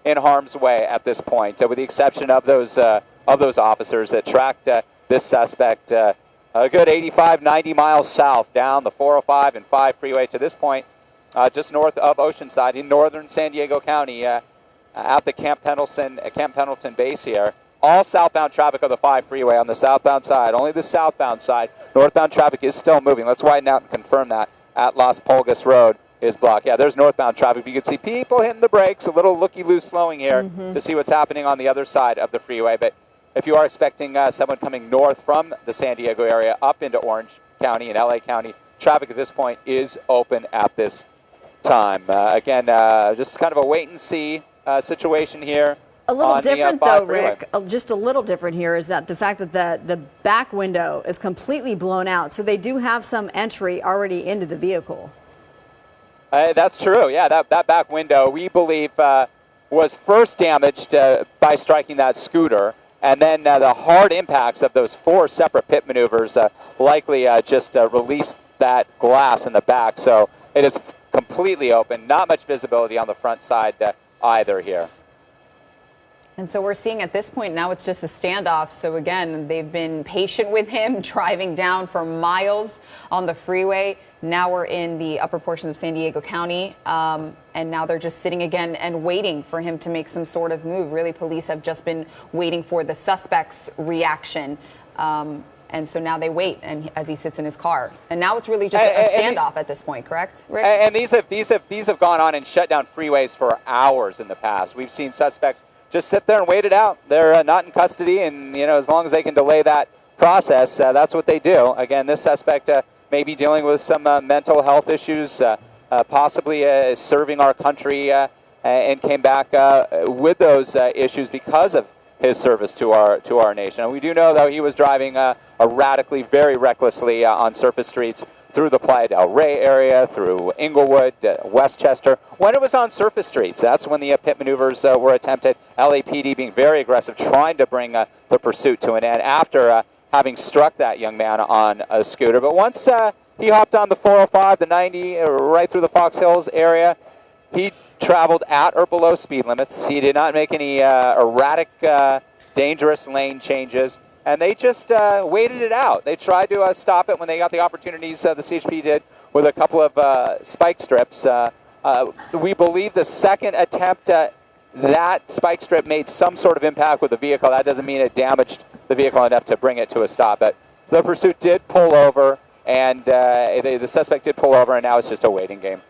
harm's way at this point, with the exception of those officers that tracked this suspect a good 85, 90 miles south down the 405 and 5 freeway to this point, just north of Oceanside in northern San Diego County, at the Camp Pendleton base here. All southbound traffic of the 5 freeway on the southbound side. Only the southbound side. Northbound traffic is still moving. Let's widen out and confirm that at Las Pulgas Road is blocked. Yeah, there's northbound traffic. You can see people hitting the brakes, a little looky-loose slowing here to see what's happening on the other side of the freeway. But if you are expecting someone coming north from the San Diego area up into Orange County and LA County, traffic at this point is open at this time. Again, just kind of a wait-and-see situation here. A little different, though, Rick. Just a little different here is that the fact that the back window is completely blown out, so they do have some entry already into the vehicle. That's true. Yeah, that back window, we believe, was first damaged by striking that scooter, and then the hard impacts of those 4 separate pit maneuvers likely just released that glass in the back. So it is completely open. Not much visibility on the front side either here. And so we're seeing at this point now it's just a standoff. So again, they've been patient with him, driving down for miles on the freeway. Now we're in the upper portions of San Diego County, and now they're just sitting again and waiting for him to make some sort of move. Really, police have just been waiting for the suspect's reaction. And so now they wait, and as he sits in his car, and now it's really just a standoff at this point, correct, Rick? And these have gone on and shut down freeways for hours in the past. We've seen suspects just sit there and wait it out. They're not in custody, and as long as they can delay that process, that's what they do. Again, this suspect may be dealing with some mental health issues, possibly serving our country, and came back with those issues because of his service to our nation. And we do know, though, he was driving erratically, very recklessly on surface streets through the Playa del Rey area, through Inglewood, Westchester. When it was on surface streets, that's when the pit maneuvers were attempted. LAPD being very aggressive, trying to bring the pursuit to an end after having struck that young man on a scooter. But once he hopped on the 405, the 90, right through the Fox Hills area, he traveled at or below speed limits. He did not make any erratic, dangerous lane changes. And they just waited it out. They tried to stop it when they got the opportunities, the CHP did, with a couple of spike strips We believe the second attempt, that spike strip made some sort of impact with the vehicle. That doesn't mean it damaged the vehicle enough to bring it to a stop. But the pursuit did pull over, and the suspect did pull over, and now it's just a waiting game.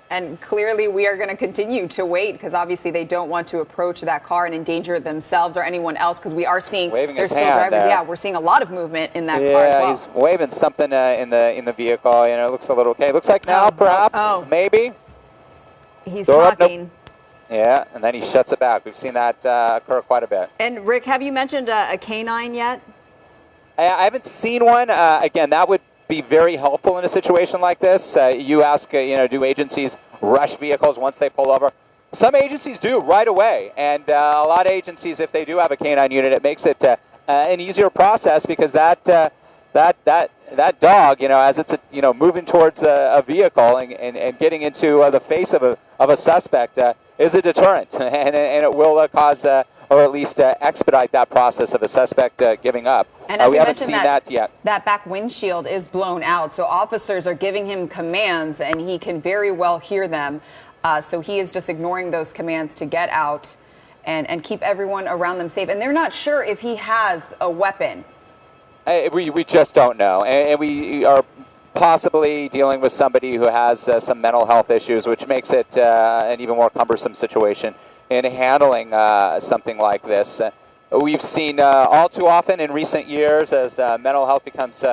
And clearly we are going to continue to wait because obviously they don't want to approach that car and endanger themselves or anyone else because we are seeing waving there's his still hand, drivers. Yeah, we're seeing a lot of movement in that car as Yeah, well. he's waving something in the vehicle. You know, it looks a little okay. Looks like now, perhaps, maybe. He's Door up, nope. talking. Yeah, and then he shuts it back. We've seen that occur quite a bit. And Rick, have you mentioned a canine yet? I haven't seen one. Again, that would be very helpful in a situation like this. You ask, do agencies rush vehicles once they pull over? Some agencies do right away, and a lot of agencies, if they do have a canine unit, it makes it an easier process because that dog, as it's moving towards a vehicle and getting into the face of a suspect, is a deterrent, and it will cause or at least expedite that process of a suspect giving up. And as we you haven't mentioned seen that yet. That back windshield is blown out, so officers are giving him commands, and he can very well hear them. So he is just ignoring those commands to get out and keep everyone around them safe. And they're not sure if he has a weapon. We just don't know, and we are possibly dealing with somebody who has some mental health issues, which makes it an even more cumbersome situation in handling something like this. We've seen all too often in recent years as mental health becomes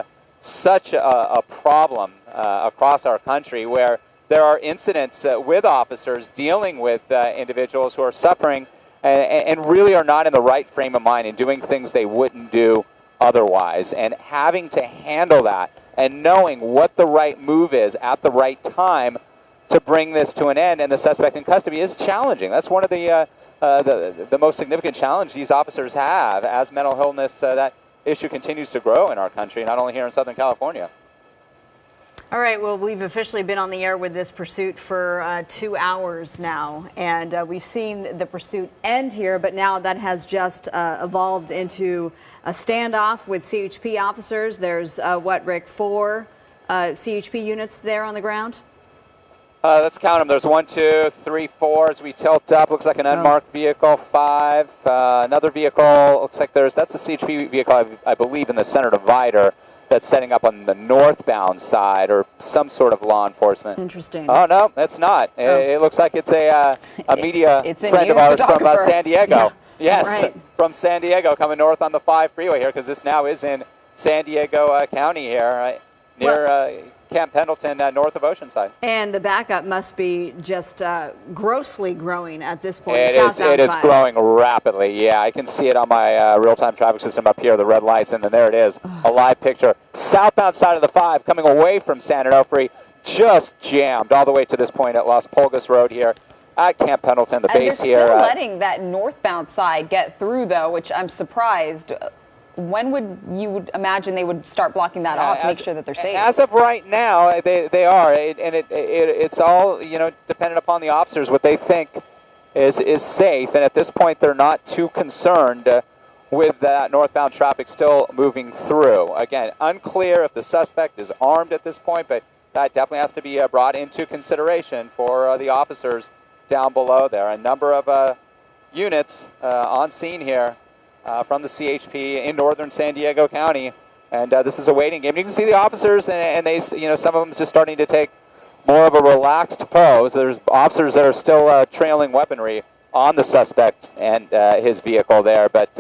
such a problem across our country where there are incidents with officers dealing with individuals who are suffering and really are not in the right frame of mind and doing things they wouldn't do otherwise. And having to handle that and knowing what the right move is at the right time to bring this to an end and the suspect in custody is challenging. That's one of the most significant challenge these officers have as mental illness, that issue continues to grow in our country, not only here in Southern California. All right, well, we've officially been on the air with this pursuit for 2 hours now, and we've seen the pursuit end here, but now that has just evolved into a standoff with CHP officers. There's, Rick, 4 CHP units there on the ground? Let's count them. There's 1, 2, 3, 4 as we tilt up. Looks like an unmarked vehicle. 5. Another vehicle. Looks like that's a CHP vehicle, I believe, in the center divider that's setting up on the northbound side or some sort of law enforcement. Interesting. Oh, no, it's not. Oh. It looks like it's a media friend of ours from San Diego. Yeah. Yes, right. From San Diego coming north on the 5 freeway here because this now is in San Diego County here, near Camp Pendleton, north of Oceanside. And the backup must be just grossly growing at this point. It is growing rapidly. Yeah, I can see it on my real-time traffic system up here, the red lights, and then there it is, a live picture. Southbound side of the 5 coming away from San Onofre, just jammed all the way to this point at Las Pulgas Road here at Camp Pendleton, the base here. And they're still letting that northbound side get through, though, which I'm surprised. When would you imagine they would start blocking that off to make sure that they're safe? As of right now, they are, and it's all dependent upon the officers what they think is safe. And at this point, they're not too concerned with that northbound traffic still moving through. Again, unclear if the suspect is armed at this point, but that definitely has to be brought into consideration for the officers down below there. A number of units on scene here. From the CHP in northern San Diego County, and this is a waiting game. You can see the officers, and they, some of them just starting to take more of a relaxed pose. There's officers that are still trailing weaponry on the suspect and his vehicle there, but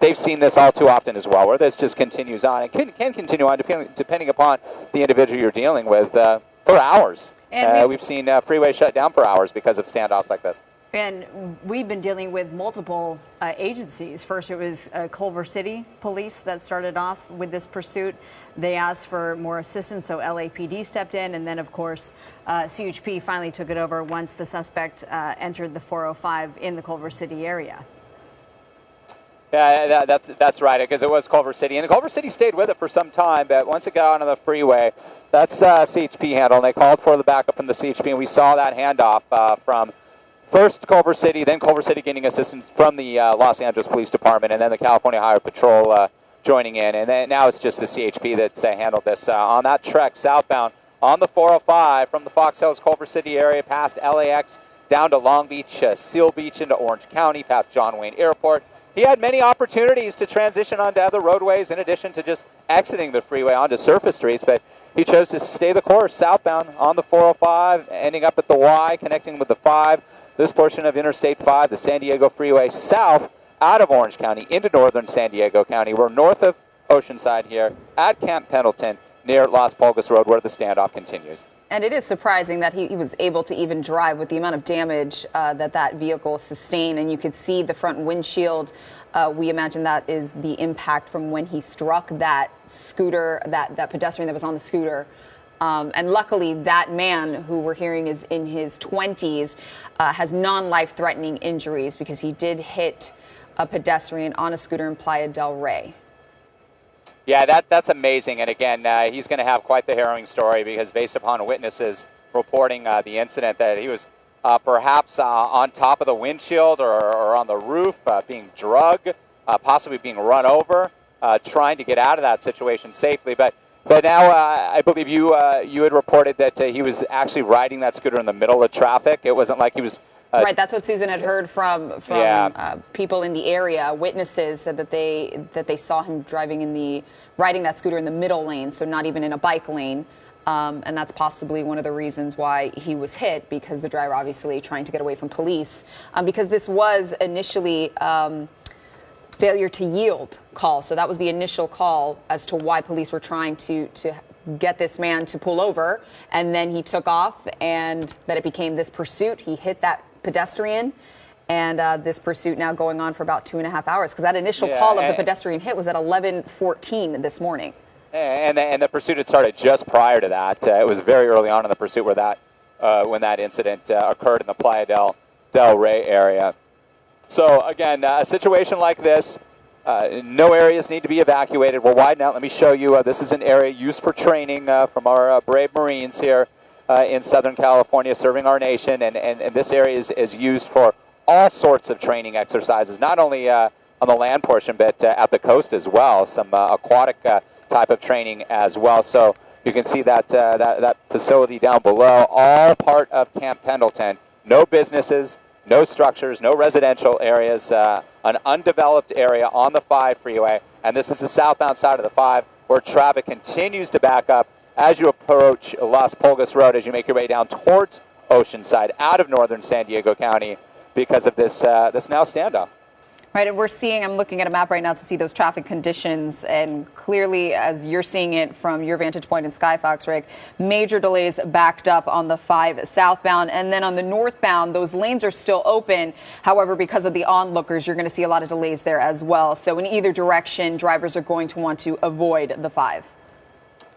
they've seen this all too often as well, where this just continues on. It can continue on depending upon the individual you're dealing with for hours. And we've seen freeways shut down for hours because of standoffs like this. And we've been dealing with multiple agencies. First, it was Culver City Police that started off with this pursuit. They asked for more assistance, so LAPD stepped in. And then, of course, CHP finally took it over once the suspect entered the 405 in the Culver City area. Yeah, that's right, because it was Culver City. And Culver City stayed with it for some time, but once it got onto the freeway, that's CHP handle. And they called for the backup from the CHP, and we saw that handoff from first Culver City, then Culver City getting assistance from the Los Angeles Police Department, and then the California Highway Patrol joining in. And then now it's just the CHP that's handled this. On that trek southbound on the 405 from the Fox Hills, Culver City area past LAX down to Long Beach, Seal Beach into Orange County, past John Wayne Airport. He had many opportunities to transition onto other roadways in addition to just exiting the freeway onto surface streets, but he chose to stay the course southbound on the 405, ending up at the Y, connecting with the 5. This portion of Interstate 5, the San Diego Freeway, south out of Orange County into northern San Diego County. We're north of Oceanside here at Camp Pendleton near Las Pulgas Road where the standoff continues. And it is surprising that he was able to even drive with the amount of damage that vehicle sustained. And you could see the front windshield. We imagine that is the impact from when he struck that scooter, that pedestrian that was on the scooter. And luckily, that man, who we're hearing is in his 20s, has non-life-threatening injuries because he did hit a pedestrian on a scooter in Playa del Rey. Yeah, that's amazing. And again, he's going to have quite the harrowing story because based upon witnesses reporting the incident that he was perhaps on top of the windshield or on the roof being drugged, possibly being run over, trying to get out of that situation safely. But now I believe you had reported that he was actually riding that scooter in the middle of traffic. It wasn't like he was... Right, that's what Susan had heard from people in the area. Witnesses said that they saw him riding that scooter in the middle lane, so not even in a bike lane, and that's possibly one of the reasons why he was hit, because the driver obviously trying to get away from police, because this was initially failure to yield call, so that was the initial call as to why police were trying to get this man to pull over, and then he took off, and then it became this pursuit. He hit that pedestrian, and this pursuit now going on for about 2.5 hours, because that initial call of the pedestrian hit was at 11:14 this morning. And the pursuit had started just prior to that. It was very early on in the pursuit when that incident occurred in the Playa del Rey area. So again, a situation like this, no areas need to be evacuated. We'll widen out. Let me show you. This is an area used for training from our brave Marines here in Southern California serving our nation. And this area is used for all sorts of training exercises, not only on the land portion, but at the coast as well. Some aquatic type of training as well. So you can see that facility down below, all part of Camp Pendleton. No businesses, no structures, no residential areas, an undeveloped area on the 5 freeway. And this is the southbound side of the 5 where traffic continues to back up as you approach Las Pulgas Road, as you make your way down towards Oceanside, out of northern San Diego County, because of this now standoff. Right, and I'm looking at a map right now to see those traffic conditions, and clearly, as you're seeing it from your vantage point in Skyfox, Rick, major delays backed up on the 5 southbound, and then on the northbound, those lanes are still open. However, because of the onlookers, you're going to see a lot of delays there as well. So in either direction, drivers are going to want to avoid the 5.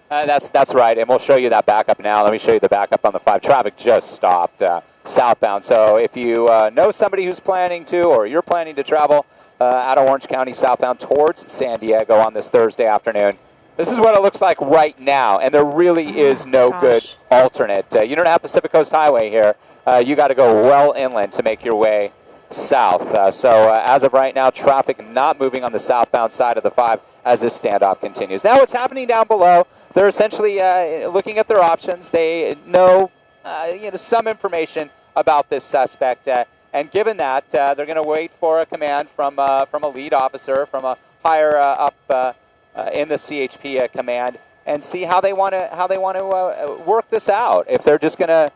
That's right, and we'll show you that backup now. Let me show you the backup on the 5. Traffic just stopped southbound. So if you know somebody who's planning to, or you're planning to travel out of Orange County southbound towards San Diego on this Thursday afternoon, this is what it looks like right now, and there really is no good alternate. You don't have Pacific Coast Highway here. You got to go well inland to make your way south. So as of right now, traffic not moving on the southbound side of the 5 as this standoff continues. Now what's happening down below, they're essentially looking at their options. They know some information about this suspect, and given that, they're going to wait for a command from a lead officer, from a higher up in the CHP command, and see how they want to work this out. If they're just going to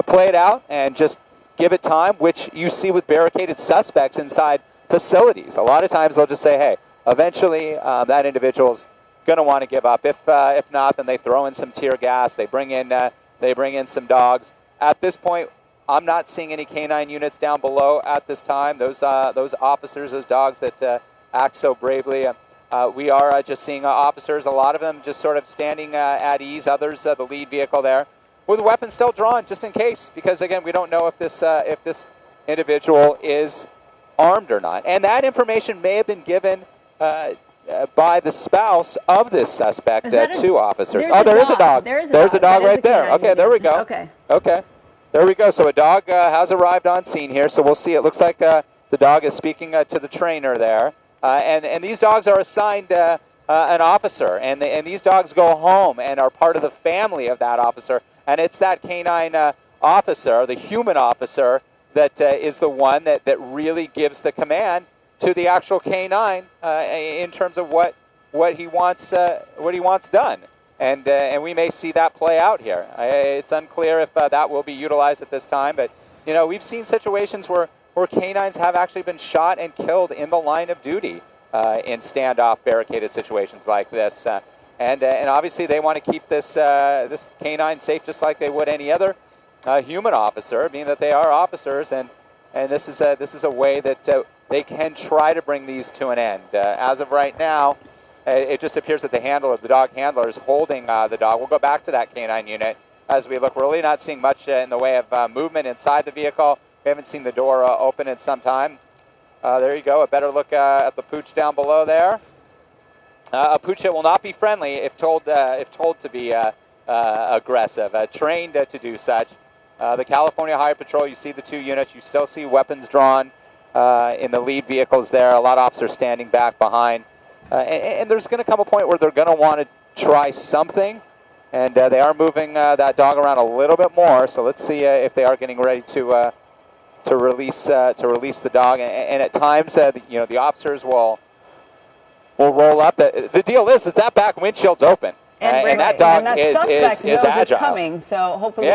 play it out and just give it time, which you see with barricaded suspects inside facilities. A lot of times they'll just say, hey, eventually that individual's going to want to give up. If not, then they throw in some tear gas. They bring in some dogs. At this point, I'm not seeing any canine units down below at this time. Those officers, those dogs that act so bravely. We are just seeing officers, a lot of them just sort of standing at ease. Others, the lead vehicle there, with weapons still drawn, just in case, because again, we don't know if this individual is armed or not. And that information may have been given by the spouse of this suspect to officers. There is a dog. There's a dog right there. Okay, there we go. Okay. There we go. So a dog has arrived on scene here. So we'll see. It looks like the dog is speaking to the trainer there. And these dogs are assigned an officer, and these dogs go home and are part of the family of that officer. And it's that canine officer, the human officer, that is the one that really gives the command to the actual canine in terms of what he wants done. And we may see that play out here. It's unclear if that will be utilized at this time, but we've seen situations where canines have actually been shot and killed in the line of duty in standoff barricaded situations like this. And obviously they want to keep this canine safe just like they would any other human officer, being that they are officers, and this is a way that they can try to bring these to an end. As of right now, it just appears that the dog handler is holding the dog. We'll go back to that canine unit as we look. We're really not seeing much in the way of movement inside the vehicle. We haven't seen the door open in some time. There you go. A better look at the pooch down below there. A pooch that will not be friendly if told to be aggressive, trained to do such. The California Highway Patrol, you see the 2 units. You still see weapons drawn in the lead vehicles there. A lot of officers standing back behind. And there's going to come a point where they're going to want to try something. And they are moving that dog around a little bit more. So let's see if they are getting ready to release the dog. And at times, the officers will roll up. The deal is that back windshield's open, and that dog is agile. It's coming. So hopefully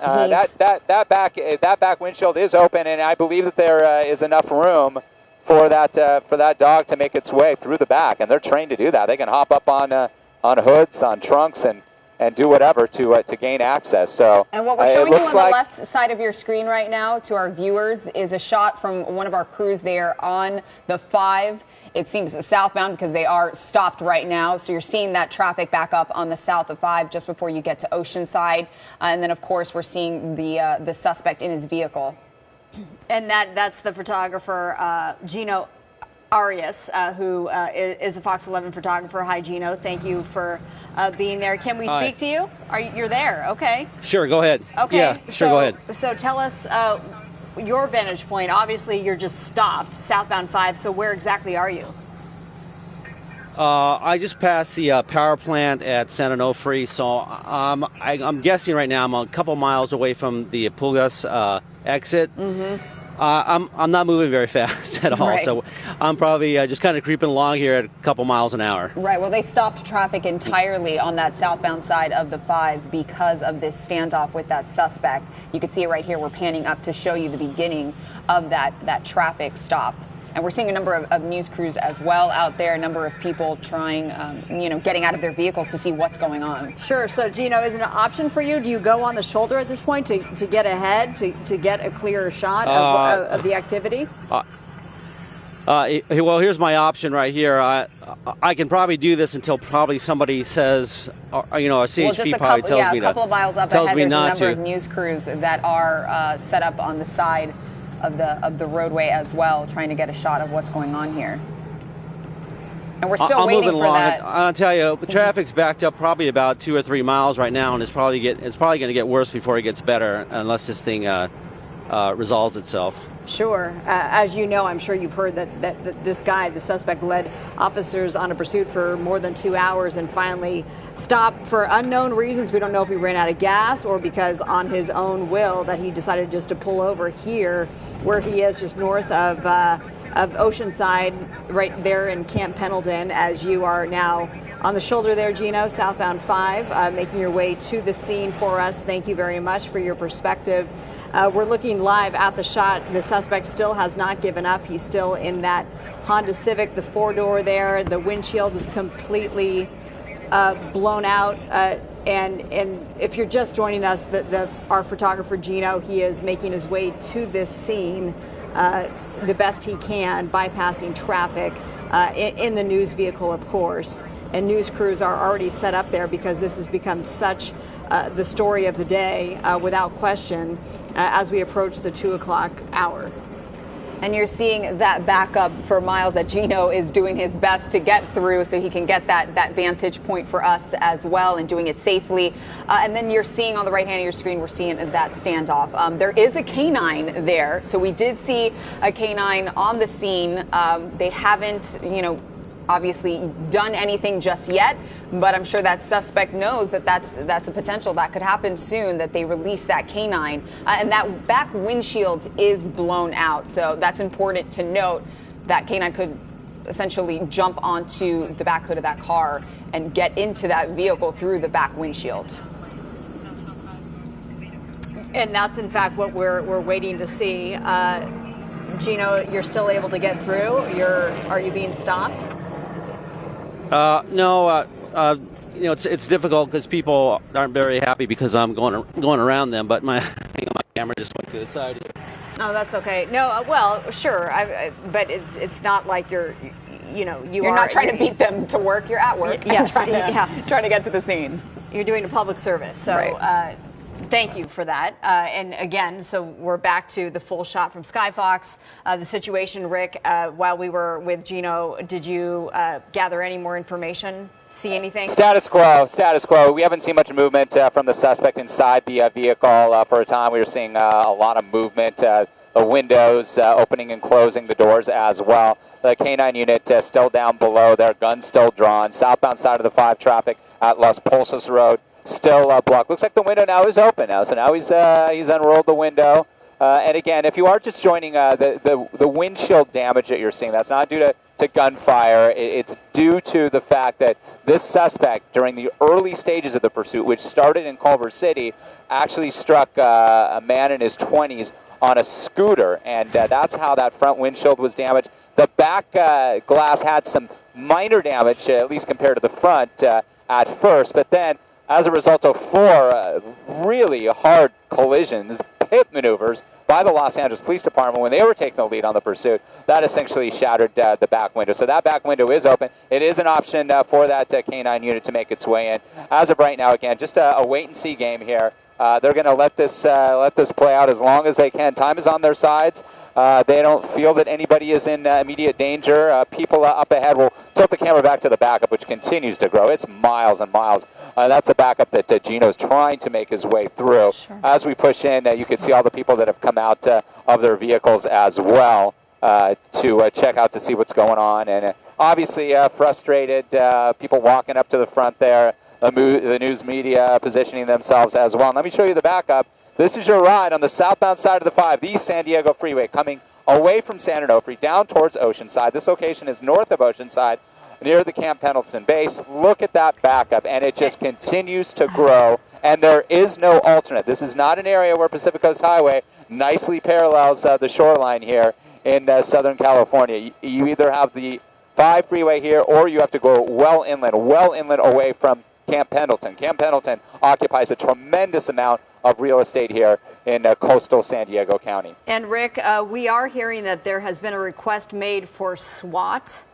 that back windshield is open, and I believe that there is enough room for that dog to make its way through the back, and they're trained to do that. They can hop up on hoods, on trunks, and do whatever to gain access. So, and what we're showing you on the left side of your screen right now to our viewers is a shot from one of our crews there on the 5. It seems southbound because they are stopped right now. So you're seeing that traffic back up on the south of 5 just before you get to Oceanside. And then, of course, we're seeing the suspect in his vehicle. And that's the photographer, Gino Arias, who is a Fox 11 photographer. Hi, Gino. Thank you for being there. Can we speak to you? You're there? Okay. Sure, go ahead. Okay. Yeah, sure, go ahead. So tell us your vantage point. Obviously, you're just stopped, southbound 5. So where exactly are you? I just passed the power plant at San Onofre, so I'm guessing right now I'm a couple miles away from the Pulgas exit. Mm-hmm. I'm not moving very fast at all, right. So I'm probably just kind of creeping along here at a couple miles an hour. Right. Well, they stopped traffic entirely on that southbound side of the 5 because of this standoff with that suspect. You can see it right here. We're panning up to show you the beginning of that traffic stop. And we're seeing a number of news crews as well out there, a number of people trying, getting out of their vehicles to see what's going on. Sure. So, Gino, is it an option for you? Do you go on the shoulder at this point to get ahead, to get a clearer shot of the activity? Well, here's my option right here. I can probably do this until probably somebody says, a CHP probably tells me a couple of miles up ahead, there's a number of news crews that are set up on the side of the roadway as well, trying to get a shot of what's going on here. And we're still waiting for that. I'll tell you, traffic's backed up probably about 2 or 3 miles right now, and it's probably going to get worse before it gets better, unless this thing resolves itself. Sure. As you know, I'm sure you've heard that this guy, the suspect, led officers on a pursuit for more than 2 hours and finally stopped for unknown reasons. We don't know if he ran out of gas or because on his own will that he decided just to pull over here where he is, just north of Oceanside, right there in Camp Pendleton, as you are now on the shoulder there, Gino, southbound 5, making your way to the scene for us. Thank you very much for your perspective. We're looking live at the shot. The suspect still has not given up. He's still in that Honda Civic, the 4-door there. The windshield is completely blown out. And if you're just joining us, our photographer, Gino, he is making his way to this scene the best he can, bypassing traffic in the news vehicle, of course. And news crews are already set up there because this has become such the story of the day, without question, as we approach the 2 o'clock hour. And you're seeing that backup for miles that Gino is doing his best to get through so he can get that vantage point for us as well, and doing it safely. And then you're seeing on the right hand of your screen, we're seeing that standoff. There is a canine there. So we did see a canine on the scene. They haven't, obviously done anything just yet, but I'm sure that suspect knows that that's a potential that could happen soon, that they release that canine. And that back windshield is blown out. So that's important to note. That canine could essentially jump onto the back hood of that car and get into that vehicle through the back windshield. And that's in fact what we're waiting to see. Gino, you're still able to get through? Are you being stopped? No, it's difficult because people aren't very happy because I'm going around them. But my camera just went to the side here. Oh, that's okay. No, well, sure, but it's not like you're not trying to beat them to work. You're at work. Yes, trying to get to the scene. You're doing a public service, so. Right. Thank you for that. And again, so we're back to the full shot from Skyfox. The situation, Rick, while we were with Gino, did you gather any more information? See anything? Status quo. We haven't seen much movement from the suspect inside the vehicle for a time. We were seeing a lot of movement, the windows opening and closing, the doors as well. The K9 unit still down below there, guns still drawn. Southbound side of the 5 traffic at Las Pulsas Road. Still blocked. Looks like the window now is open now. So now he's unrolled the window. And again, if you are just joining, the windshield damage that you're seeing, that's not due to gunfire. It's due to the fact that this suspect, during the early stages of the pursuit, which started in Culver City, actually struck a man in his 20s on a scooter, and that's how that front windshield was damaged. The back glass had some minor damage, at least compared to the front at first, but then as a result of 4 really hard collisions, pit maneuvers by the Los Angeles Police Department when they were taking the lead on the pursuit, that essentially shattered the back window. So that back window is open. It is an option for that K9 unit to make its way in. As of right now, again, just a wait-and-see game here. They're going to let this play out as long as they can. Time is on their sides. They don't feel that anybody is in immediate danger. People up ahead will tilt the camera back to the backup, which continues to grow. It's miles and miles. That's the backup that Gino's trying to make his way through. Sure. As we push in, you can see all the people that have come out of their vehicles as well to check out to see what's going on. And obviously frustrated, people walking up to the front there, the news media positioning themselves as well. And let me show you the backup. This is your ride on the southbound side of the 5, the San Diego Freeway, coming away from San Onofre down towards Oceanside. This location is north of Oceanside, near the Camp Pendleton base. Look at that backup, and it just continues to grow, and there is no alternate. This is not an area where Pacific Coast Highway nicely parallels the shoreline here in Southern California. You either have the 5 freeway here, or you have to go well inland away from Camp Pendleton. Camp Pendleton occupies a tremendous amount of real estate here in coastal San Diego County. And Rick, we are hearing that there has been a request made for SWAT,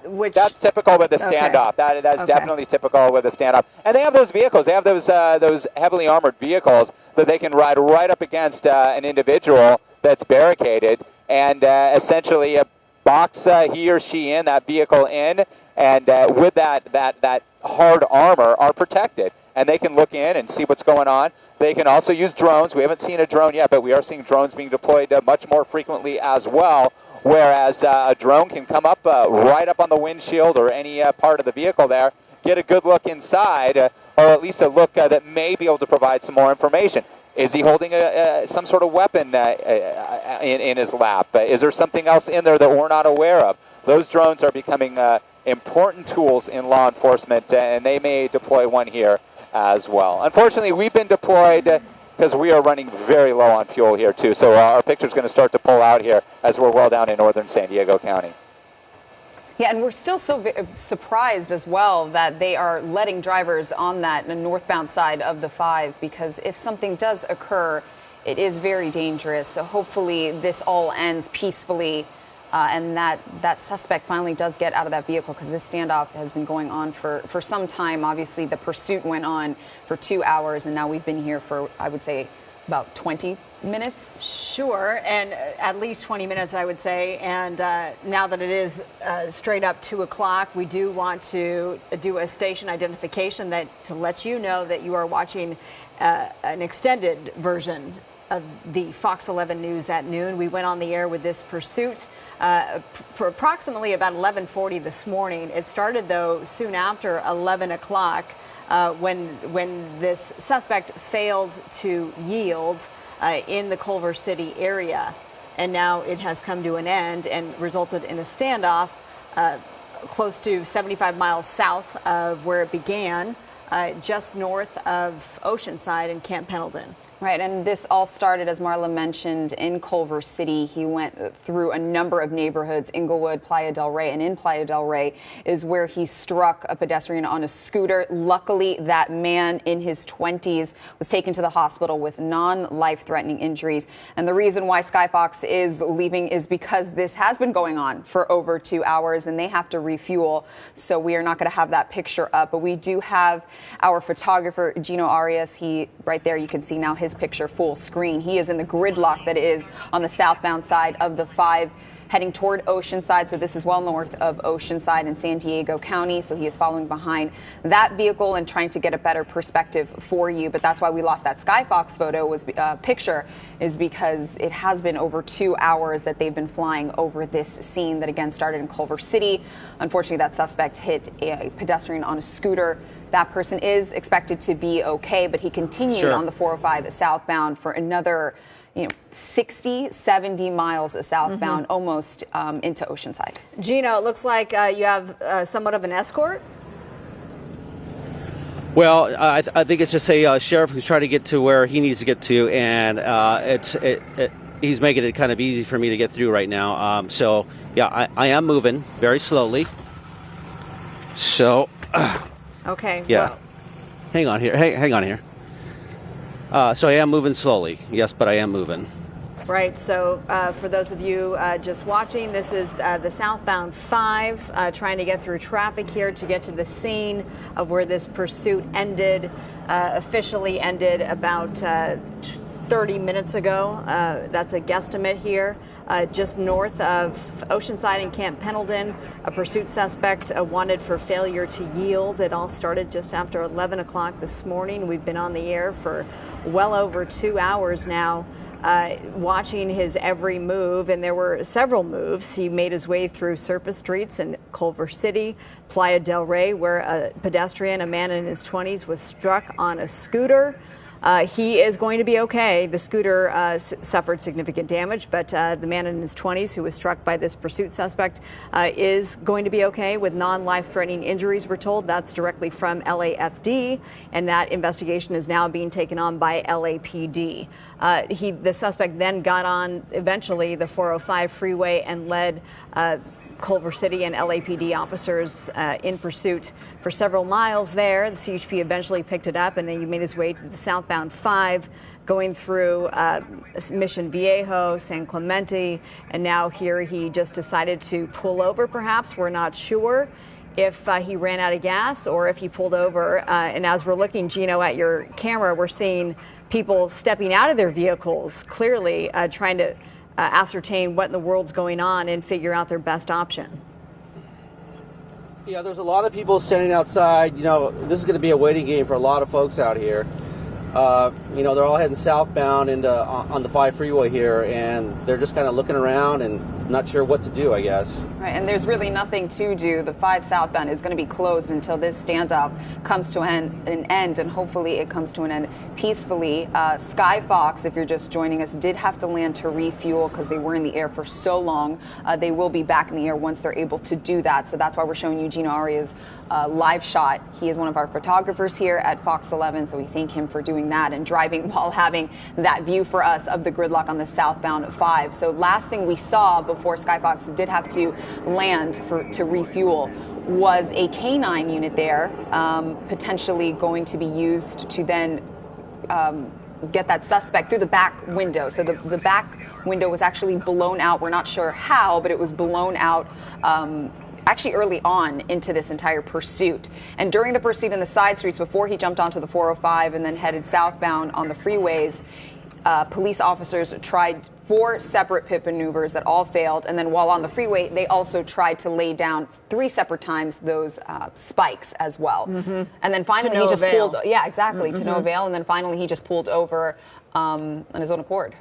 which... That's typical with a standoff. Okay. That's definitely typical with a standoff. And they have those vehicles. They have those heavily armored vehicles that they can ride right up against an individual that's barricaded and essentially box he or she in, that vehicle in, and with that hard armor are protected. And they can look in and see what's going on. They can also use drones. We haven't seen a drone yet, but we are seeing drones being deployed much more frequently as well, whereas a drone can come up right up on the windshield or any part of the vehicle there, get a good look inside, or at least a look that may be able to provide some more information. Is he holding some sort of weapon in his lap? Is there something else in there that we're not aware of? Those drones are becoming important tools in law enforcement, and they may deploy one here as well. Unfortunately, we've been deployed because we are running very low on fuel here too. So our picture's going to start to pull out here as we're well down in northern San Diego County. Yeah, and we're still so surprised as well that they are letting drivers on that northbound side of the 5, because if something does occur, it is very dangerous. So hopefully this all ends peacefully. And that suspect finally does get out of that vehicle, because this standoff has been going on for some time. Obviously, the pursuit went on for 2 hours, and now we've been here for, I would say, about 20 minutes. Sure, and at least 20 minutes, I would say. And now that it is straight up 2 o'clock, we do want to do a station identification to let you know that you are watching an extended version of the Fox 11 News at noon. We went on the air with this pursuit for approximately about 11:40 this morning. It started, though, soon after 11 o'clock when this suspect failed to yield in the Culver City area. And now it has come to an end and resulted in a standoff close to 75 miles south of where it began, just north of Oceanside and Camp Pendleton. Right, and this all started, as Marla mentioned, in Culver City. He went through a number of neighborhoods, Inglewood, Playa del Rey, and in Playa del Rey is where he struck a pedestrian on a scooter. Luckily, that man in his 20s was taken to the hospital with non-life-threatening injuries. And the reason why Skyfox is leaving is because this has been going on for over 2 hours, and they have to refuel. So we are not going to have that picture up, but we do have our photographer, Gino Arias. He, right there, you can see now his picture full screen. He is in the gridlock that is on the southbound side of the 5 heading toward Oceanside. So this is well north of Oceanside in San Diego County. So he is following behind that vehicle and trying to get a better perspective for you. But that's why we lost that Skyfox picture, is because it has been over 2 hours that they've been flying over this scene that again started in Culver City. Unfortunately, that suspect hit a pedestrian on a scooter. That person is expected to be okay, but he continued on the 405 southbound for another 60, 70 miles southbound, almost into Oceanside. Gino, it looks like you have somewhat of an escort. Well, I think it's just a sheriff who's trying to get to where he needs to get to, and he's making it kind of easy for me to get through right now. So, yeah, I am moving very slowly. So, okay. Yeah. Well, hang on here. Hang on here. So I am moving slowly. Yes, but I am moving. right. So for those of you just watching, this is the southbound 5 trying to get through traffic here to get to the scene of where this pursuit ended, officially ended about 30 minutes ago. That's a guesstimate here. Just north of Oceanside and Camp Pendleton, a pursuit suspect wanted for failure to yield. It all started just after 11 o'clock this morning. We've been on the air for well over 2 hours now, watching his every move, and there were several moves. He made his way through surface streets in Culver City, Playa del Rey, where a pedestrian, a man in his 20s, was struck on a scooter. He is going to be okay. The scooter suffered significant damage, but the man in his 20s who was struck by this pursuit suspect is going to be okay with non-life-threatening injuries, we're told. That's directly from LAFD, and that investigation is now being taken on by LAPD. The suspect then got on, eventually, the 405 freeway and led Culver City and LAPD officers in pursuit for several miles there. The CHP eventually picked it up, and then he made his way to the southbound 5, going through Mission Viejo, San Clemente, and now here he just decided to pull over, perhaps. We're not sure if he ran out of gas or if he pulled over. And as we're looking, Gino, at your camera, we're seeing people stepping out of their vehicles, clearly trying to ascertain what in the world's going on and figure out their best option. Yeah, there's a lot of people standing outside. You know, this is going to be a waiting game for a lot of folks out here. You know, they're all heading southbound into on the 5 freeway here, and they're just kind of looking around and not sure what to do, I guess. Right, and there's really nothing to do. The 5 southbound is going to be closed until this standoff comes to an end, and hopefully it comes to an end peacefully. Skyfox, if you're just joining us, did have to land to refuel because they were in the air for so long. They will be back in the air once they're able to do that. So that's why we're showing you Gino Arias' live shot. He is one of our photographers here at Fox 11, so we thank him for doing that and driving while having that view for us of the gridlock on the southbound 5. So last thing we saw before Skyfox did have to land to refuel was a K9 unit there, potentially going to be used to then get that suspect through the back window. So the back window was actually blown out. We're not sure how, but it was blown out actually early on into this entire pursuit. And during the pursuit in the side streets, before he jumped onto the 405 and then headed southbound on the freeways, police officers tried 4 separate pit maneuvers that all failed. And then while on the freeway, they also tried to lay down 3 separate times those spikes as well. And then finally no he just avail. pulled, yeah, exactly, to no avail. And then finally he just pulled over on his own accord.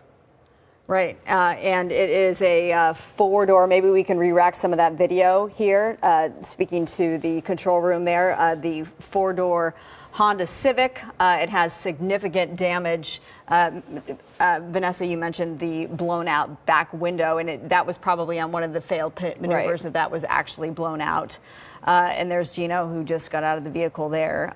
Right, and it is a 4-door. Maybe we can re-rack some of that video here. Speaking to the control room there, the 4-door Honda Civic. It has significant damage. Vanessa, you mentioned the blown out back window, and that was probably on one of the failed pit maneuvers that was actually blown out. And there's Gino, who just got out of the vehicle there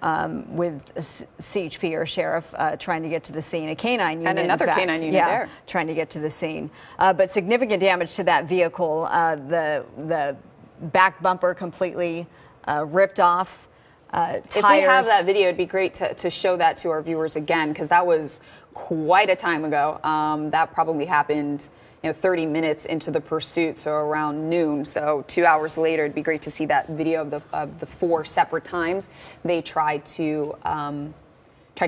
with a CHP or sheriff trying to get to the scene. A canine unit, and another canine unit there trying to get to the scene. But significant damage to that vehicle. The back bumper completely ripped off. If we have that video, it'd be great to show that to our viewers again, because that was quite a time ago. That probably happened 30 minutes into the pursuit, so around noon. So 2 hours later, it'd be great to see that video of the 4 separate times they tried to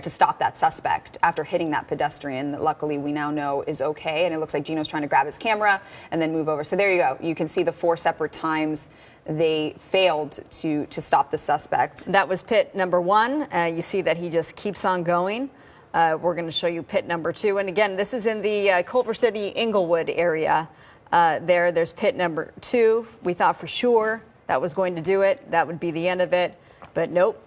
stop that suspect after hitting that pedestrian that luckily we now know is okay. And it looks like Gino's trying to grab his camera and then move over. So there you go. You can see the 4 separate times they failed to stop the suspect. That was pit number 1. You see that he just keeps on going. We're going to show you pit number 2. And again, this is in the Culver City, Inglewood area. There's pit number 2. We thought for sure that was going to do it. That would be the end of it. But nope.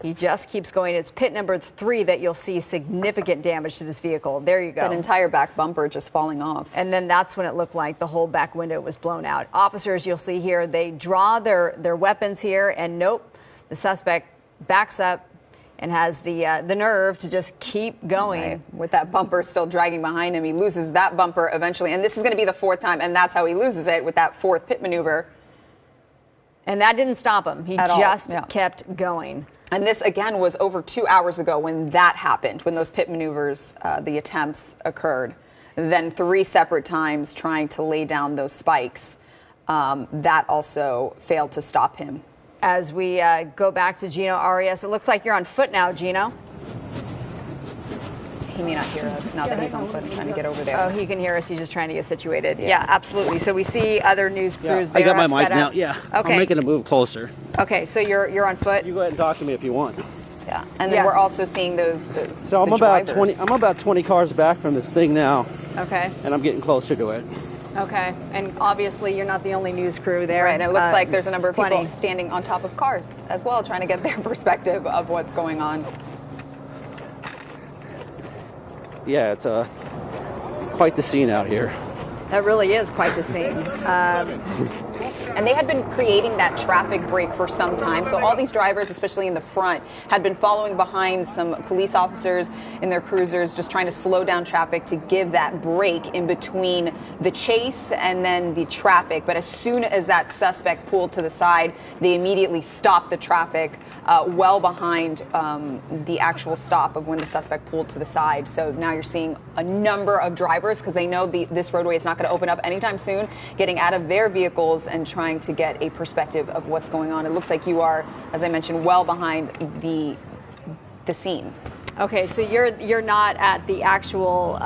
He just keeps going. It's pit number 3 that you'll see significant damage to this vehicle. There you go. That entire back bumper just falling off. And then that's when it looked like the whole back window was blown out. Officers, you'll see here, they draw their weapons here, and nope, the suspect backs up and has the nerve to just keep going. Right. With that bumper still dragging behind him, he loses that bumper eventually. And this is going to be the 4th time, and that's how he loses it, with that 4th pit maneuver. And that didn't stop him. He just kept going. And this, again, was over 2 hours ago when that happened, when those pit maneuvers, the attempts occurred. Then 3 separate times trying to lay down those spikes. That also failed to stop him. As we go back to Gino Arias, it looks like you're on foot now, Gino. He may not hear us now that he's on foot and trying to get over there. Oh, he can hear us. He's just trying to get situated. Yeah, absolutely. So we see other news crews there. I got my mic now. Yeah. Okay. I'm making a move closer. Okay, so you're on foot. You go ahead and talk to me if you want. Yeah, and then we're also seeing those. So I'm about 20. I'm about 20 cars back from this thing now. Okay. And I'm getting closer to it. Okay, and obviously you're not the only news crew there. Right, and it looks like there's a number of people standing on top of cars as well, trying to get their perspective of what's going on. Yeah, it's quite the scene out here. That really is quite the scene. And they had been creating that traffic break for some time. So all these drivers, especially in the front, had been following behind some police officers in their cruisers, just trying to slow down traffic to give that break in between the chase and then the traffic. But as soon as that suspect pulled to the side, they immediately stopped the traffic well behind the actual stop of when the suspect pulled to the side. So now you're seeing a number of drivers, because they know this roadway is not going to open up anytime soon, getting out of their vehicles and trying to get a perspective of what's going on. It looks like you are, as I mentioned, well behind the scene. Okay, so you're not at the actual.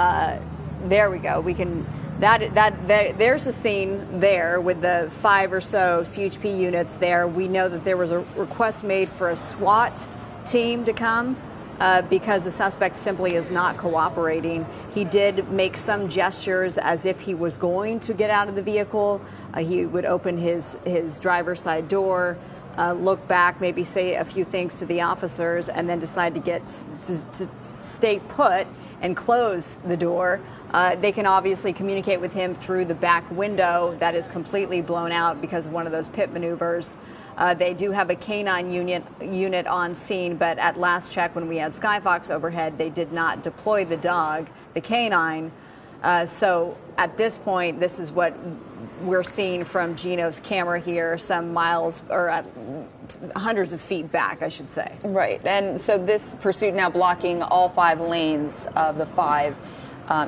There we go. We can. There's a scene there with the 5 or so CHP units there. We know that there was a request made for a SWAT team to come. Because the suspect simply is not cooperating. He did make some gestures as if he was going to get out of the vehicle. He would open his driver's side door, look back, maybe say a few things to the officers, and then decide to stay put and close the door. They can obviously communicate with him through the back window that is completely blown out because of one of those pit maneuvers. They do have a canine unit on scene, but at last check, when we had Skyfox overhead, they did not deploy the dog, the canine. So at this point, this is what we're seeing from Gino's camera here, some miles or hundreds of feet back, I should say. Right, and so this pursuit now blocking all 5 lanes of the 5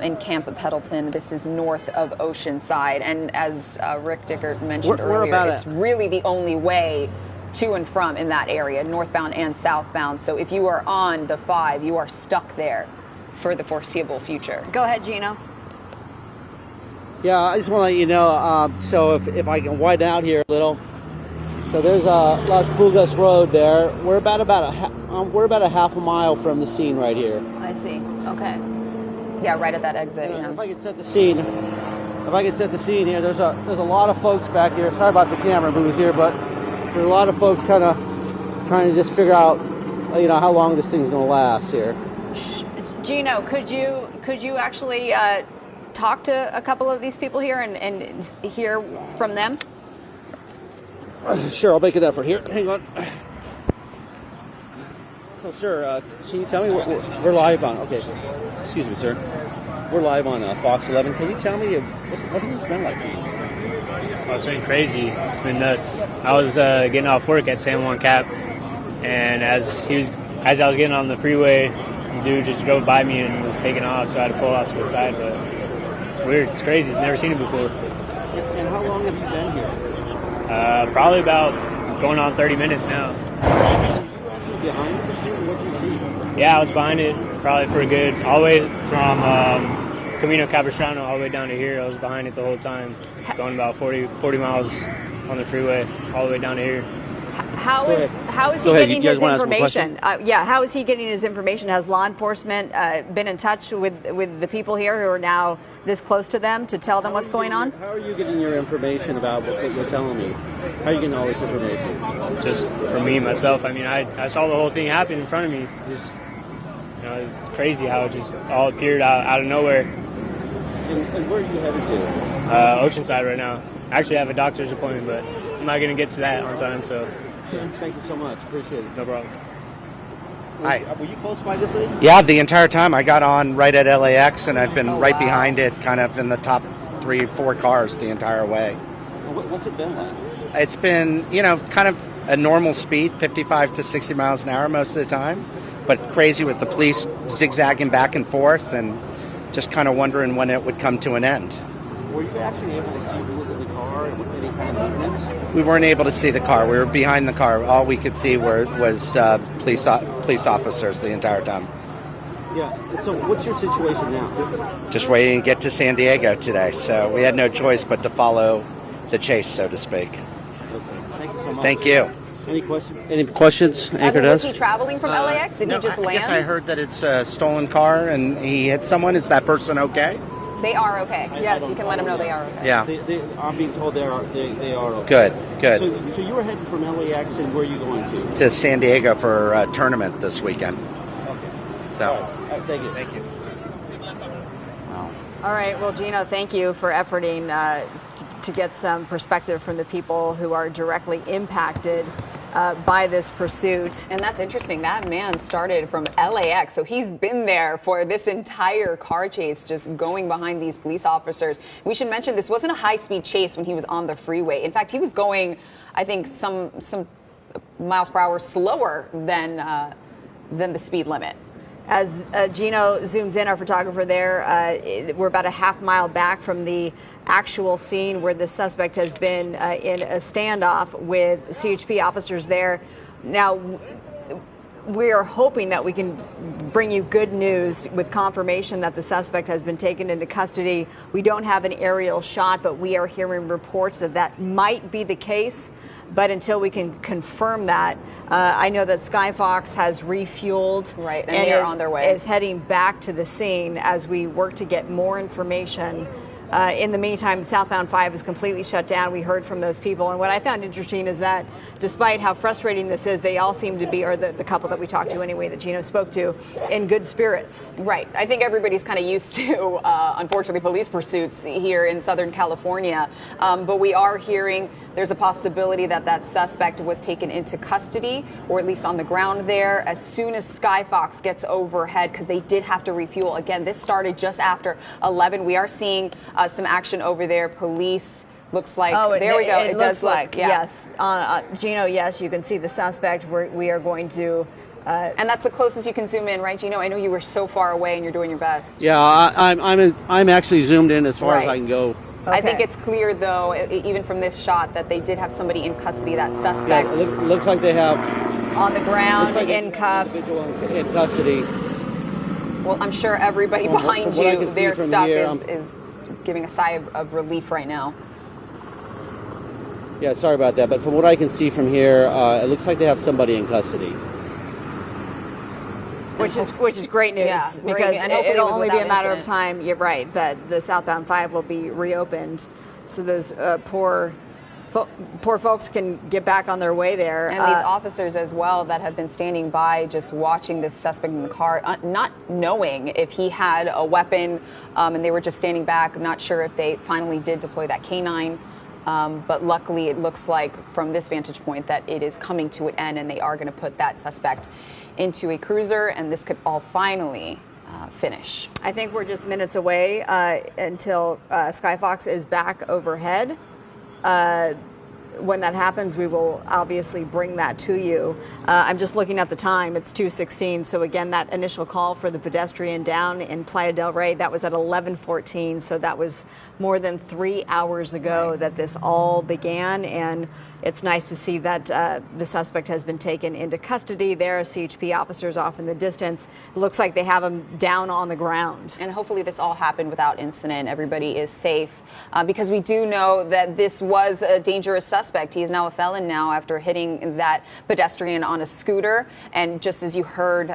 in Camp Pendleton. This is north of Oceanside, and as Rick Dickert mentioned earlier, it's really the only way to and from in that area, northbound and southbound. So if you are on the 5, you are stuck there for the foreseeable future. Go ahead, Gino. Yeah, I just want to let you know. So if I can widen out here a little, so there's Las Pulgas Road there. We're about a half a mile from the scene right here. I see. Okay. Yeah, right at that exit. Yeah. If I could set the scene, here, there's a lot of folks back here. Sorry about the camera moves here, but there's a lot of folks kind of trying to just figure out, how long this thing's going to last here. Gino, could you actually talk to a couple of these people here and hear from them? Sure, I'll make an effort here. Hang on. So, sir, can you tell me we're live on? Okay, excuse me, sir. We're live on Fox 11. Can you tell me what has this been like for you? Oh, it's been crazy. It's been nuts. I was getting off work at San Juan Cap, and as I was getting on the freeway, the dude just drove by me and was taking off, so I had to pull off to the side. But it's weird. It's crazy. Never seen it before. And how long have you been here? Probably about going on 30 minutes now. Behind the pursuit? What did you see? Yeah, I was behind it probably for a good, all the way from Camino Capistrano all the way down to here. I was behind it the whole time, going about 40 miles on the freeway all the way down to here. How is he getting his information? How is he getting his information? Has law enforcement been in touch with the people here who are now this close to them to tell them what's going on? How are you getting your information about what you're telling me? How are you getting all this information? Just for me, myself. I mean, I saw the whole thing happen in front of me. Just, it was crazy how it just all appeared out of nowhere. And where are you headed to? Oceanside right now. I actually have a doctor's appointment, but I'm not going to get to that on time, so. Thank you so much. Appreciate it. No problem. Hi. Were you close by this thing? Yeah, the entire time. I got on right at LAX, and I've been right behind it, kind of in the top 3-4 cars the entire way. What's it been like? It's been, kind of a normal speed, 55 to 60 miles an hour most of the time, but crazy with the police zigzagging back and forth and just kind of wondering when it would come to an end. Were you actually able to see who was in the car and any kind of movements? We weren't able to see the car. We were behind the car. All we could see was police officers the entire time. Yeah. So what's your situation now? Just waiting to get to San Diego today. So we had no choice but to follow the chase, so to speak. Okay. Thank you so much. Thank you. Any questions? Anchor Was does? he traveling from LAX? Did he just land? I guess I heard that it's a stolen car and he hit someone. Is that person okay? They are okay. Yes, you can let them know they are okay. Yeah. I'm being told they are okay. Good. So you were heading from LAX, and where are you going to? To San Diego for a tournament this weekend. Okay. So. All right, thank you. Thank you. All right. Well, Gino, thank you for efforting to get some perspective from the people who are directly impacted by this pursuit. And that's interesting. That man started from LAX, so he's been there for this entire car chase, just going behind these police officers. We should mention this wasn't a high-speed chase when he was on the freeway. In fact, he was going, I think, some miles per hour slower than the speed limit. As Gino zooms in, our photographer there, we're about a half mile back from the actual scene where the suspect has been in a standoff with CHP officers there. Now, we are hoping that we can bring you good news with confirmation that the suspect has been taken into custody. We don't have an aerial shot, but we are hearing reports that might be the case. But until we can confirm that, I know that Skyfox has refueled. Right, and they are on their way. Is heading back to the scene as we work to get more information. In the meantime, Southbound 5 is completely shut down. We heard from those people. And what I found interesting is that despite how frustrating this is, they all seem to be, or the couple that we talked to anyway, that Gino spoke to, in good spirits. Right. I think everybody's kind of used to, unfortunately, police pursuits here in Southern California. But we are hearing there's a possibility that suspect was taken into custody, or at least on the ground there, as soon as Skyfox gets overhead, because they did have to refuel. Again, this started just after 11. We are seeing some action over there. Police looks like. There we go. It does look like, yeah. Yes. Gino, yes, you can see the suspect. We are going to. And that's the closest you can zoom in, right, Gino? I know you were so far away and you're doing your best. Yeah, I'm actually zoomed in as far as I can go. Okay. I think it's clear, though, even from this shot, that they did have somebody in custody, that suspect. Yeah, looks like they have. On the ground, like in cuffs. In custody. Well, I'm sure everybody behind what I you, can see their from stuff here, is giving a sigh of relief right now. Yeah, sorry about that. But from what I can see from here, it looks like they have somebody in custody. Which is great news, Yeah, great because news. And hopefully it'll it was only be a without matter of incident. time. You're right, that the southbound 5 will be reopened, so those poor folks can get back on their way there. And these officers as well that have been standing by just watching this suspect in the car, not knowing if he had a weapon, and they were just standing back, not sure if they finally did deploy that canine. But luckily, it looks like from this vantage point that it is coming to an end, and they are going to put that suspect into a cruiser, and this could all finally finish. I think we're just minutes away until Skyfox is back overhead. When that happens, we will obviously bring that to you. I'm just looking at the time. It's 2:16. So again, that initial call for the pedestrian down in Playa del Rey, that was at 11:14. So that was more than 3 hours ago that this all began. And it's nice to see that the suspect has been taken into custody. There are CHP officers off in the distance. It looks like they have him down on the ground. And hopefully this all happened without incident. Everybody is safe, because we do know that this was a dangerous suspect. He is now a felon now after hitting that pedestrian on a scooter. And just as you heard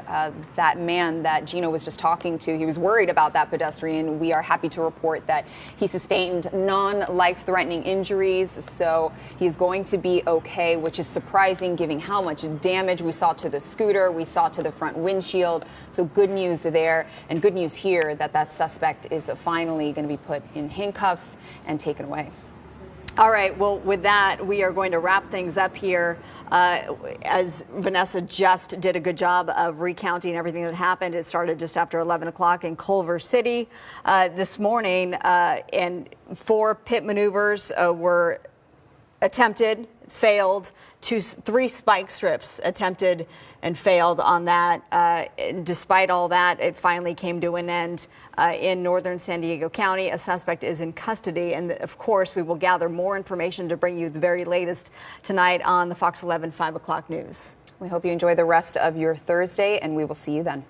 that man that Gino was just talking to, he was worried about that pedestrian. We are happy to report that he sustained non-life-threatening injuries. So he's going to be okay, which is surprising given how much damage we saw to the scooter, we saw to the front windshield. So good news there, and good news here that that suspect is finally going to be put in handcuffs and taken away. All right. Well, with that, we are going to wrap things up here. As Vanessa just did a good job of recounting everything that happened. It started just after 11 o'clock in Culver City this morning, and 4 pit maneuvers were attempted, failed. 3 spike strips attempted and failed on that. And despite all that, it finally came to an end in northern San Diego County. A suspect is in custody. And of course, we will gather more information to bring you the very latest tonight on the Fox 11 5 o'clock news. We hope you enjoy the rest of your Thursday, and we will see you then.